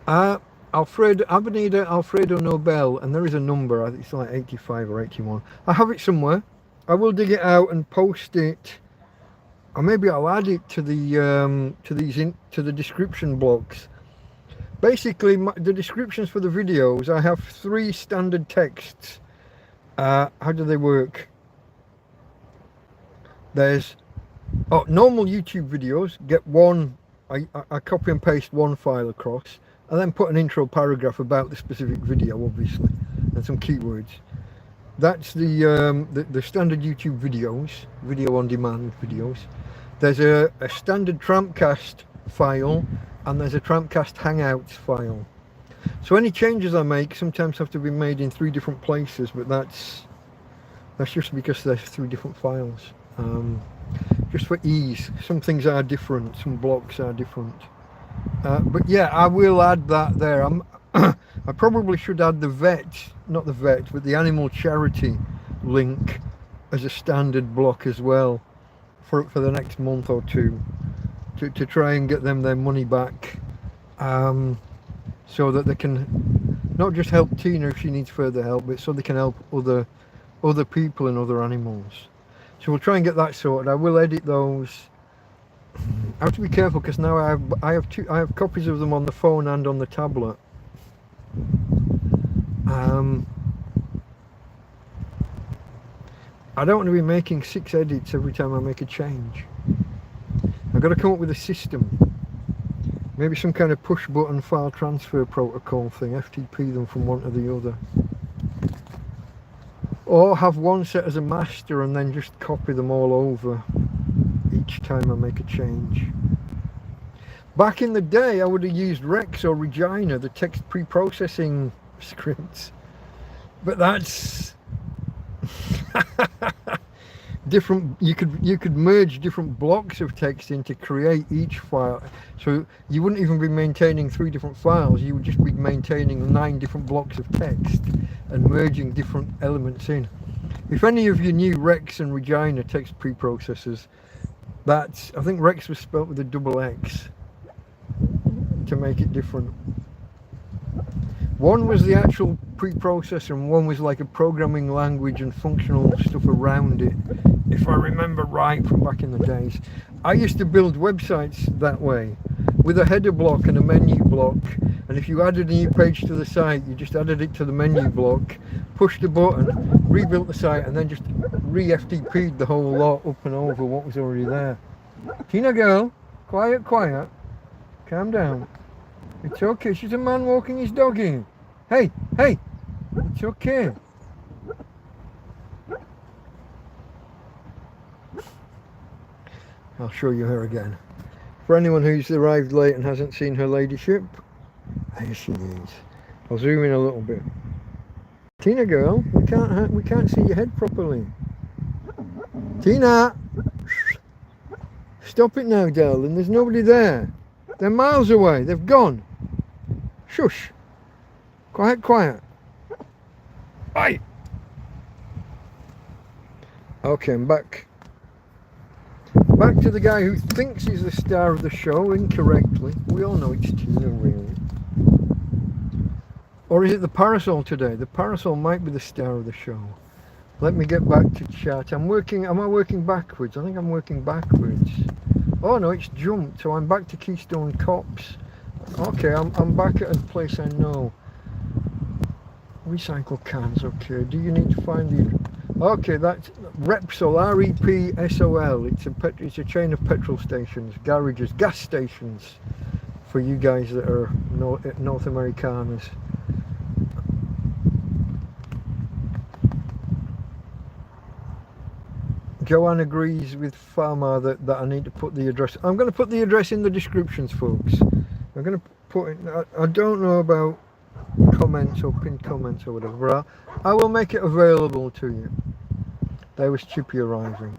Avenida Alfredo Nobel, and there is a number, it's like 85 or 81. I have it somewhere. I will dig it out and post it. Or maybe I'll add it to the to the description blocks. Basically, the descriptions for the videos, I have 3 standard texts. How do they work? There's normal YouTube videos. Get one. I copy and paste one file across, and then put an intro paragraph about the specific video, obviously, and some keywords. That's the standard YouTube videos, video on demand videos. There's a standard TrampCast file, and there's a TrampCast Hangouts file. So any changes I make sometimes have to be made in 3 different places, but that's just because there's 3 different files. Just for ease. Some things are different, some blocks are different. But yeah, I will add that there. I probably should add not the vet, but the animal charity link as a standard block as well for the next month or 2 to try and get them their money back, so that they can not just help Tina if she needs further help, but so they can help other people and other animals. So we'll try and get that sorted. I will edit those. I have to be careful because now I have copies of them on the phone and on the tablet. I don't want to be making 6 edits every time I make a change. I've got to come up with a system. Maybe some kind of push button file transfer protocol thing, FTP them from one to the other. Or have one set as a master and then just copy them all over each time I make a change. Back in the day I would have used Rex or Regina, the text pre-processing scripts. But that's different. You could merge different blocks of text in to create each file, so you wouldn't even be maintaining 3 different files. You would just be maintaining 9 different blocks of text and merging different elements in. If any of you knew Rex and Regina text preprocessors, I think Rex was spelt with a double X to make it different. One was the actual preprocessor and one was like a programming language and functional stuff around it, if I remember right from back in the days. I used to build websites that way, with a header block and a menu block, and if you added a new page to the site, you just added it to the menu block, pushed a button, rebuilt the site, and then just re-FTP'd the whole lot up and over what was already there. Tina girl, quiet, quiet, calm down. It's okay, she's a man walking his doggy. Hey, it's okay. I'll show you her again. For anyone who's arrived late and hasn't seen her ladyship, there she is. I'll zoom in a little bit. Tina girl, we can't see your head properly. Tina! Stop it now, darling, there's nobody there. They're miles away, they've gone. Shush. Quiet, quiet. Aye. Okay, I'm back. back to the guy who thinks he's the star of the show incorrectly. We all know it's Tina, really. Or is it the parasol today? The parasol might be the star of the show. Let me get back to chat. Am I working backwards? I think I'm working backwards. Oh no, it's jumped, so I'm back to Keystone Cops. Okay, I'm back at a place I know. Recycle cans, okay. Do you need to find the... Okay, that's Repsol, R-E-P-S-O-L. It's a chain of petrol stations, garages, gas stations for you guys that are North Americaners. Joanne agrees with Farmer that I need to put the address. I'm going to put the address in the descriptions, folks. I'm going to put it... I don't know about comments or pinned comments or whatever, but I will make it available to you. There was Chippy arriving.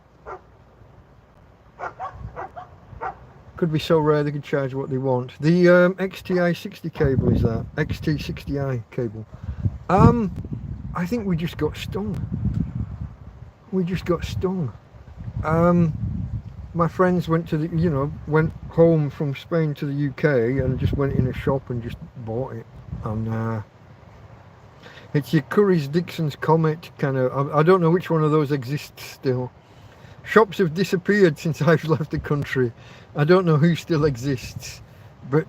Could be so rare they could charge what they want. The XTI 60 cable is that. XT60i cable. I think we just got stung. We just got stung. My friends went to the, went home from Spain to the UK and just went in a shop and just bought it. And it's your Curry's Dixon's Comet kind of. I don't know which one of those exists still. Shops have disappeared since I've left the country. I don't know who still exists, but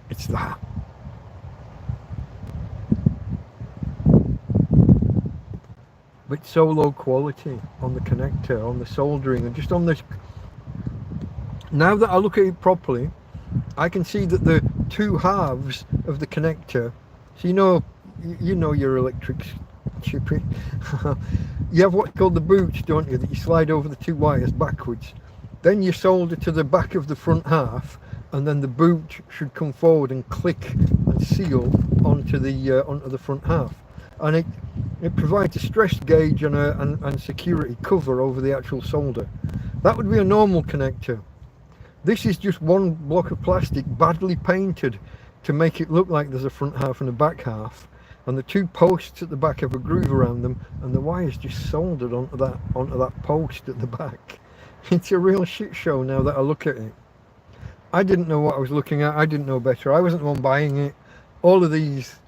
it's that. But so low quality on the connector, on the soldering, and just on this. Now that I look at it properly, I can see that the two halves of the connector. So you know your electric chippy. You have what's called the boot, don't you? That you slide over the two wires backwards. Then you solder to the back of the front half, and then the boot should come forward and click and seal onto the front half, and it provides a stress gauge and security cover over the actual solder. That would be a normal connector. This is just one block of plastic badly painted to make it look like there's a front half and a back half, and the two posts at the back have a groove around them, and the wire's just soldered onto that post at the back. It's a real shit show now that I look at it. I didn't know what I was looking at. I didn't know better. I wasn't the one buying it. All of these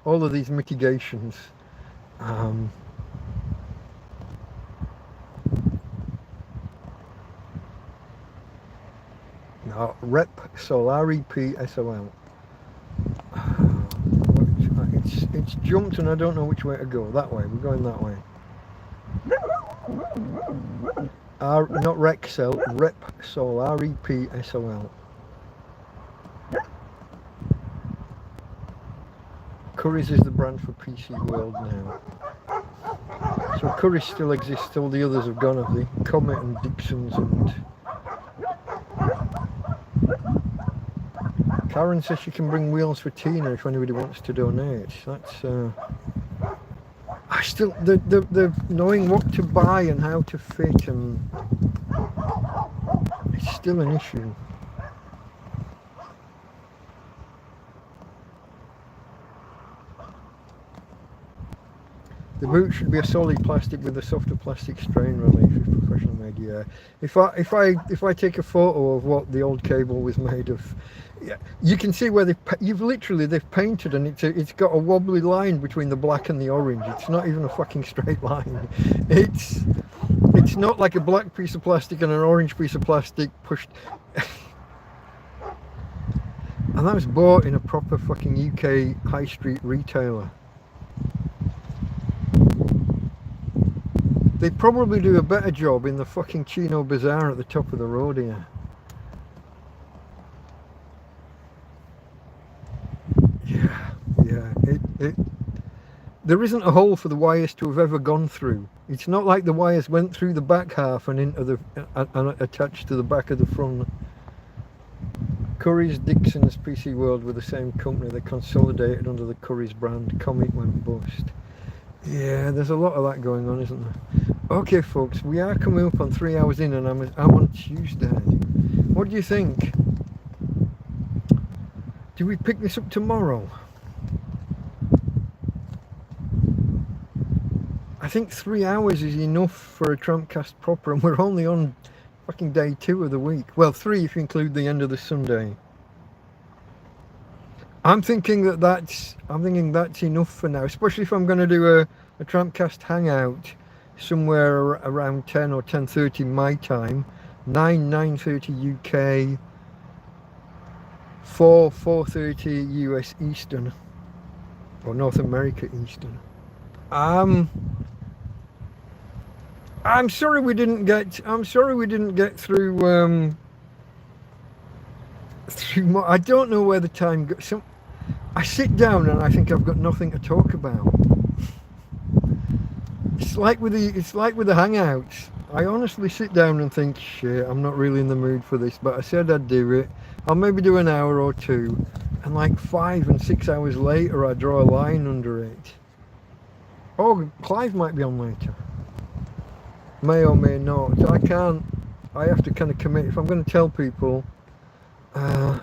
mitigations. No, Repsol, R-E-P-S-O-L. It's jumped and I don't know which way to go. That way, we're going that way. Not Rexel, Repsol, R-E-P-S-O-L. Curry's is the brand for PC World now. So Curry's still exists, all the others have gone, have they? Comet and Dixon's and... Karen says she can bring wheels for Tina if anybody wants to donate. That's I still the knowing what to buy and how to fit, and it's still an issue. The boot should be a solid plastic with a softer plastic strain relief if professional made. Yeah. If I take a photo of what the old cable was made of, yeah, you can see where they've painted, and it's got a wobbly line between the black and the orange. It's not even a fucking straight line. It's not like a black piece of plastic and an orange piece of plastic pushed. And that was bought in a proper fucking UK high street retailer. They probably do a better job in the fucking Chino Bazaar at the top of the road here. Yeah. There isn't a hole for the wires to have ever gone through. It's not like the wires went through the back half and into the and attached to the back of the front. Curry's, Dixon's, PC World were the same company. They consolidated under the Curry's brand. Comet went bust. Yeah, there's a lot of that going on, isn't there? Okay, folks, we are coming up on 3 hours in, and I'm on Tuesday. What do you think? Do we pick this up tomorrow? I think 3 hours is enough for a TrampCast proper, and we're only on fucking day 2 of the week. Well, 3 if you include the end of the Sunday. I'm thinking that's enough for now, especially if I'm going to do a TrampCast hangout somewhere around 10 or 10:30 my time, 9:30 UK, 4:30 US Eastern, or North America Eastern. I'm sorry we didn't get through through. I don't know where the time goes. I sit down and I think I've got nothing to talk about. It's like with the hangouts. I honestly sit down and think, shit, I'm not really in the mood for this, but I said I'd do it. I'll maybe do an hour or two, and like 5 and 6 hours later I draw a line under it. Oh, Clive might be on later. May or may not. I have to kind of commit. If I'm going to tell people, I'm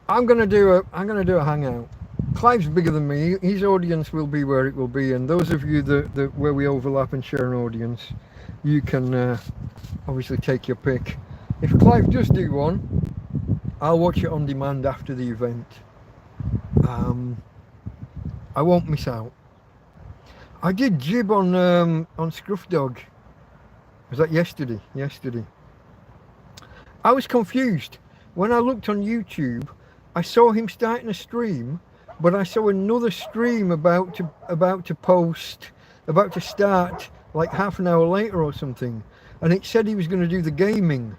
going to do a hangout. Clive's bigger than me. His audience will be where it will be, and those of you that where we overlap and share an audience, you can obviously take your pick. If Clive does do one, I'll watch it on demand after the event. I won't miss out. I did jib on Scruff Dog. Was that yesterday? I was confused. When I looked on YouTube, I saw him starting a stream, but I saw another stream about to start like half an hour later or something, and it said he was going to do the gaming.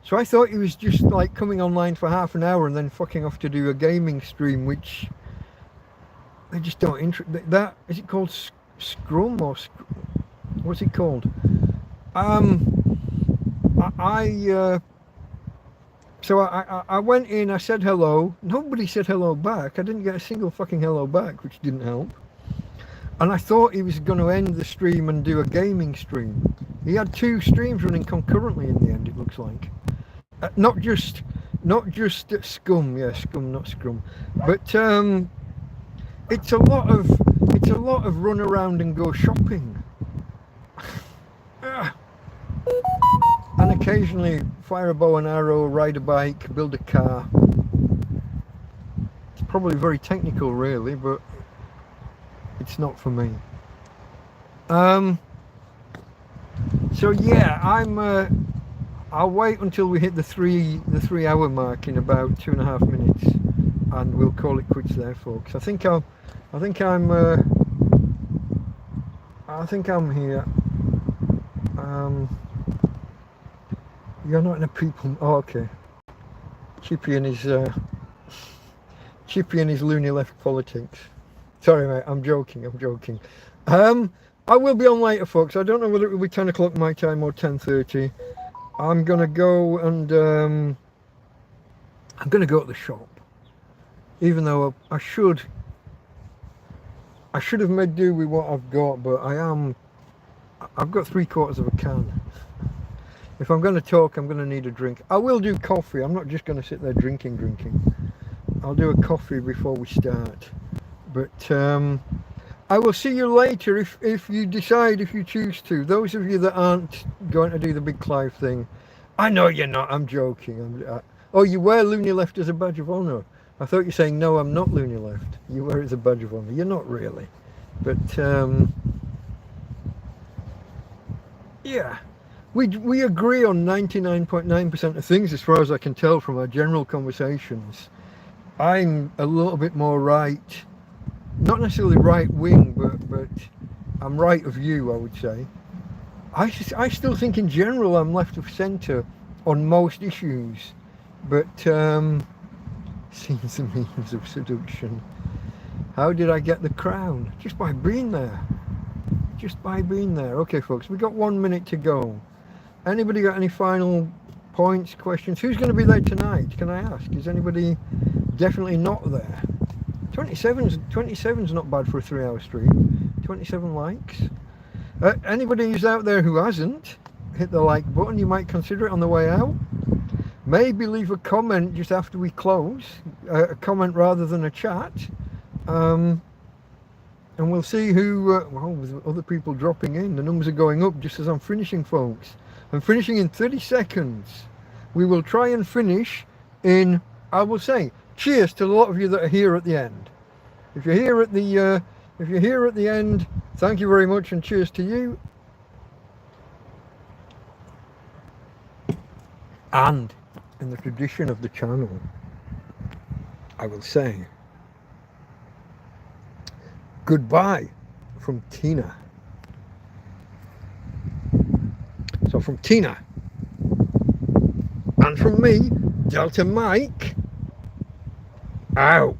So I thought he was just like coming online for half an hour and then fucking off to do a gaming stream, which they just don't interest. That is it called Scrum or what's it called? So I went in, I said hello. Nobody said hello back. I didn't get a single fucking hello back, which didn't help. And I thought he was going to end the stream and do a gaming stream. He had 2 streams running concurrently in the end, it looks like. Not just Scum, yeah, Scum, not Scrum. But it's a lot of run around and go shopping. And occasionally fire a bow and arrow, ride a bike, build a car. It's probably very technical really, but it's not for me. So yeah, I'll wait until we hit the 3 hour mark in about 2.5 minutes, and we'll call it quits there, folks. I think I'm here. You're not in a people. Oh, okay. Chippy and his loony left politics. Sorry, mate. I'm joking. I will be on later, folks. I don't know whether it will be 10 o'clock my time or 10:30. I'm gonna go and I'm gonna go to the shop. Even though I should have made do with what I've got, but I've got 3/4 of a can. If I'm going to talk, I'm going to need a drink. I will do coffee. I'm not just going to sit there drinking. I'll do a coffee before we start. But I will see you later if you decide, if you choose to. Those of you that aren't going to do the big Clive thing, I know you're not. I'm joking. Oh, you wear Loony Left as a badge of honour. I thought you were saying, no, I'm not Loony Left. You wear it as a badge of honour. You're not really. But yeah. We agree on 99.9% of things as far as I can tell from our general conversations. I'm a little bit more right, not necessarily right wing, but I'm right of you, I would say. I still think in general I'm left of centre on most issues, but scenes and means of seduction. How did I get the crown? Just by being there. Okay, folks, we've got 1 minute to go. Anybody got any final points, questions? Who's going to be there tonight? Can I ask? Is anybody definitely not there? 27's not bad for a 3-hour stream. 27 likes. Anybody who's out there who hasn't hit the like button, you might consider it on the way out. Maybe leave a comment just after we close. A comment rather than a chat. And we'll see who, well, there's other people dropping in. The numbers are going up just as I'm finishing, folks. I'm finishing in 30 seconds. We will try and finish in, I will say, cheers to a lot of you that are here at the end. If you're here at the end, thank you very much and cheers to you. And in the tradition of the channel, I will say goodbye from Tina. So from Tina and from me, Delta Mike, out.